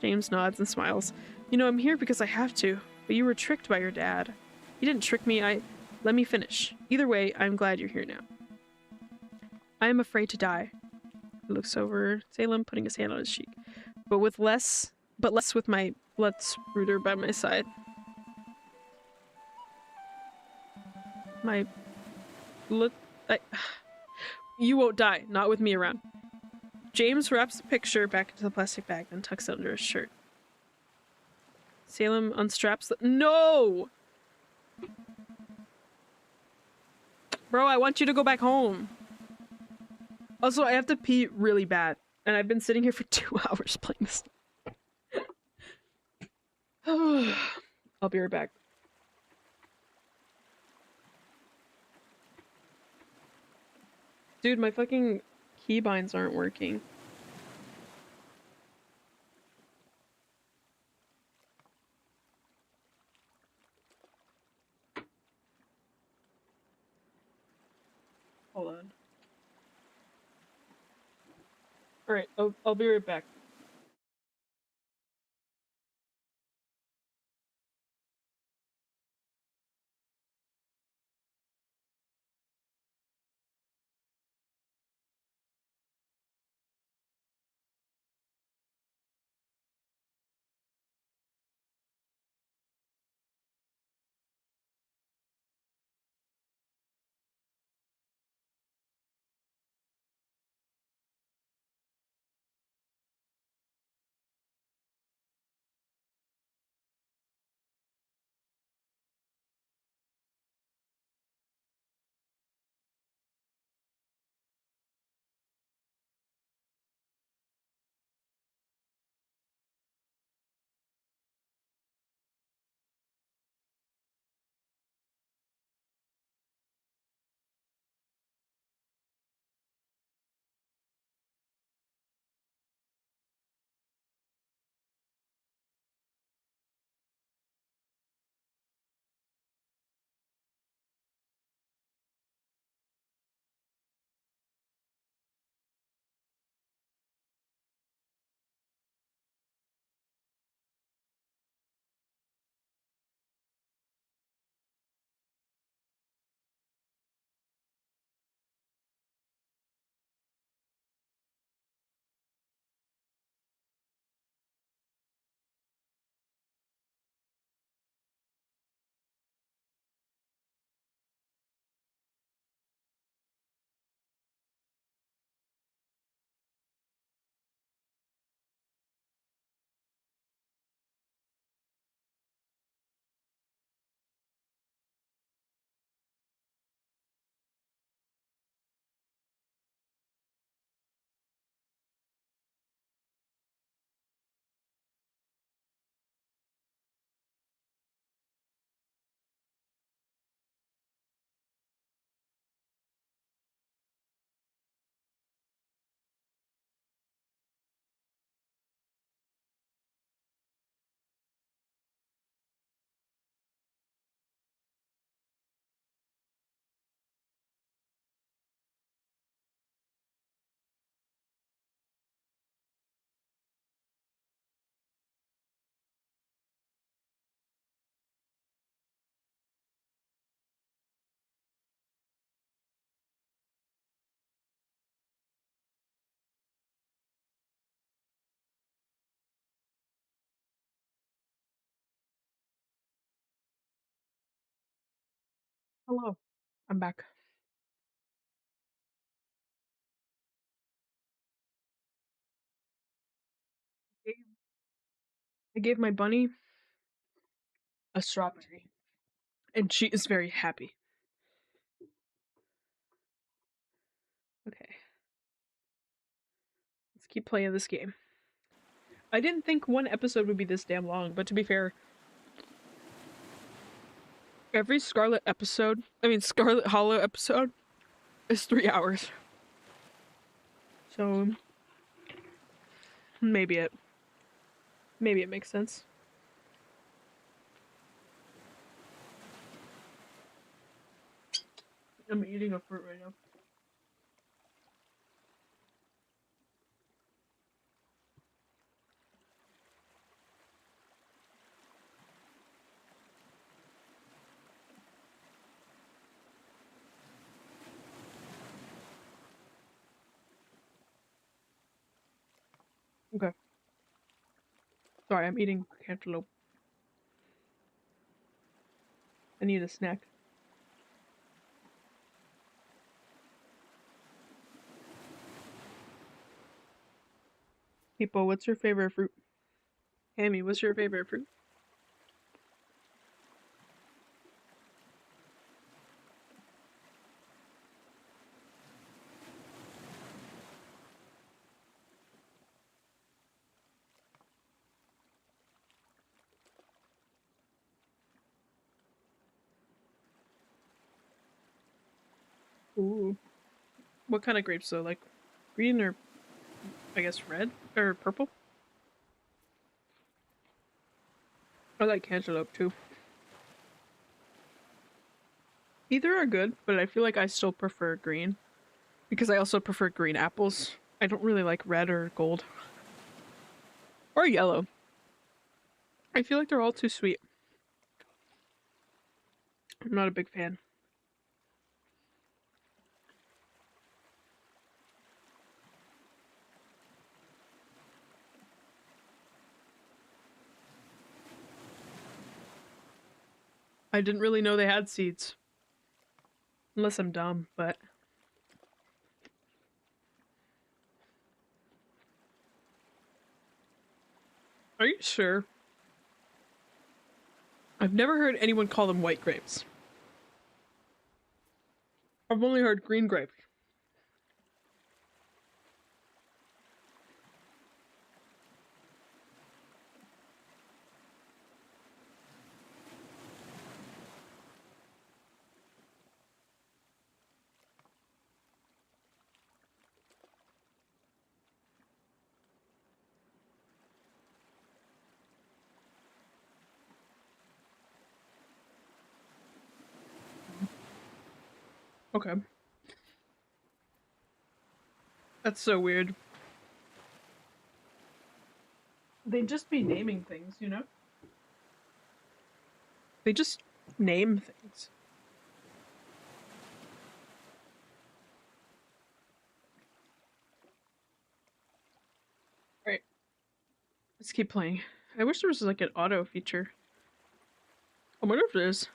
James nods and smiles. You know, I'm here because I have to, but you were tricked by your dad. He didn't trick me, Let me finish. Either way, I'm glad you're here now. I am afraid to die. He looks over Salem, putting his hand on his cheek. But less with my Blutsbruder by my side. You won't die, not with me around. James wraps the picture back into the plastic bag, then tucks it under his shirt. Salem unstraps the— No! Bro, I want you to go back home. Also, I have to pee really bad, and I've been sitting here for 2 hours playing this. I'll be right back. Dude, my fucking keybinds aren't working. Hold on. Alright, I'll be right back. Hello. I'm back. I gave my bunny a strawberry, and she is very happy. Okay. Let's keep playing this game. I didn't think one episode would be this damn long, but to be fair, every Scarlet Hollow episode is 3 hours. So maybe it makes sense. I'm eating a fruit right now. Okay. Sorry, I'm eating cantaloupe. I need a snack. People, what's your favorite fruit? Hammy, what's your favorite fruit? Ooh. What kind of grapes though? Like green or I guess red or purple? I like cantaloupe too. Either are good, but I feel like I still prefer green because I also prefer green apples. I don't really like red or gold or yellow. I feel like they're all too sweet. I'm not a big fan. I didn't really know they had seeds. Unless I'm dumb, but are you sure? I've never heard anyone call them white grapes. I've only heard green grapes. Okay. That's so weird. They'd just be naming things, you know? They just name things. Right. Let's keep playing. I wish there was like an auto feature. I wonder if there is.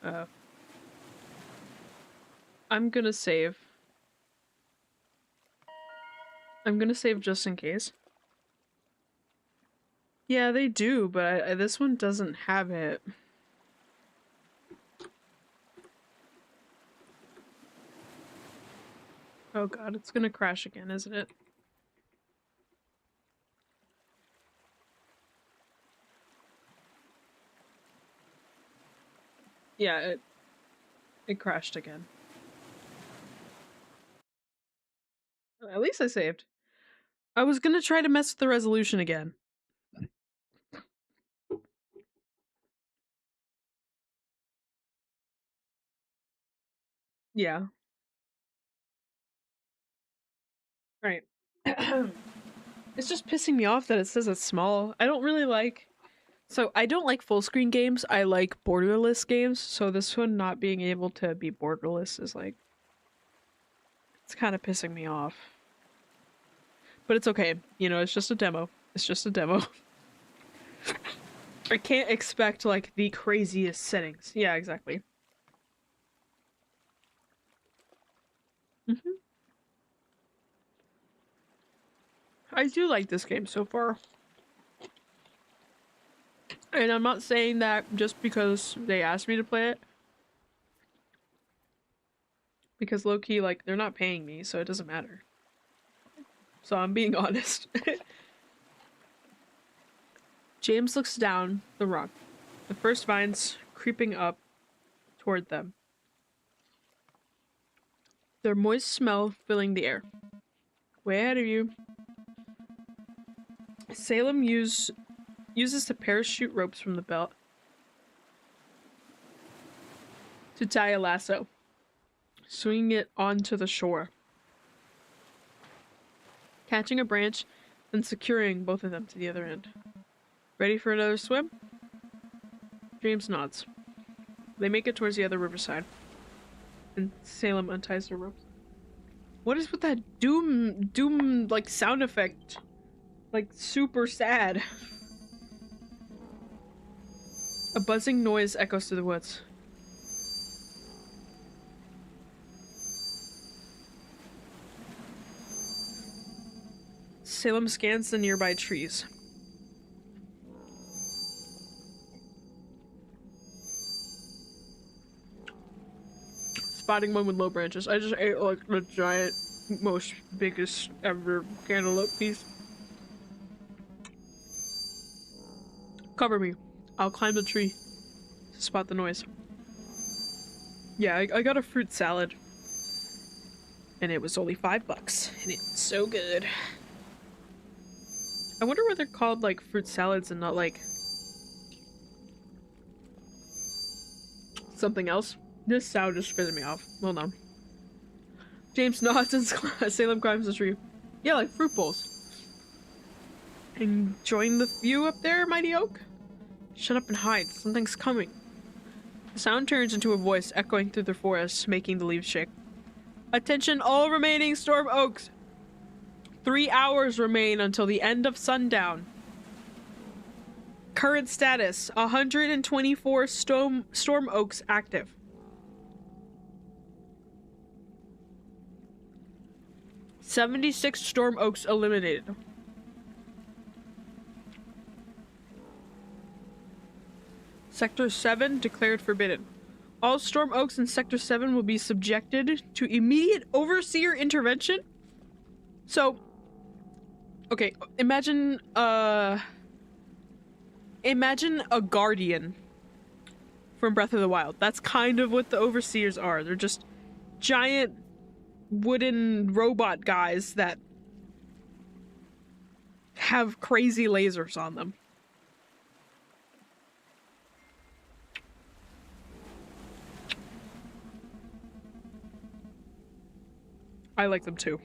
Uh, I'm gonna save. I'm gonna save just in case. Yeah, they do, but this one doesn't have it. Oh god, it's gonna crash again, isn't it? Yeah, it crashed again. At least I saved. I was gonna try to mess with the resolution again. Yeah. Right. It's just pissing me off that it says it's small. I don't really like. So I don't like full screen games. I like borderless games. So this one not being able to be borderless is like, it's kind of pissing me off. But it's okay. You know, it's just a demo. It's just a demo. I can't expect, like, the craziest settings. Yeah, exactly. Mm-hmm. I do like this game so far. And I'm not saying that just because they asked me to play it. Because low-key, like, they're not paying me, so it doesn't matter. So I'm being honest. James looks down the rock. The first vines creeping up toward them. Their moist smell filling the air. Way ahead of you. Salem uses the parachute ropes from the belt to tie a lasso, swinging it onto the shore. Catching a branch and securing both of them to the other end. Ready for another swim? James nods. They make it towards the other riverside, and Salem unties their ropes. What is with that doom like sound effect? Like super sad. A buzzing noise echoes through the woods. Salem scans the nearby trees. Spotting one with low branches. I just ate like the giant, most biggest ever cantaloupe piece. Cover me. I'll climb the tree to spot the noise. Yeah, I got a fruit salad. And it was only $5. And it's so good. I wonder why they're called like fruit salads and not like something else. This sound just pissed me off. Hold on. James nods and Salem climbs the tree. Yeah, like fruit bowls. Enjoying the view up there, mighty oak? Shut up and hide. Something's coming. The sound turns into a voice echoing through the forest, making the leaves shake. Attention all remaining storm oaks! 3 hours remain until the end of sundown. Current status, 124 storm oaks active. $76 storm oaks eliminated. Sector 7 declared forbidden. All storm oaks in Sector 7 will be subjected to immediate overseer intervention. So, okay, imagine a guardian from Breath of the Wild. That's kind of what the overseers are. They're just giant wooden robot guys that have crazy lasers on them. I like them too.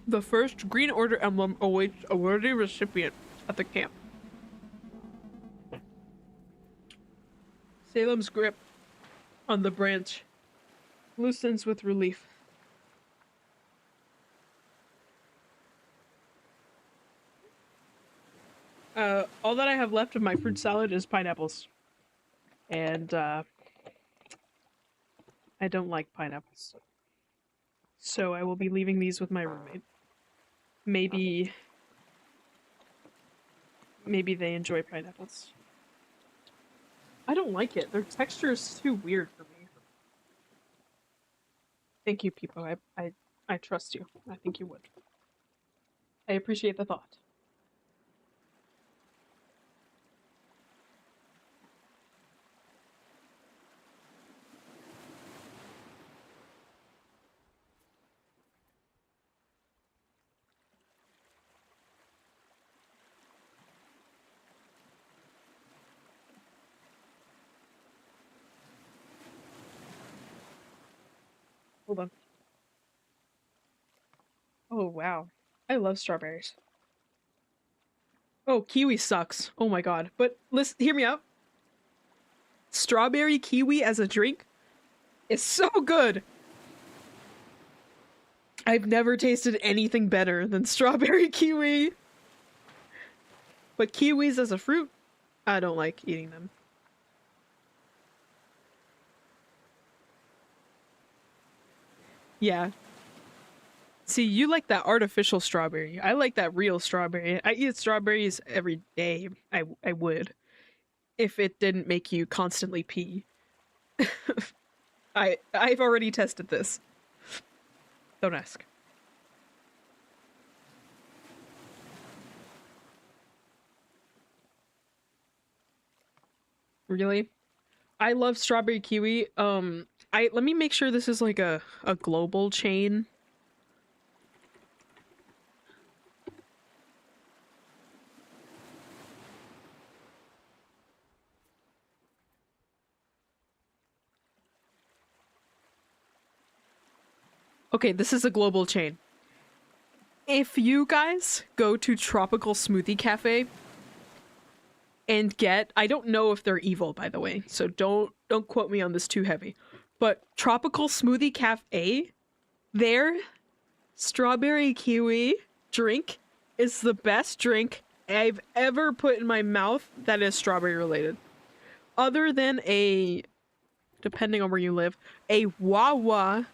The first Green Order emblem awaits a worthy recipient at the camp. Salem's grip on the branch loosens with relief. All that I have left of my fruit salad is pineapples. And, I don't like pineapples. So I will be leaving these with my roommate. Maybe they enjoy pineapples. I don't like it. Their texture is too weird for me. Thank you, Peepo. I trust you. I think you would. I appreciate the thought. Hold on. Oh, wow. I love strawberries. Oh, kiwi sucks. Oh my god. But listen, hear me out. Strawberry kiwi as a drink is so good. I've never tasted anything better than strawberry kiwi. But kiwis as a fruit, I don't like eating them. Yeah. See, you like that artificial strawberry. I like that real strawberry. I eat strawberries every day. I would. If it didn't make you constantly pee. I've already tested this. Don't ask. Really? I love strawberry kiwi. Let me make sure this is like a global chain. Okay, this is a global chain. If you guys go to Tropical Smoothie Cafe and get, I don't know if they're evil, by the way, so don't quote me on this too heavy, but Tropical Smoothie Cafe, their strawberry kiwi drink is the best drink I've ever put in my mouth that is strawberry related. Other than a, depending on where you live, a Wawa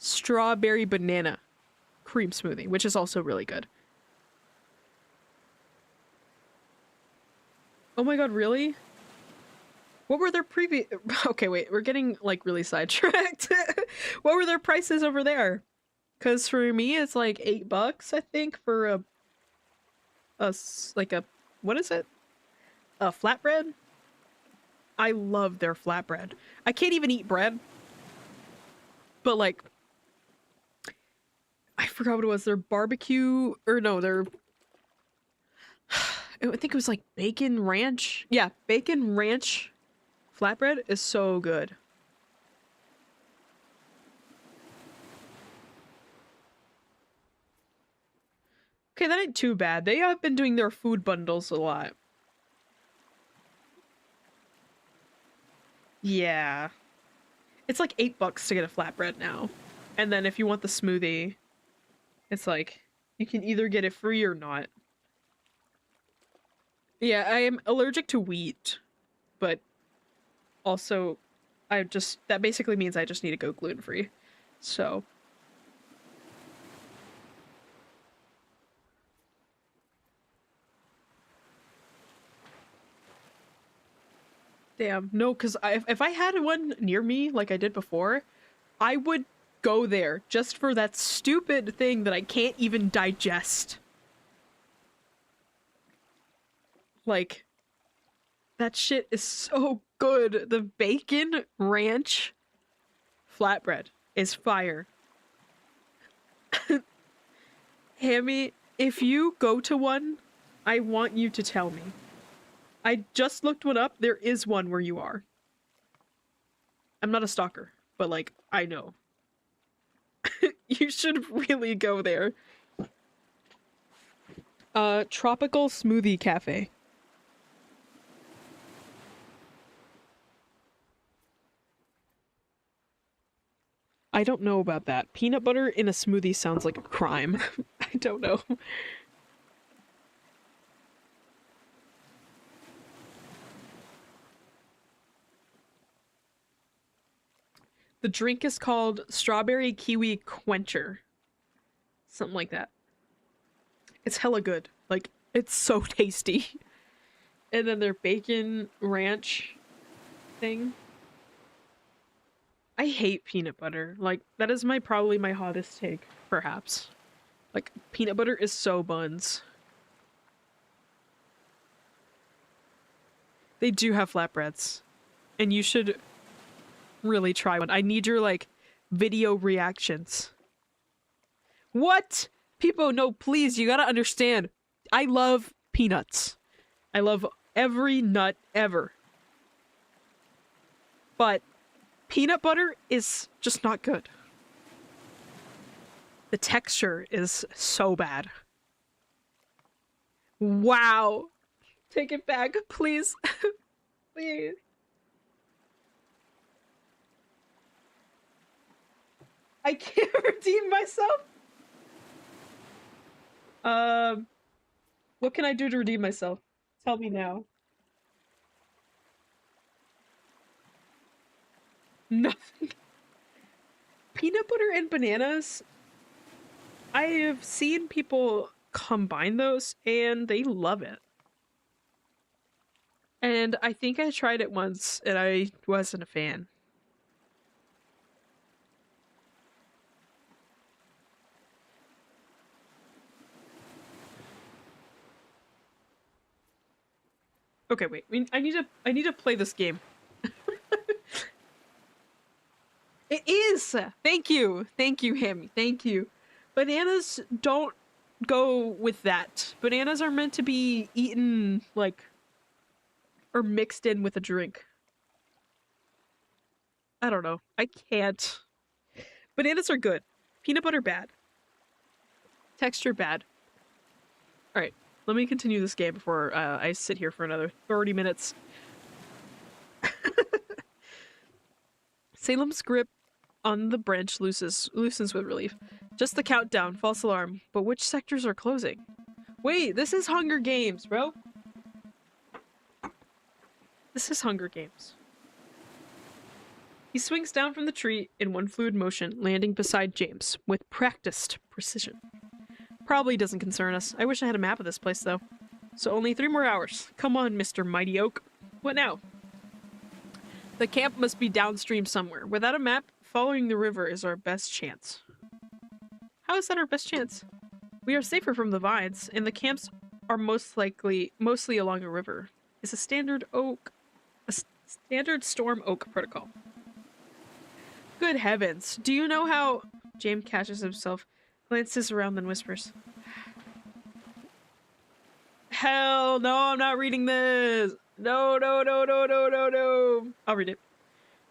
strawberry banana cream smoothie, which is also really good. Oh my god, really? What were their previous... Okay, wait, we're getting, like, really sidetracked. What were their prices over there? Because for me, it's like $8, I think, for like a... What is it? A flatbread? I love their flatbread. I can't even eat bread. But, like... I forgot what it was. Their barbecue... Or no, their... I think it was like bacon ranch. Yeah, bacon ranch flatbread is so good. Okay, that ain't too bad. They have been doing their food bundles a lot. Yeah. It's like $8 to get a flatbread now. And then if you want the smoothie, it's like, you can either get it free or not. Yeah, I am allergic to wheat, but also that basically means I just need to go gluten-free. So. Damn, no, because if I had one near me like I did before, I would go there just for that stupid thing that I can't even digest. Like, that shit is so good. The bacon ranch flatbread is fire. Hammy, if you go to one, I want you to tell me. I just looked one up. There is one where you are. I'm not a stalker, but like, I know. You should really go there. Tropical Smoothie Cafe. I don't know about that. Peanut butter in a smoothie sounds like a crime. I don't know. The drink is called Strawberry Kiwi Quencher. Something like that. It's hella good. Like, it's so tasty. And then their bacon ranch thing. I hate peanut butter. Like, that is probably my hottest take, perhaps. Like, peanut butter is so buns. They do have flatbreads. And you should really try one. I need your, like, video reactions. What? People, no, please, you gotta understand. I love peanuts. I love every nut ever. But peanut butter is just not good. The texture is so bad. Wow. Take it back, please. Please. I can't redeem myself? What can I do to redeem myself? Tell me now. Nothing. Peanut butter and bananas? I have seen people combine those and they love it. And I think I tried it once and I wasn't a fan. Okay, wait. I need to play this game. It is. Thank you. Thank you, Hammy. Thank you. Bananas don't go with that. Bananas are meant to be eaten like or mixed in with a drink. I don't know. I can't. Bananas are good. Peanut butter bad. Texture bad. All right. Let me continue this game before I sit here for another 30 minutes. Salem's grip on the branch loosens with relief. Just the countdown. False alarm. But which sectors are closing? Wait, this is Hunger Games, bro. This is Hunger Games. He swings down from the tree in one fluid motion, landing beside James with practiced precision. Probably doesn't concern us. I wish I had a map of this place, though. So only 3 more hours. Come on, Mr. Mighty Oak. What now? The camp must be downstream somewhere. Without a map, following the river is our best chance. How is that our best chance? We are safer from the vines, and the camps are mostly along a river. It's a standard storm oak protocol. Good heavens. Do you know how... James catches himself, glances around, then whispers. Hell no, I'm not reading this. No. I'll read it.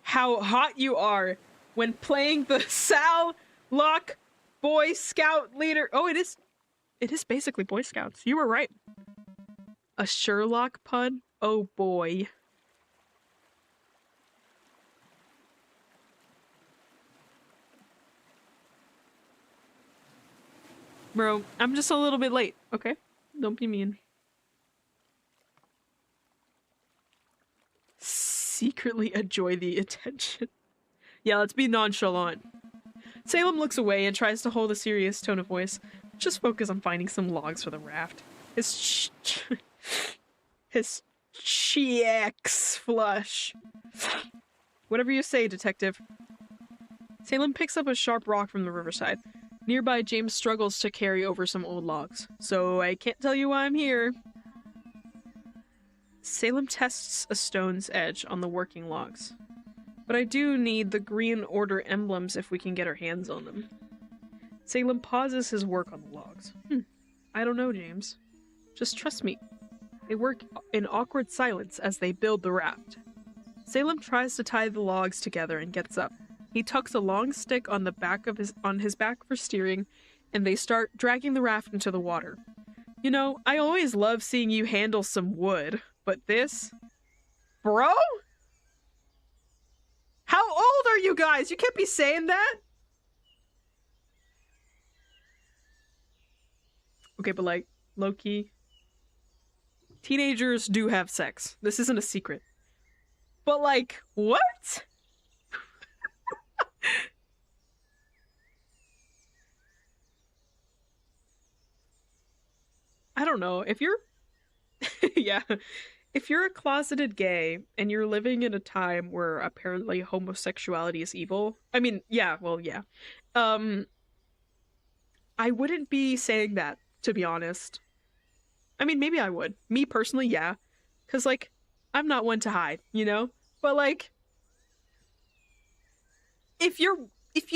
How hot you are when playing the Sal Lock Boy Scout leader. Oh, it is basically Boy Scouts. You were right. A Sherlock pun? Oh boy. Bro, I'm just a little bit late, okay? Don't be mean. Secretly enjoy the attention. Yeah, let's be nonchalant. Salem looks away and tries to hold a serious tone of voice. Just focus on finding some logs for the raft. His cheeks flush. Whatever you say, detective. Salem picks up a sharp rock from the riverside. Nearby, James struggles to carry over some old logs. So I can't tell you why I'm here. Salem tests a stone's edge on the working logs. But I do need the Green Order emblems if we can get our hands on them. Salem pauses his work on the logs. I don't know, James. Just trust me. They work in awkward silence as they build the raft. Salem tries to tie the logs together and gets up. He tucks a long stick on his back for steering, and they start dragging the raft into the water. You know, I always love seeing you handle some wood, but this? Bro? How old are you guys? You can't be saying that! Okay, but like, low-key, teenagers do have sex. This isn't a secret. But like, what? I don't know. If you're... yeah. If you're a closeted gay and you're living in a time where apparently homosexuality is evil... I mean, yeah, well, yeah. I wouldn't be saying that, to be honest. I mean, maybe I would. Me personally, yeah. Because, like, I'm not one to hide, you know? But, like... If you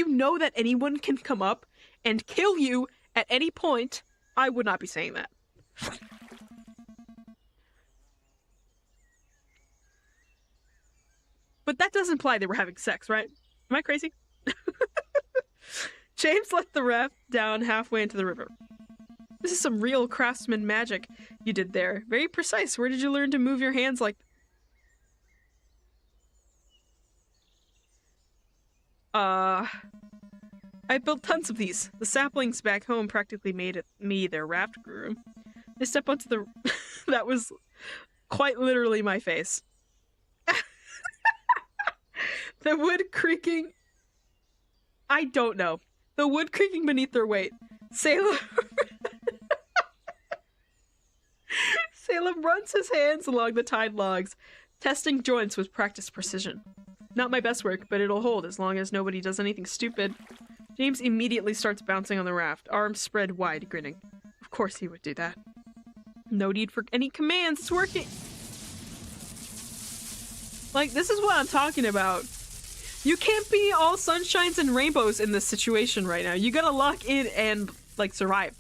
know that anyone can come up and kill you at any point, I would not be saying that. But that does imply they were having sex, right? Am I crazy? James let the raft down halfway into the river. This is some real craftsman magic you did there. Very precise. Where did you learn to move your hands like... I built tons of these. The saplings back home practically made me their raft guru. I step onto the... That was quite literally my face. The wood creaking... I don't know. The wood creaking beneath their weight. Salem... Salem runs his hands along the tied logs, testing joints with practiced precision. Not my best work, but it'll hold as long as nobody does anything stupid. James immediately starts bouncing on the raft, arms spread wide, grinning. Of course he would do that. No need for any commands, it's working! Like, this is what I'm talking about. You can't be all sunshines and rainbows in this situation right now. You gotta lock in and, like, survive.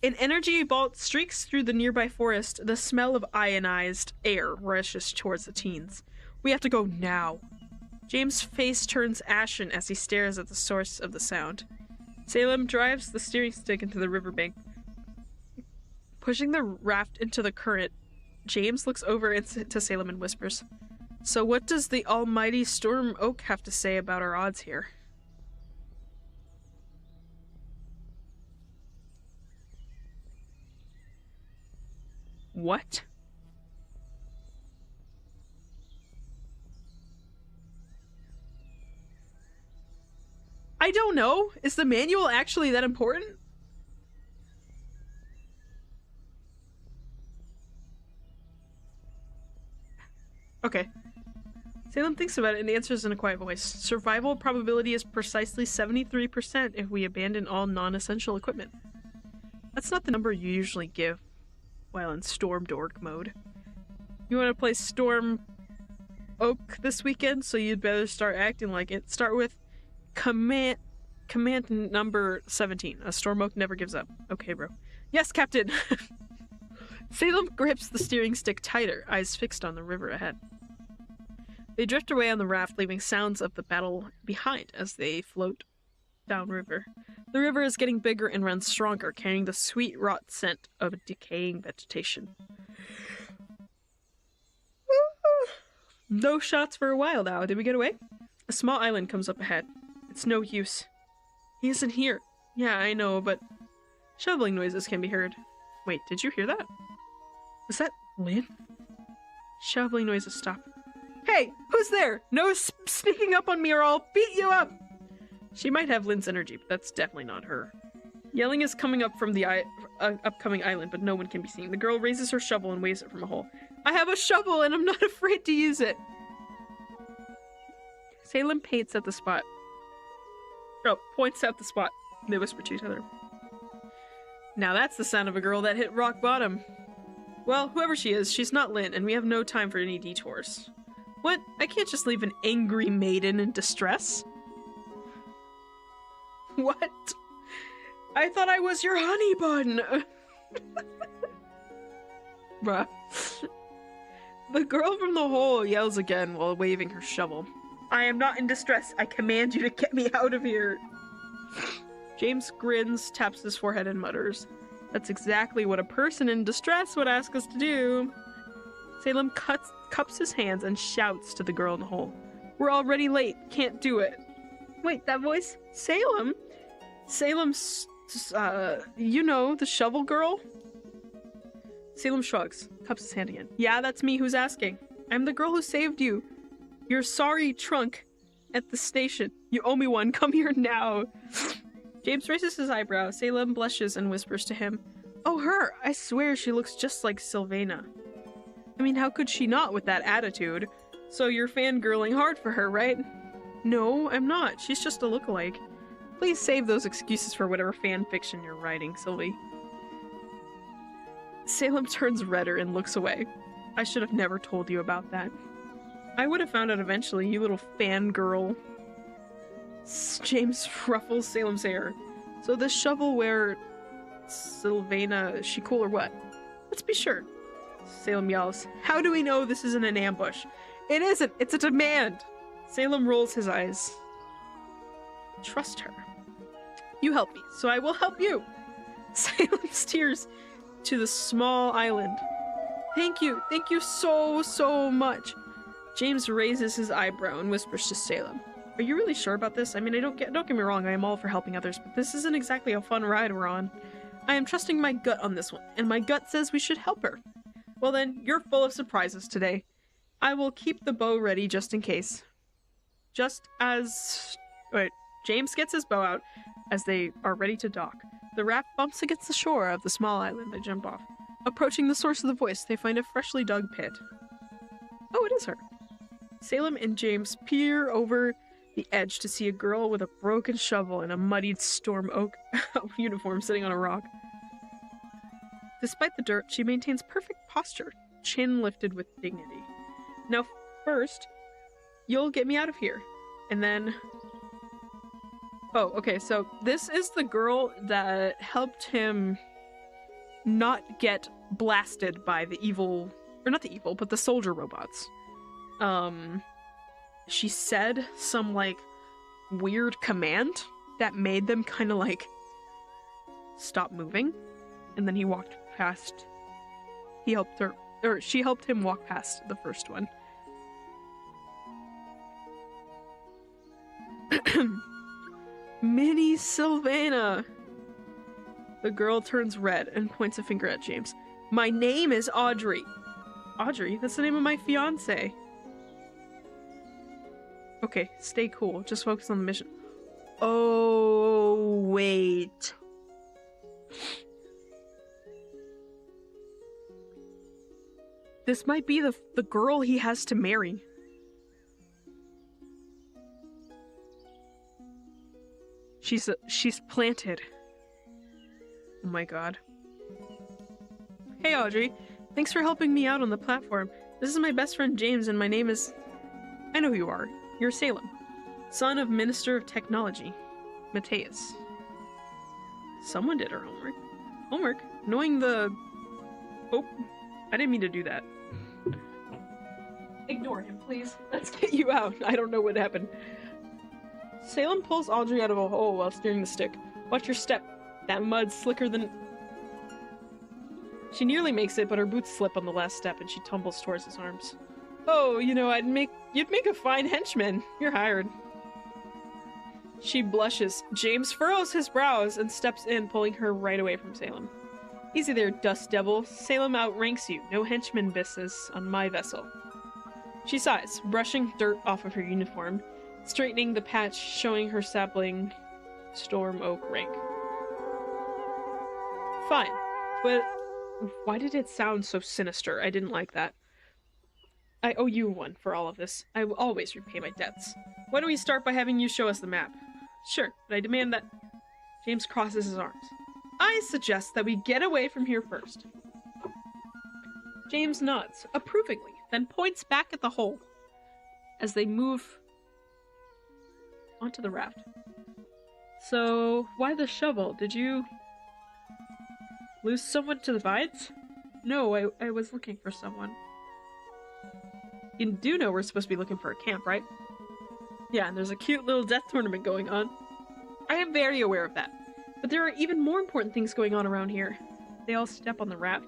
An energy bolt streaks through the nearby forest. The smell of ionized air rushes towards the teens. We have to go now. James' face turns ashen as he stares at the source of the sound. Salem drives the steering stick into the riverbank, pushing the raft into the current. James looks over to Salem and whispers, "So what does the almighty Storm Oak have to say about our odds here?" What? I don't know. Is the manual actually that important? Okay. Salem thinks about it and answers in a quiet voice. Survival probability is precisely 73% if we abandon all non-essential equipment. That's not the number you usually give while in Storm Dork mode. You want to play Storm Oak this weekend, so you'd better start acting like it. Start with command number 17. A Storm Oak never gives up. Okay, bro. Yes, Captain! Salem grips the steering stick tighter, eyes fixed on the river ahead. They drift away on the raft, leaving sounds of the battle behind as they float downriver. The river is getting bigger and runs stronger, carrying the sweet rot scent of decaying vegetation. No shots for a while now. Did we get away? A small island comes up ahead. It's no use. He isn't here. Yeah, I know, but shoveling noises can be heard. Wait, did you hear that? Was that Lynn? Shoveling noises stop. Hey, who's there? No sneaking up on me or I'll beat you up! She might have Lynn's energy, but that's definitely not her. Yelling is coming up from the upcoming island, but no one can be seen. The girl raises her shovel and waves it from a hole. I have a shovel and I'm not afraid to use it! Salem points at the spot. Points out the spot. They whisper to each other. Now that's the sound of a girl that hit rock bottom. Well, whoever she is, she's not Lynn, and we have no time for any detours. What? I can't just leave an angry maiden in distress. What? I thought I was your honey bun! Bruh. The girl from the hole yells again while waving her shovel. I am not in distress. I command you to get me out of here. James grins, taps his forehead, and mutters, that's exactly what a person in distress would ask us to do. Salem cups his hands and shouts to the girl in the hole. We're already late. Can't do it. Wait, that voice? Salem? Salem's, you know, the shovel girl? Salem shrugs, cups his hand again. Yeah, that's me. Who's asking? I'm the girl who saved you. Your sorry trunk at the station. You owe me one. Come here now. James raises his eyebrow. Salem blushes and whispers to him. Oh, her! I swear she looks just like Sylvana. I mean, how could she not with that attitude? So you're fangirling hard for her, right? No, I'm not. She's just a lookalike. Please save those excuses for whatever fan fiction you're writing, Sylvie. Salem turns redder and looks away. I should have never told you about that. I would have found out eventually, you little fangirl. James ruffles Salem's hair. So this shovelware Sylvana, is she cool or what? Let's be sure. Salem yells. How do we know this isn't an ambush? It isn't! It's a demand! Salem rolls his eyes. Trust her. You help me, so I will help you! Salem steers to the small island. Thank you so much! James raises his eyebrow and whispers to Salem. Are you really sure about this? I mean, don't get me wrong, I am all for helping others, but this isn't exactly a fun ride we're on. I am trusting my gut on this one, and my gut says we should help her. Well then, you're full of surprises today. I will keep the bow ready just in case. Just as... Wait, James gets his bow out as they are ready to dock. The raft bumps against the shore of the small island they jump off. Approaching the source of the voice, they find a freshly dug pit. Oh, it is her. Salem and James peer over the edge to see a girl with a broken shovel and a muddied storm oak uniform sitting on a rock. Despite the dirt, she maintains perfect posture, chin lifted with dignity. Now, first, you'll get me out of here, and then... Oh, okay, so this is the girl that helped him not get blasted by the evil... Or not the evil, but the soldier robots. She said some, like, weird command that made them kind of, like, stop moving. And then he walked past... He helped her... Or she helped him walk past the first one. Minnie Sylvana! The girl turns red and points a finger at James. My name is Audrey. Audrey? That's the name of my fiance. Okay, stay cool. Just focus on the mission. Oh, wait. This might be the girl he has to marry. She's planted. Oh my god. Hey Audrey, thanks for helping me out on the platform. This is my best friend James and my name is... I know who you are. You're Salem, son of Minister of Technology, Mateus. Someone did her homework. Homework? Knowing the... Oh, I didn't mean to do that. Ignore him, please. Let's get you out. I don't know what happened. Salem pulls Audrey out of a hole while steering the stick. Watch your step. That mud's slicker than... She nearly makes it, but her boots slip on the last step and she tumbles towards his arms. Oh, you know, you'd make a fine henchman. You're hired. She blushes. James furrows his brows and steps in, pulling her right away from Salem. Easy there, dust devil. Salem outranks you. No henchman business on my vessel. She sighs, brushing dirt off of her uniform, straightening the patch showing her sapling storm oak rank. Fine, but why did it sound so sinister? I didn't like that. I owe you one for all of this. I will always repay my debts. Why don't we start by having you show us the map? Sure, but I demand that... James crosses his arms. I suggest that we get away from here first. James nods, approvingly, then points back at the hole as they move onto the raft. So, why the shovel? Did you lose someone to the vines? No, I was looking for someone. You do know we're supposed to be looking for a camp, right? Yeah, and there's a cute little death tournament going on. I am very aware of that. But there are even more important things going on around here. They all step on the raft.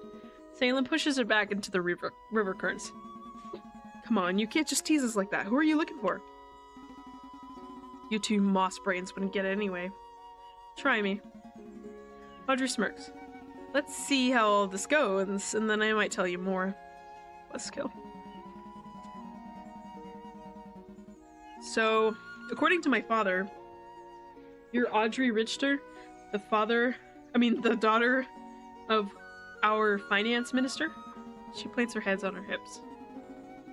Salem pushes her back into the river currents. Come on, you can't just tease us like that. Who are you looking for? You two moss brains wouldn't get it anyway. Try me. Audrey smirks. Let's see how all this goes, and then I might tell you more. Let's go. So, according to my father, you're Audrey Richter, the daughter of our finance minister. She plants her hands on her hips.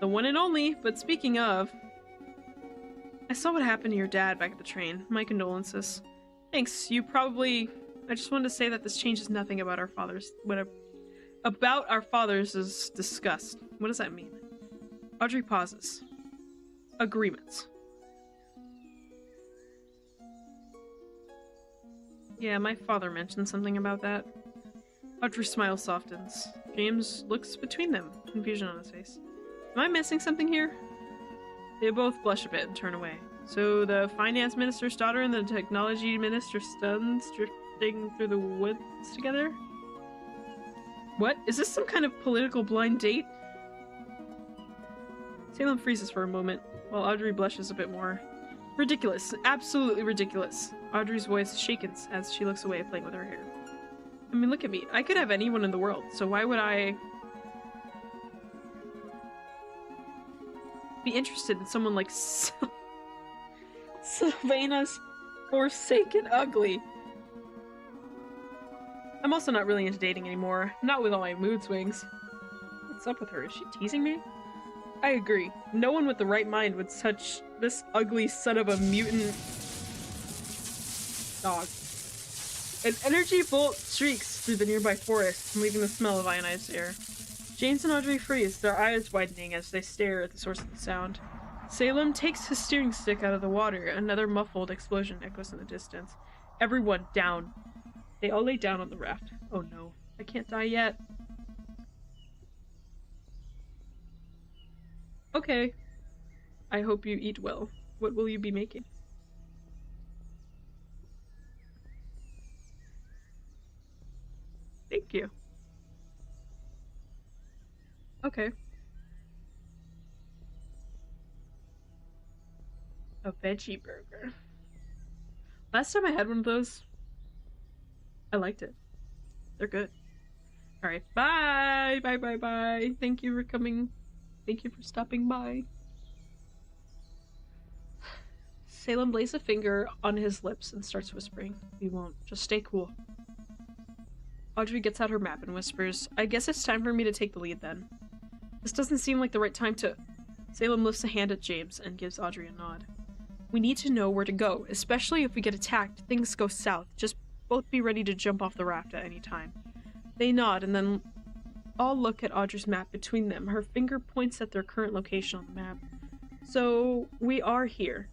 The one and only, but speaking of, I saw what happened to your dad back at the train. My condolences. Thanks, I just wanted to say that this changes nothing about our fathers, is discussed. What does that mean? Audrey pauses. Agreements. Yeah, my father mentioned something about that. Audrey's smile softens. James looks between them, confusion on his face. Am I missing something here? They both blush a bit and turn away. So the finance minister's daughter and the technology minister's son drifting through the woods together? What? Is this some kind of political blind date? Salem freezes for a moment, while Audrey blushes a bit more. Ridiculous. Absolutely ridiculous. Audrey's voice shakens as she looks away, playing with her hair. I mean, look at me. I could have anyone in the world, so why would I be interested in someone like Sylvaina's Forsaken Ugly? I'm also not really into dating anymore. Not with all my mood swings. What's up with her? Is she teasing me? I agree. No one with the right mind would touch this ugly son of a mutant dog. An energy bolt streaks through the nearby forest, leaving the smell of ionized air. James and Audrey freeze, their eyes widening as they stare at the source of the sound. Salem takes his steering stick out of the water. Another muffled explosion echoes in the distance. Everyone down. They all lay down on the raft. Oh no, I can't die yet. Okay. I hope you eat well. What will you be making? Thank you. Okay. A veggie burger. Last time I had one of those, I liked it. They're good. Alright, bye! Bye, bye, bye. Thank you for coming. Thank you for stopping by. Salem lays a finger on his lips and starts whispering. We won't. Just stay cool. Audrey gets out her map and whispers, I guess it's time for me to take the lead then. This doesn't seem like the right time to... Salem lifts a hand at James and gives Audrey a nod. We need to know where to go, especially if we get attacked, things go south. Just both be ready to jump off the raft at any time. They nod and then all look at Audrey's map between them. Her finger points at their current location on the map. So, we are here.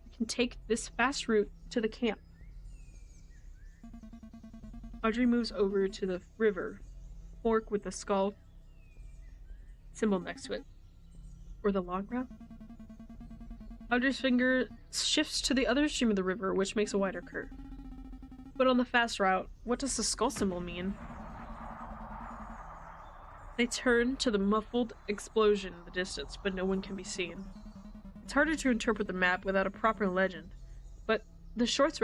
We can take this fast route to the camp. Audrey moves over to the river, fork with the skull symbol next to it. Or the long route? Audrey's finger shifts to the other stream of the river, which makes a wider curve. But on the fast route, what does the skull symbol mean? They turn to the muffled explosion in the distance, but no one can be seen. It's harder to interpret the map without a proper legend, but the short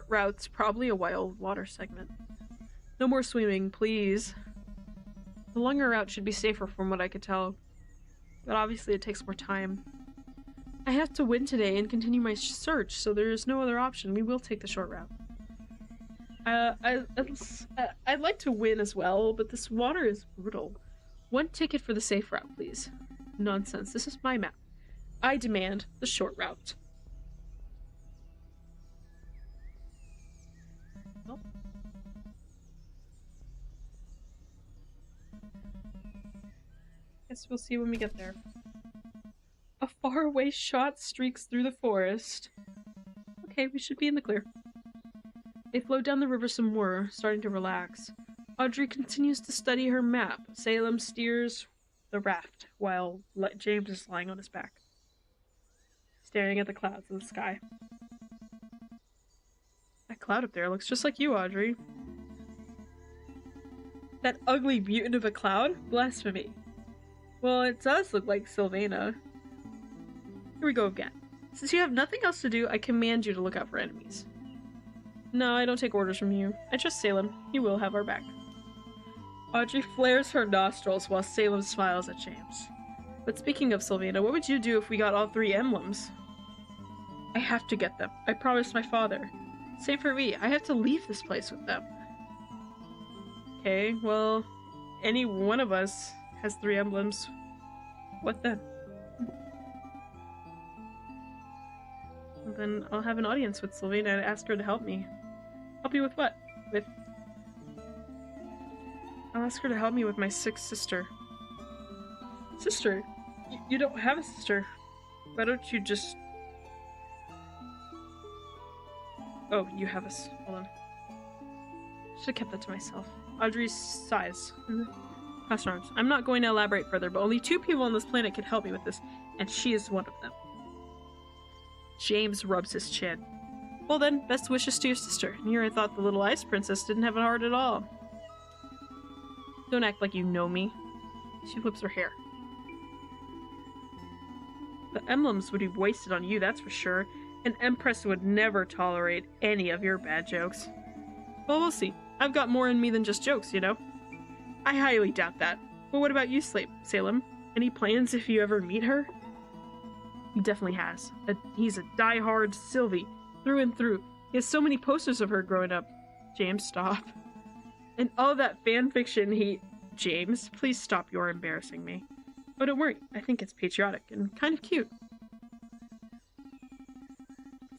route's probably a wild water segment. No more swimming, please. The longer route should be safer from what I could tell, but obviously it takes more time. I have to win today and continue my search, so there is no other option. We will take the short route. I'd like to win as well, but this water is brutal. One ticket for the safe route, please. Nonsense. This is my map. I demand the short route. Well. Guess we'll see when we get there. A faraway shot streaks through the forest. Okay, we should be in the clear. They float down the river some more, starting to relax. Audrey continues to study her map. Salem steers the raft, while James is lying on his back, staring at the clouds in the sky. That cloud up there looks just like you, Audrey. That ugly mutant of a cloud? Blasphemy. Well, it does look like Sylvaina. Here we go again. Since you have nothing else to do, I command you to look out for enemies. No, I don't take orders from you. I trust Salem. He will have our back. Audrey flares her nostrils while Salem smiles at James. But speaking of Sylvaina, what would you do if we got all 3 emblems? I have to get them. I promised my father. Same for me. I have to leave this place with them. Okay, well, any one of us has 3 emblems. What then? Then I'll have an audience with Sylvaina and ask her to help me. Help me with what? I'll ask her to help me with my 6th sister. Sister? You don't have a sister. Why don't you just... Oh, you have us. Hold on. Should have kept that to myself. Audrey sighs. Crossed arms. I'm not going to elaborate further, but only 2 people on this planet can help me with this, and she is one of them. James rubs his chin. Well then, best wishes to your sister. And here I thought the little ice princess didn't have a heart at all. Don't act like you know me. She flips her hair. The emblems would be wasted on you, that's for sure. An Empress would never tolerate any of your bad jokes. Well, we'll see. I've got more in me than just jokes, you know? I highly doubt that. But what about you, Salem? Any plans if you ever meet her? He definitely has. He's a die-hard Sylvie, through and through. He has so many posters of her growing up. James, stop. And all that fan fiction James, please stop, you're embarrassing me. Oh, don't worry. I think it's patriotic and kind of cute.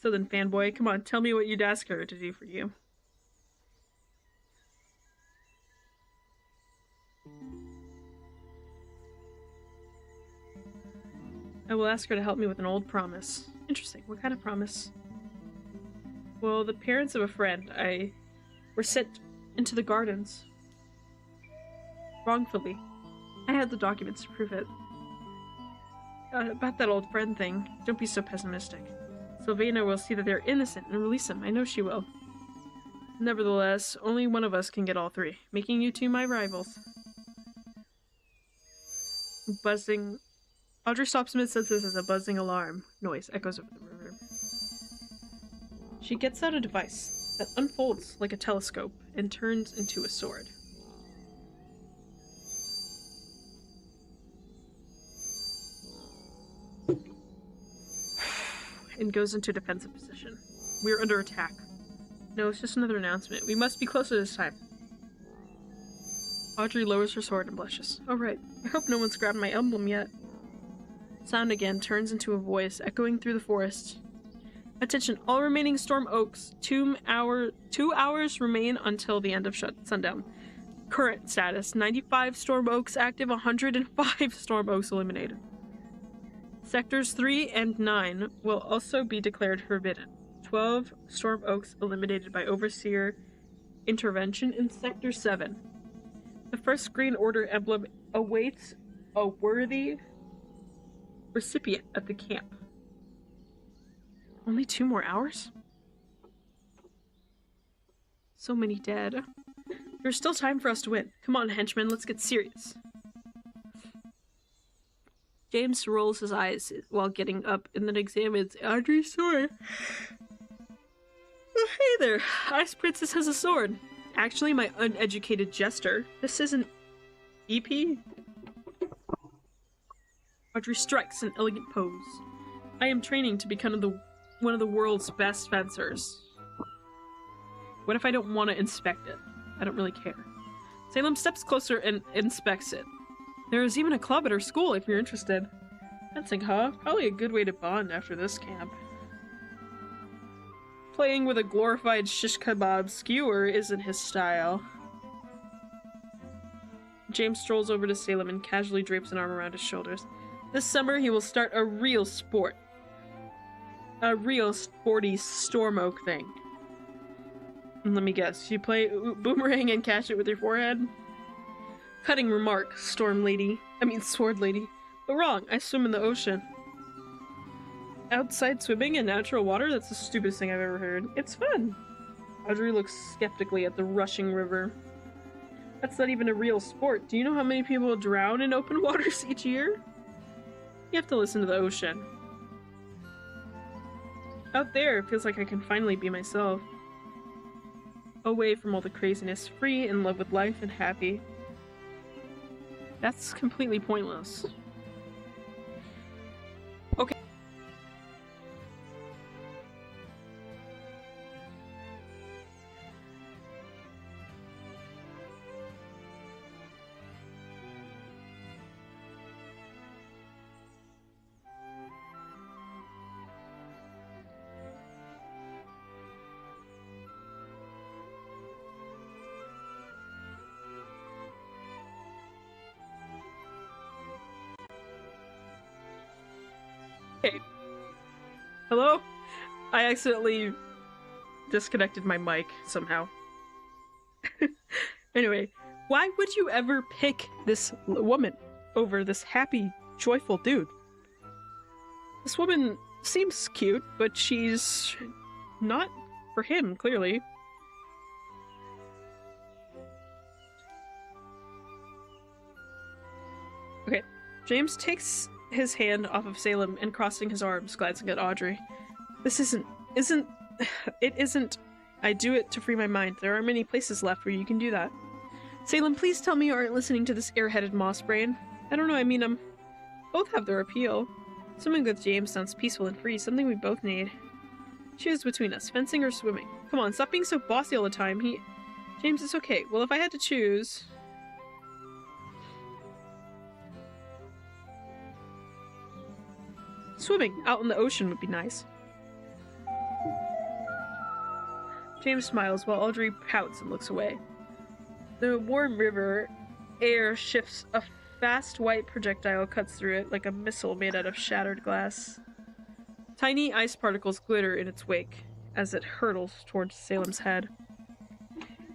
So then, fanboy, come on, tell me what you'd ask her to do for you. I will ask her to help me with an old promise. Interesting. What kind of promise? Well, the parents of a friend were sent into the gardens. Wrongfully. I had the documents to prove it. About that old friend thing, don't be so pessimistic. Sylvana will see that they're innocent and release them. I know she will. Nevertheless, only one of us can get all three, making you two my rivals. Buzzing. Audrey stops mid-sentence as a buzzing alarm noise echoes over the river. She gets out a device that unfolds like a telescope and turns into a sword. And goes into defensive position. We're under attack. No, it's just another announcement. We must be closer this time. Audrey lowers her sword and blushes. Oh right, I hope no one's grabbed my emblem yet. Sound again turns into a voice echoing through the forest. Attention, all remaining Storm Oaks. 2 hours remain until the end of sundown. Current status, 95 Storm Oaks active, 105 Storm Oaks eliminated. Sectors 3 and 9 will also be declared forbidden. 12 Storm Oaks eliminated by Overseer intervention in Sector 7. The first Green Order emblem awaits a worthy recipient at the camp. Only 2 more hours? So many dead. There's still time for us to win. Come on, henchmen, let's get serious. James rolls his eyes while getting up and then examines Audrey's sword. Oh, hey there! Ice Princess has a sword. Actually, my uneducated jester. This isn't EP? Audrey strikes an elegant pose. I am training to become one of the world's best fencers. What if I don't want to inspect it? I don't really care. Salem steps closer and inspects it. There is even a club at her school if you're interested. Fencing, huh? Probably a good way to bond after this camp. Playing with a glorified shish kebab skewer isn't his style. James strolls over to Salem and casually drapes an arm around his shoulders. This summer he will start a real sport. A real sporty Storm Oak thing. Let me guess, you play boomerang and catch it with your forehead? Cutting remark, sword lady. But wrong, I swim in the ocean. Outside swimming in natural water? That's the stupidest thing I've ever heard. It's fun. Audrey looks skeptically at the rushing river. That's not even a real sport. Do you know how many people drown in open waters each year? You have to listen to the ocean. Out there, it feels like I can finally be myself. Away from all the craziness, free, in love with life, and happy. That's completely pointless. Okay. Okay. Hello? I accidentally disconnected my mic somehow. Anyway, why would you ever pick this woman over this happy, joyful dude? This woman seems cute, but she's not for him, clearly. Okay, James takes his hand off of Salem and crossing his arms, glancing at Audrey. This isn't... It isn't... I do it to free my mind. There aren't many places left where you can do that. Salem, please tell me you aren't listening to this airheaded moss brain. I don't know, I mean, both have their appeal. Swimming with James sounds peaceful and free, something we both need. Choose between us, fencing or swimming. Come on, stop being so bossy all the time. James, it's okay. Well, if I had to choose... Swimming out in the ocean would be nice. James smiles while Audrey pouts and looks away. The warm river air shifts. A fast white projectile cuts through it like a missile made out of shattered glass. Tiny ice particles glitter in its wake as it hurtles towards Salem's head.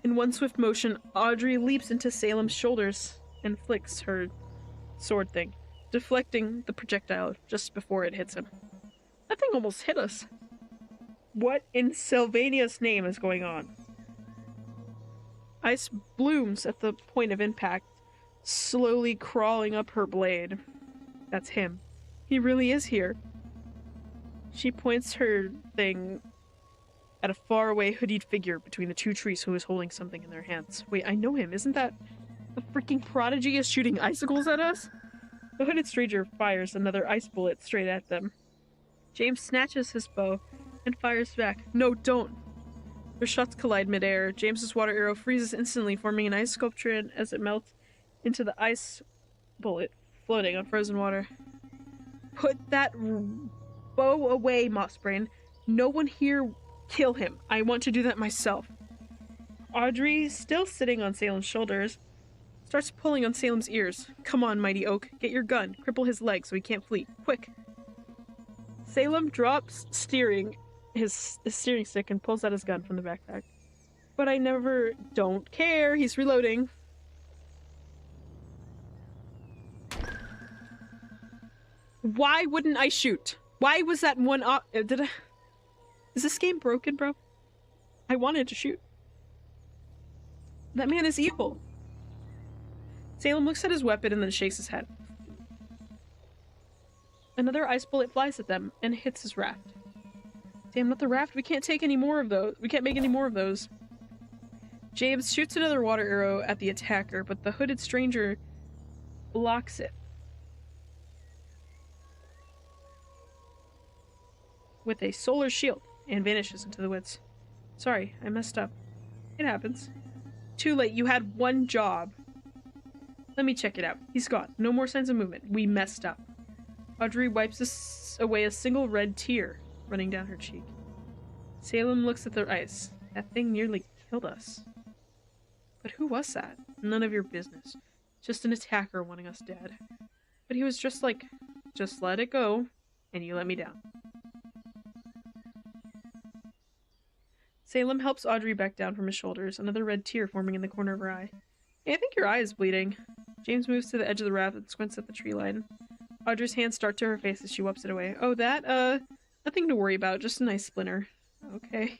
In one swift motion, Audrey leaps into Salem's shoulders and flicks her sword thing, deflecting the projectile just before it hits him. That thing almost hit us. What in Sylvania's name is going on? Ice blooms at the point of impact, slowly crawling up her blade. That's him. He really is here. She points her thing at a faraway hoodied figure between the two trees who is holding something in their hands. Wait, I know him. Isn't that the freaking prodigy is shooting icicles at us? The hooded stranger fires another ice bullet straight at them. James snatches his bow and fires back. No, don't! Their shots collide midair. James's water arrow freezes instantly, forming an ice sculpture as it melts into the ice bullet floating on frozen water. Put that bow away, Mossbrain. No one here kill him. I want to do that myself. Audrey, still sitting on Salem's shoulders, starts pulling on Salem's ears. Come on, mighty oak. Get your gun. Cripple his leg so he can't flee. Quick. Salem drops his steering stick and pulls out his gun from the backpack. But I never don't care. He's reloading. Why wouldn't I shoot? Why was that one did I... Is this game broken, bro? I wanted to shoot. That man is evil. Salem looks at his weapon and then shakes his head. Another ice bullet flies at them and hits his raft. Damn, not the raft. We can't take any more of those. We can't make any more of those. James shoots another water arrow at the attacker, but the hooded stranger blocks it with a solar shield and vanishes into the woods. Sorry, I messed up. It happens. Too late. You had one job. Let me check it out. He's gone. No more signs of movement. We messed up. Audrey wipes away a single red tear running down her cheek. Salem looks at the ice. That thing nearly killed us. But who was that? None of your business. Just an attacker wanting us dead. But he was just like, just let it go, and you let me down. Salem helps Audrey back down from his shoulders, another red tear forming in the corner of her eye. Hey, I think your eye is bleeding. James moves to the edge of the raft and squints at the tree line. Audrey's hands start to her face as she wipes it away. Oh, that, nothing to worry about, just an ice splinter. Okay.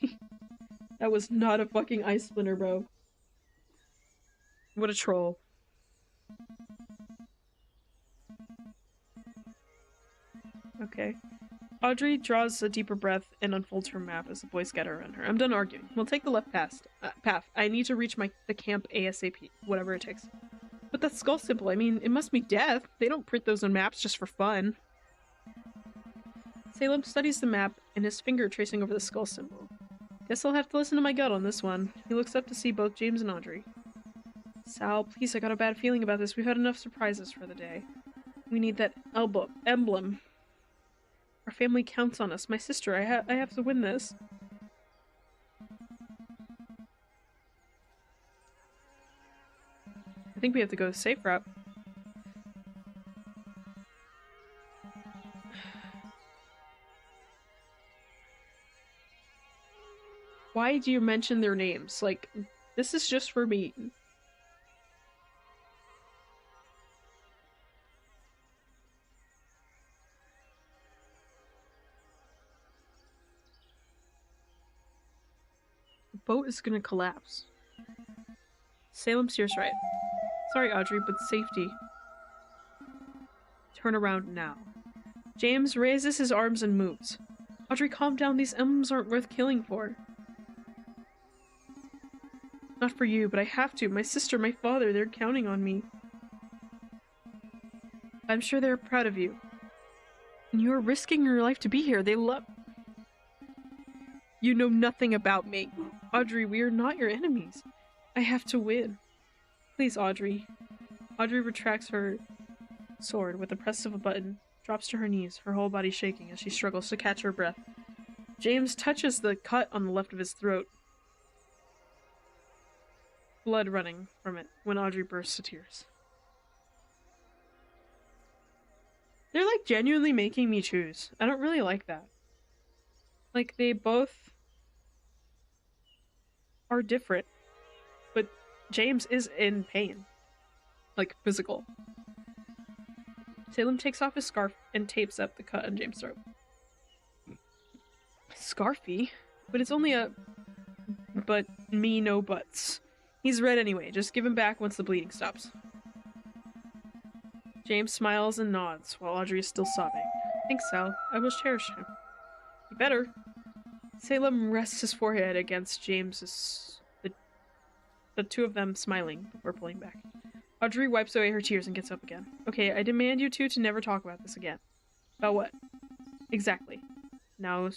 That was not a fucking ice splinter, bro. What a troll. Okay. Audrey draws a deeper breath and unfolds her map as the boys scatter around her. I'm done arguing. We'll take the left path. I need to reach the camp ASAP, whatever it takes. But that skull symbol, I mean, it must be death. They don't print those on maps just for fun. Salem studies the map and his finger tracing over the skull symbol. Guess I'll have to listen to my gut on this one. He looks up to see both James and Audrey. Sal, please, I got a bad feeling about this. We've had enough surprises for the day. We need that emblem. Our family counts on us. My sister, I have to win this. I think we have to go the safe route. Why do you mention their names? Like, this is just for me. The boat is gonna collapse. Salem steers right. Sorry, Audrey, but safety. Turn around now. James raises his arms and moves. Audrey, calm down. These emblems aren't worth killing for. Not for you, but I have to. My sister, my father, they're counting on me. I'm sure they're proud of you. And you're risking your life to be here. They love... You know nothing about me. Audrey, we are not your enemies. I have to win. Please, Audrey. Audrey retracts her sword with the press of a button, drops to her knees, her whole body shaking as she struggles to catch her breath. James touches the cut on the left of his throat, blood running from it when Audrey bursts to tears. They're like genuinely making me choose. I don't really like that. Like, they both are different, but James is in pain. Like, physical. Salem takes off his scarf and tapes up the cut on James' throat. Scarfy? But it's only a... But me no buts. He's red anyway, just give him back once the bleeding stops. James smiles and nods while Audrey is still sobbing. Thanks, Sal. I will cherish him. You better. Salem rests his forehead against James's... The two of them smiling before pulling back. Audrey wipes away her tears and gets up again. Okay, I demand you two to never talk about this again. About what? Exactly. Now,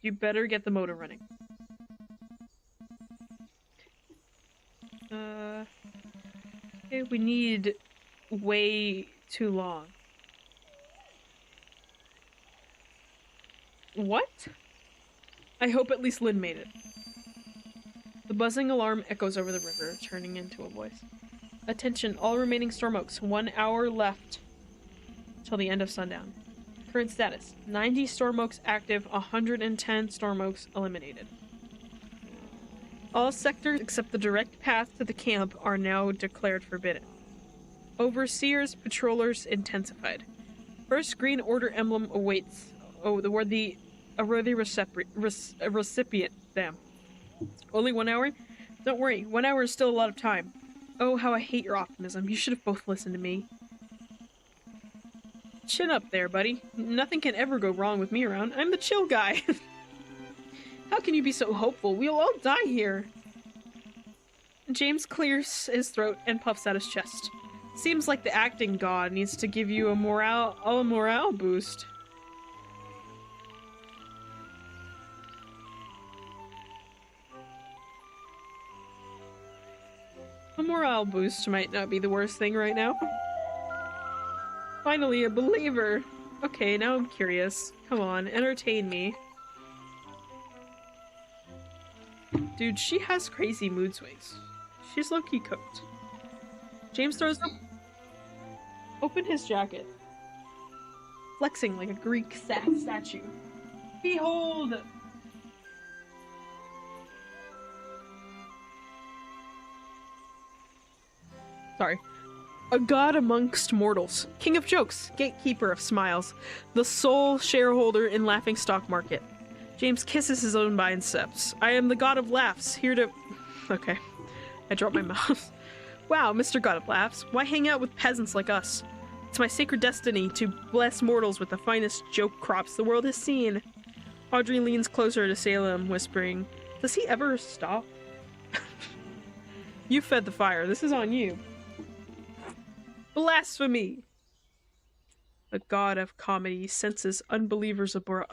you better get the motor running. Okay, we need way too long. What? I hope at least Lynn made it. The buzzing alarm echoes over the river, turning into a voice. Attention, all remaining storm oaks. 1 hour left till the end of sundown. Current status, 90 storm oaks active, 110 storm oaks eliminated. All sectors except the direct path to the camp are now declared forbidden. Overseers, patrollers intensified. First green order emblem awaits. Oh, the word the a worthy recipient. Damn. Only 1 hour? Don't worry, 1 hour is still a lot of time. Oh, how I hate your optimism. You should have both listened to me. Chin up there, buddy. Nothing can ever go wrong with me around. I'm the chill guy. How can you be so hopeful? We'll all die here. James clears his throat and puffs out his chest. Seems like the acting god needs to give you a morale boost. A morale boost might not be the worst thing right now. Finally, a believer. Okay, now I'm curious. Come on, entertain me. Dude, she has crazy mood swings. She's low-key cooked. James throws open his jacket, flexing like a Greek statue. Behold! Sorry. A god amongst mortals, king of jokes, gatekeeper of smiles, the sole shareholder in laughing stock market. James kisses his own biceps. I am the god of laughs, here to... Okay, I dropped my mouse. Wow, Mr. God of Laughs, why hang out with peasants like us? It's my sacred destiny to bless mortals with the finest joke crops the world has seen. Audrey leans closer to Salem, whispering, does he ever stop? You fed the fire, this is on you. Blasphemy! The god of comedy senses unbelievers aboard.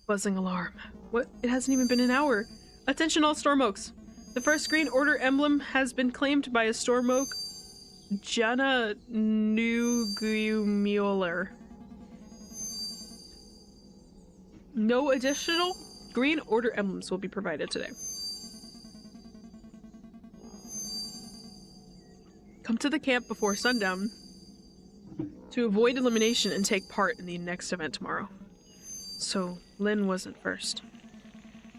Buzzing alarm. What? It hasn't even been an hour. Attention all Storm Oaks. The first green order emblem has been claimed by a Storm Oak, Jana Nugumuller. No additional green order emblems will be provided today. Come to the camp before sundown to avoid elimination and take part in the next event tomorrow. So, Lynn wasn't first.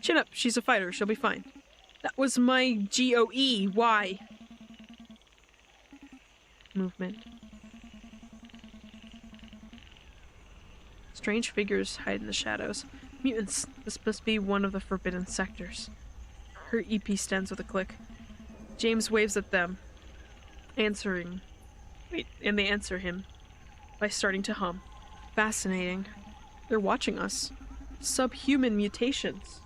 Chin up, she's a fighter, she'll be fine. That was my GOE, why? movement. Strange figures hide in the shadows. Mutants. This must be one of the forbidden sectors. Her EP stands with a click. James waves at them, answering. Wait, and they answer him by starting to hum. Fascinating. They're watching us. Subhuman mutations.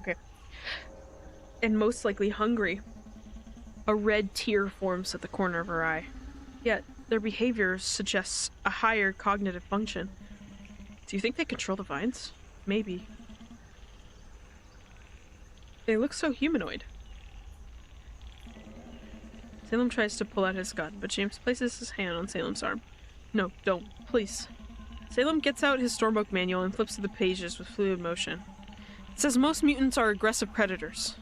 Okay. And most likely hungry. A red tear forms at the corner of her eye. Yet, their behavior suggests a higher cognitive function. Do you think they control the vines? Maybe. They look so humanoid. Salem tries to pull out his gun, but James places his hand on Salem's arm. No, don't. Please. Salem gets out his Stormbook manual and flips through the pages with fluid motion. It says most mutants are aggressive predators.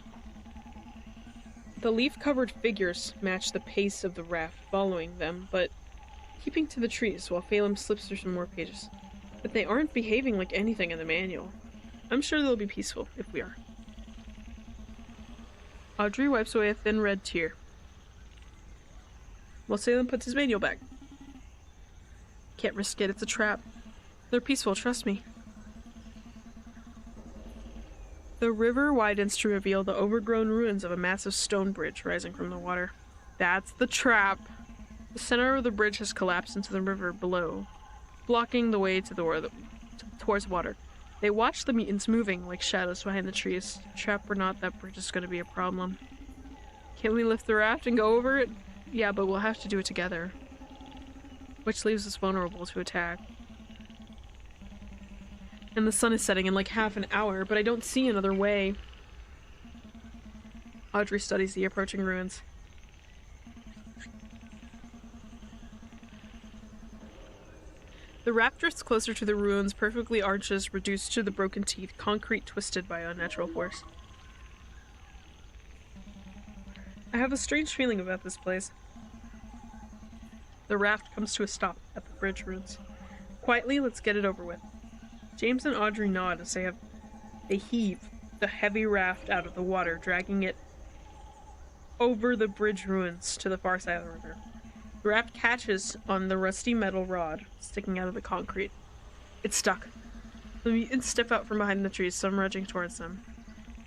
The leaf-covered figures match the pace of the raft following them, but keeping to the trees while Phelim slips through some more pages. But they aren't behaving like anything in the manual. I'm sure they'll be peaceful, if we are. Audrey wipes away a thin red tear, while Salem puts his manual back. Can't risk it, it's a trap. They're peaceful, trust me. The river widens to reveal the overgrown ruins of a massive stone bridge rising from the water. That's the trap! The center of the bridge has collapsed into the river below, blocking the way to towards water. They watch the mutants moving like shadows behind the trees. Trap or not, that bridge is going to be a problem. Can we lift the raft and go over it? Yeah, but we'll have to do it together. Which leaves us vulnerable to attack. And the sun is setting in like half an hour, but I don't see another way. Audrey studies the approaching ruins. The raft drifts closer to the ruins, perfectly arches reduced to the broken teeth, concrete twisted by unnatural force. I have a strange feeling about this place. The raft comes to a stop at the bridge ruins. Quietly, let's get it over with. James and Audrey nod as they heave the heavy raft out of the water, dragging it over the bridge ruins to the far side of the river. The raft catches on the rusty metal rod sticking out of the concrete. It's stuck. The mutants step out from behind the trees, some rushing towards them.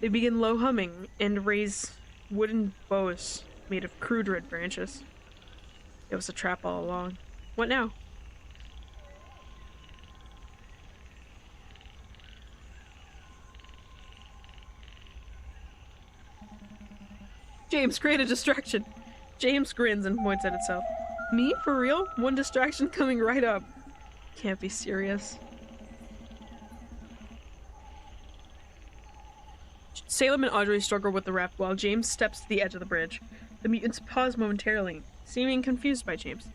They begin low humming and raise wooden bows made of crude red branches. It was a trap all along. What now? James, create a distraction. James grins and points at itself. Me? For real? One distraction coming right up. Can't be serious. Salem and Audrey struggle with the raft while James steps to the edge of the bridge. The mutants pause momentarily, seeming confused by James.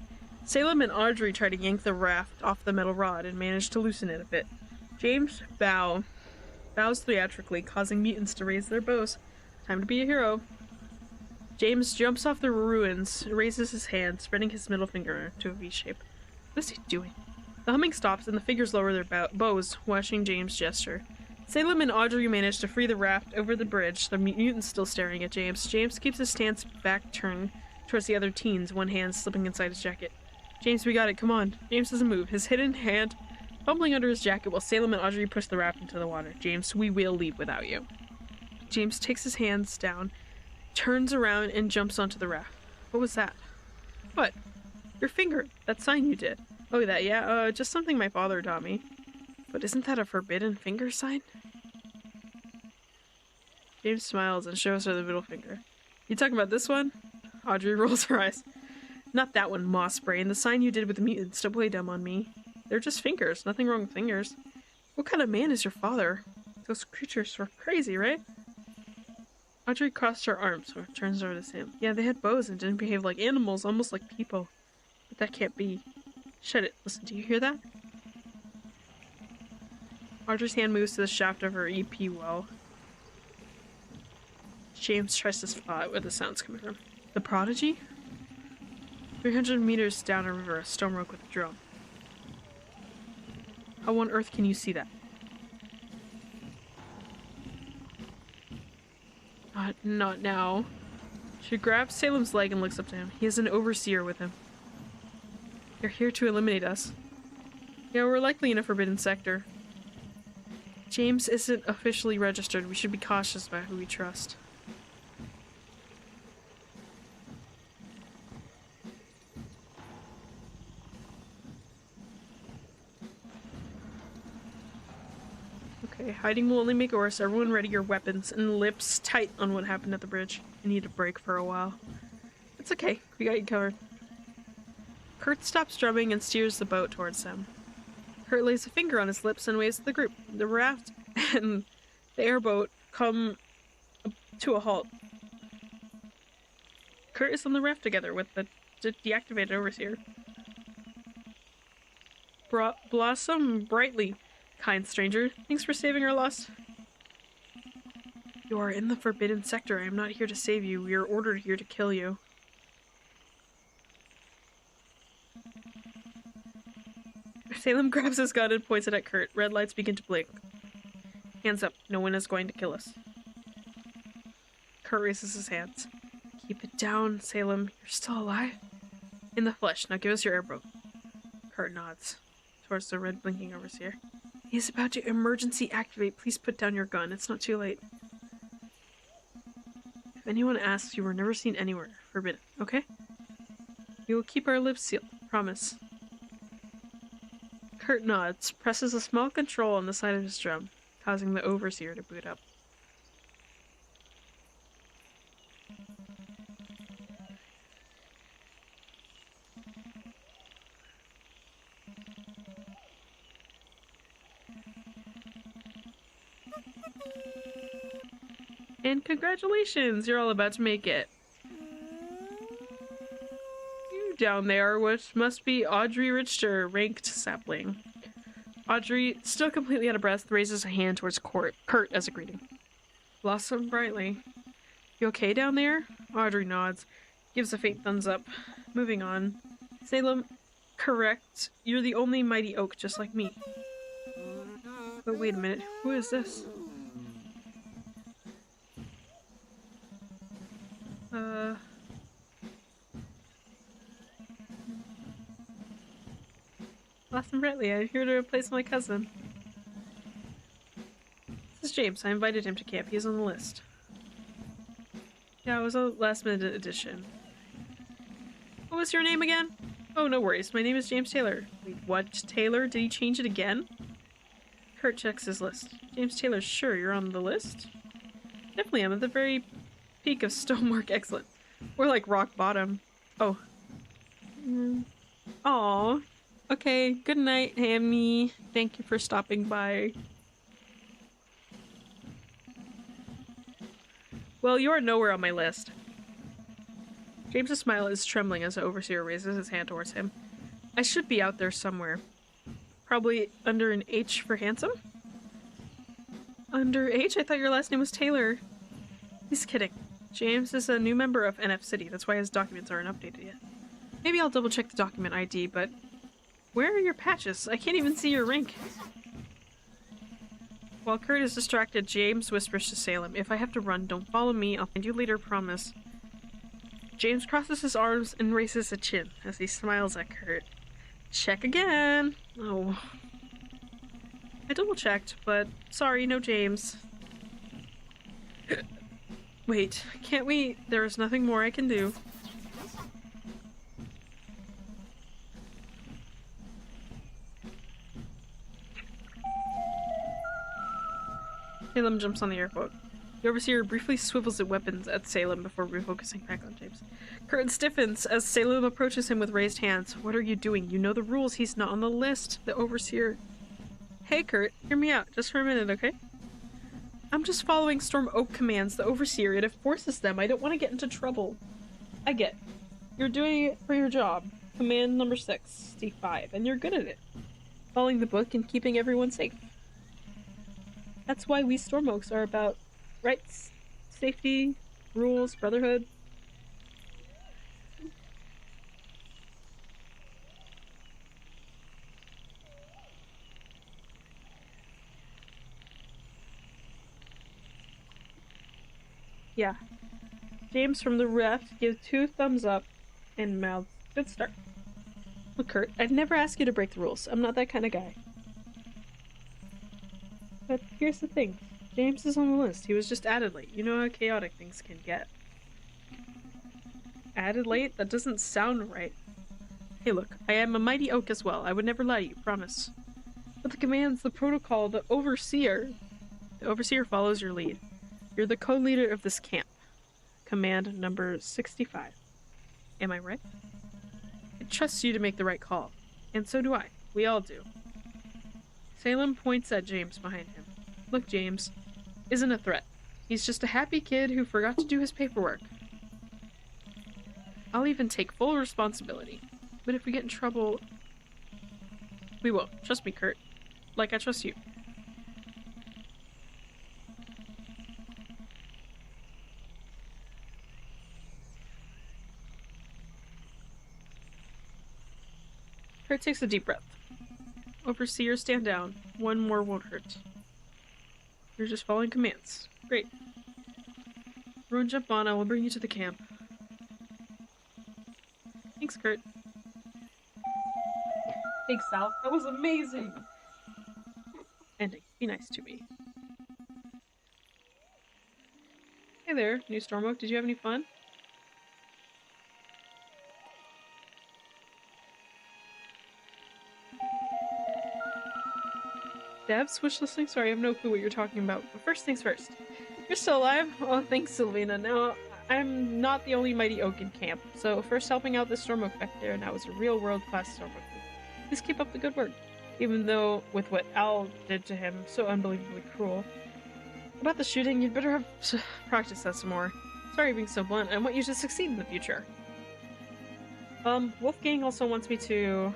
Salem and Audrey try to yank the raft off the metal rod and manage to loosen it a bit. James bows theatrically, causing mutants to raise their bows. Time to be a hero. James jumps off the ruins, raises his hand, spreading his middle finger to a V shape. What is he doing? The humming stops and the figures lower their bows, watching James gesture. Salem and Audrey manage to free the raft over the bridge, the mutants still staring at James. James keeps his stance back turned towards the other teens, one hand slipping inside his jacket. James, we got it, come on. James doesn't move, his hidden hand fumbling under his jacket while Salem and Audrey push the raft into the water. James, we will leave without you. James takes his hands down, turns around, and jumps onto the raft. What was that? What? Your finger. That sign you did. Oh, that, yeah? Just something my father taught me. But isn't that a forbidden finger sign? James smiles and shows her the middle finger. You talking about this one? Audrey rolls her eyes. Not that one, moss brain. The sign you did with the mutants. Don't play dumb on me. They're just fingers. Nothing wrong with fingers. What kind of man is your father? Those creatures were crazy, right? Audrey crossed her arms, or turns over to Sam. Yeah, they had bows and didn't behave like animals, almost like people. But that can't be. Shut it. Listen, do you hear that? Audrey's hand moves to the shaft of her EP well. James tries to spot where the sound's coming from. The Prodigy? 300 meters down a river, a stone rope with a drum. How on earth can you see that? Not now. She grabs Salem's leg and looks up to him. He has an overseer with him. They're here to eliminate us. Yeah, we're likely in a forbidden sector. James isn't officially registered. We should be cautious about who we trust. Okay, hiding will only make it worse. Everyone ready your weapons and lips tight on what happened at the bridge. I need a break for a while. It's okay. We got you covered. Kurt stops drumming and steers the boat towards them. Kurt lays a finger on his lips and waves to the group. The raft and the airboat come to a halt. Kurt is on the raft together with the deactivated overseer. Blossom brightly, kind stranger. Thanks for saving our lost. You are in the forbidden sector. I am not here to save you. We are ordered here to kill you. Salem grabs his gun and points it at Kurt. Red lights begin to blink. Hands up. No one is going to kill us. Kurt raises his hands. Keep it down, Salem. You're still alive? In the flesh. Now give us your airboat. Kurt nods towards the red blinking overseer. He's about to emergency activate. Please put down your gun. It's not too late. If anyone asks, you were never seen anywhere. Forbidden. Okay? We will keep our lips sealed. Promise. Kurt nods, presses a small control on the side of his drum, causing the overseer to boot up. And congratulations! You're all about to make it. You down there, which must be Audrey Richter, ranked sapling. Audrey, still completely out of breath, raises a hand towards Kurt as a greeting. Blossom brightly. You okay down there? Audrey nods, gives a faint thumbs up. Moving on. Salem, correct. You're the only mighty oak just like me. But wait a minute, who is this? Blossom Brightly, I'm here to replace my cousin. This is James. I invited him to camp. He's on the list. Yeah, it was a last-minute addition. What was your name again? Oh, no worries. My name is James Taylor. Wait, what? Taylor? Did he change it again? Kurt checks his list. James Taylor, sure, you're on the list? Definitely, I'm at the very peak of stonework excellent. We're like rock bottom. Oh. Aw. Okay, good night, Hammy. Thank you for stopping by. Well, you're nowhere on my list. James's smile is trembling as the overseer raises his hand towards him. I should be out there somewhere. Probably under an H for handsome? Under H? I thought your last name was Taylor. He's kidding. James is a new member of NF City. That's why his documents aren't updated yet. Maybe I'll double check the document ID, but where are your patches? I can't even see your rank. While Kurt is distracted, James whispers to Salem, if I have to run, don't follow me. I'll find you later, promise. James crosses his arms and raises a chin as he smiles at Kurt. Check again! Oh. I double checked, but sorry, no James. Wait, can't we? There is nothing more I can do. Salem jumps on the airboat. The overseer briefly swivels his weapons at Salem before refocusing back on James. Kurt stiffens as Salem approaches him with raised hands. What are you doing? You know the rules. He's not on the list. The overseer. Hey, Kurt. Hear me out. Just for a minute, okay? I'm just following Storm Oak commands. The overseer. It enforces them. I don't want to get into trouble. I get. You're doing it for your job. Command number 6, D5, and you're good at it. Following the book and keeping everyone safe. That's why we Storm Oaks are about rights, safety, rules, brotherhood. Yeah. James from the ref gives 2 thumbs up and mouths, "Good start." Look, Kurt, I'd never ask you to break the rules. I'm not that kind of guy. But here's the thing. James is on the list. He was just added late. You know how chaotic things can get. Added late? That doesn't sound right. Hey look, I am a mighty oak as well. I would never lie to you, promise. But the commands, the protocol, the overseer... The overseer follows your lead. You're the co-leader of this camp. Command number 65. Am I right? I trust you to make the right call. And so do I. We all do. Salem points at James behind him. Look, James isn't a threat. He's just a happy kid who forgot to do his paperwork. I'll even take full responsibility. But if we get in trouble... We won't. Trust me, Kurt. Like I trust you. Kurt takes a deep breath. Overseer, stand down. One more won't hurt. You're just following commands. Great. Everyone jump on, I will bring you to the camp. Thanks, Kurt. Thanks, Sal. That was amazing! Ending. Be nice to me. Hey there, new Storm Oak. Did you have any fun? Dev, switch listening? Sorry, I have no clue what you're talking about. But first things first. You're still alive? Oh, thanks, Sylvina. Now, I'm not the only mighty oak in camp. So first helping out this Storm Oak back there, now it's a real world-class Storm Oak. Please keep up the good work. Even though, with what Al did to him, so unbelievably cruel. About the shooting, you'd better have practiced that some more. Sorry being so blunt, I want you to succeed in the future. Wolfgang also wants me to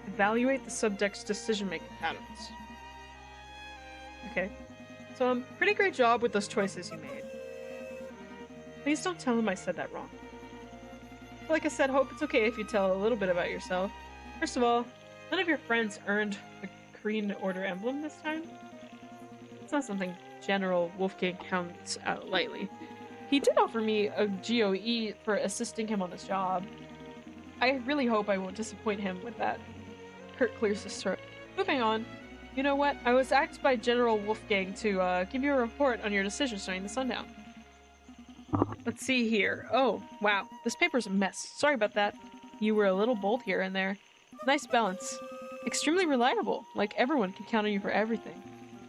evaluate the subject's decision-making patterns. Okay. So, pretty great job with those choices you made. Please don't tell him I said that wrong. Like I said, hope it's okay if you tell a little bit about yourself. First of all, none of your friends earned the Korean Order emblem this time. It's not something General Wolfgang counts out lightly. He did offer me a GOE for assisting him on this job. I really hope I won't disappoint him with that. Kurt clears his throat. Moving on. You know what? I was asked by General Wolfgang to give you a report on your decisions during the sundown. Let's see here. Oh, wow. This paper's a mess. Sorry about that. You were a little bold here and there. Nice balance. Extremely reliable. Like everyone can count on you for everything.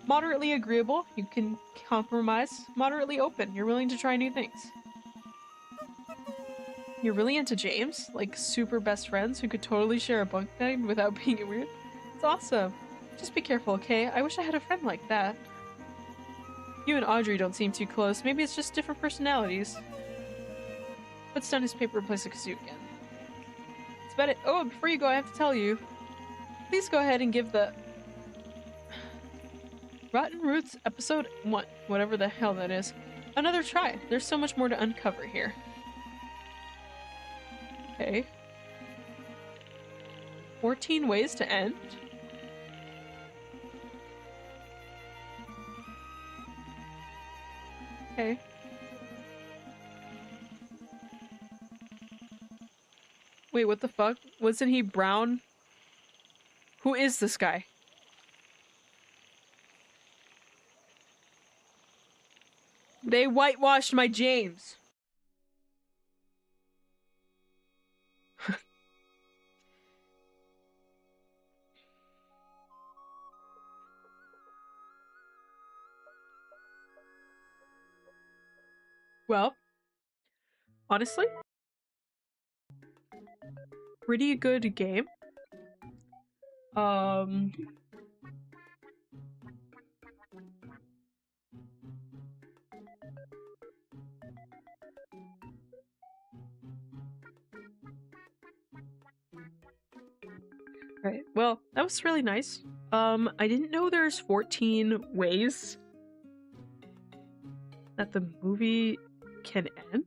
Moderately agreeable. You can compromise. Moderately open. You're willing to try new things. You're really into James? Like super best friends who could totally share a bunk bed without being weird? It's awesome. Just be careful, okay? I wish I had a friend like that. You and Audrey don't seem too close. Maybe it's just different personalities. Puts down his paper and plays a kazoo again. That's about it. Oh, before you go, I have to tell you. Please go ahead and give the Rottenroots episode 1, whatever the hell that is, another try. There's so much more to uncover here. Okay. 14 ways to end? Okay. Wait, what the fuck? Wasn't he brown? Who is this guy? They whitewashed my James. Well, honestly, pretty good game. Right. Well, that was really nice. I didn't know there's 14 ways that the movie can end.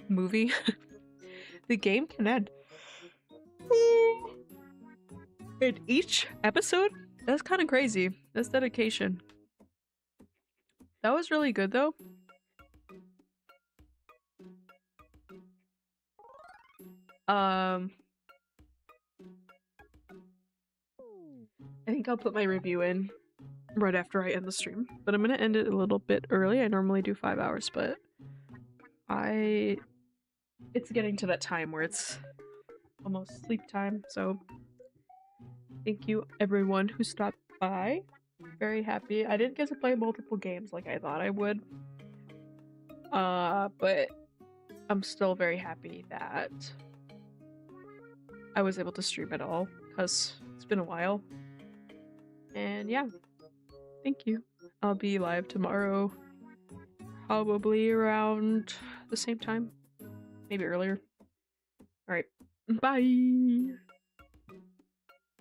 Movie? The game can end. In each episode? That's kind of crazy. That's dedication.
That was really good though. I think I'll put my review in right after I end the stream, but I'm gonna end it a little bit early. I normally do 5 hours, but it's getting to that time where it's almost sleep time, so thank you everyone who stopped by. Very happy. I didn't get to play multiple games like I thought I would. But I'm still very happy that I was able to stream at all, because it's been a while. And yeah, thank you. I'll be live tomorrow, probably around the same time, maybe earlier. Alright, bye!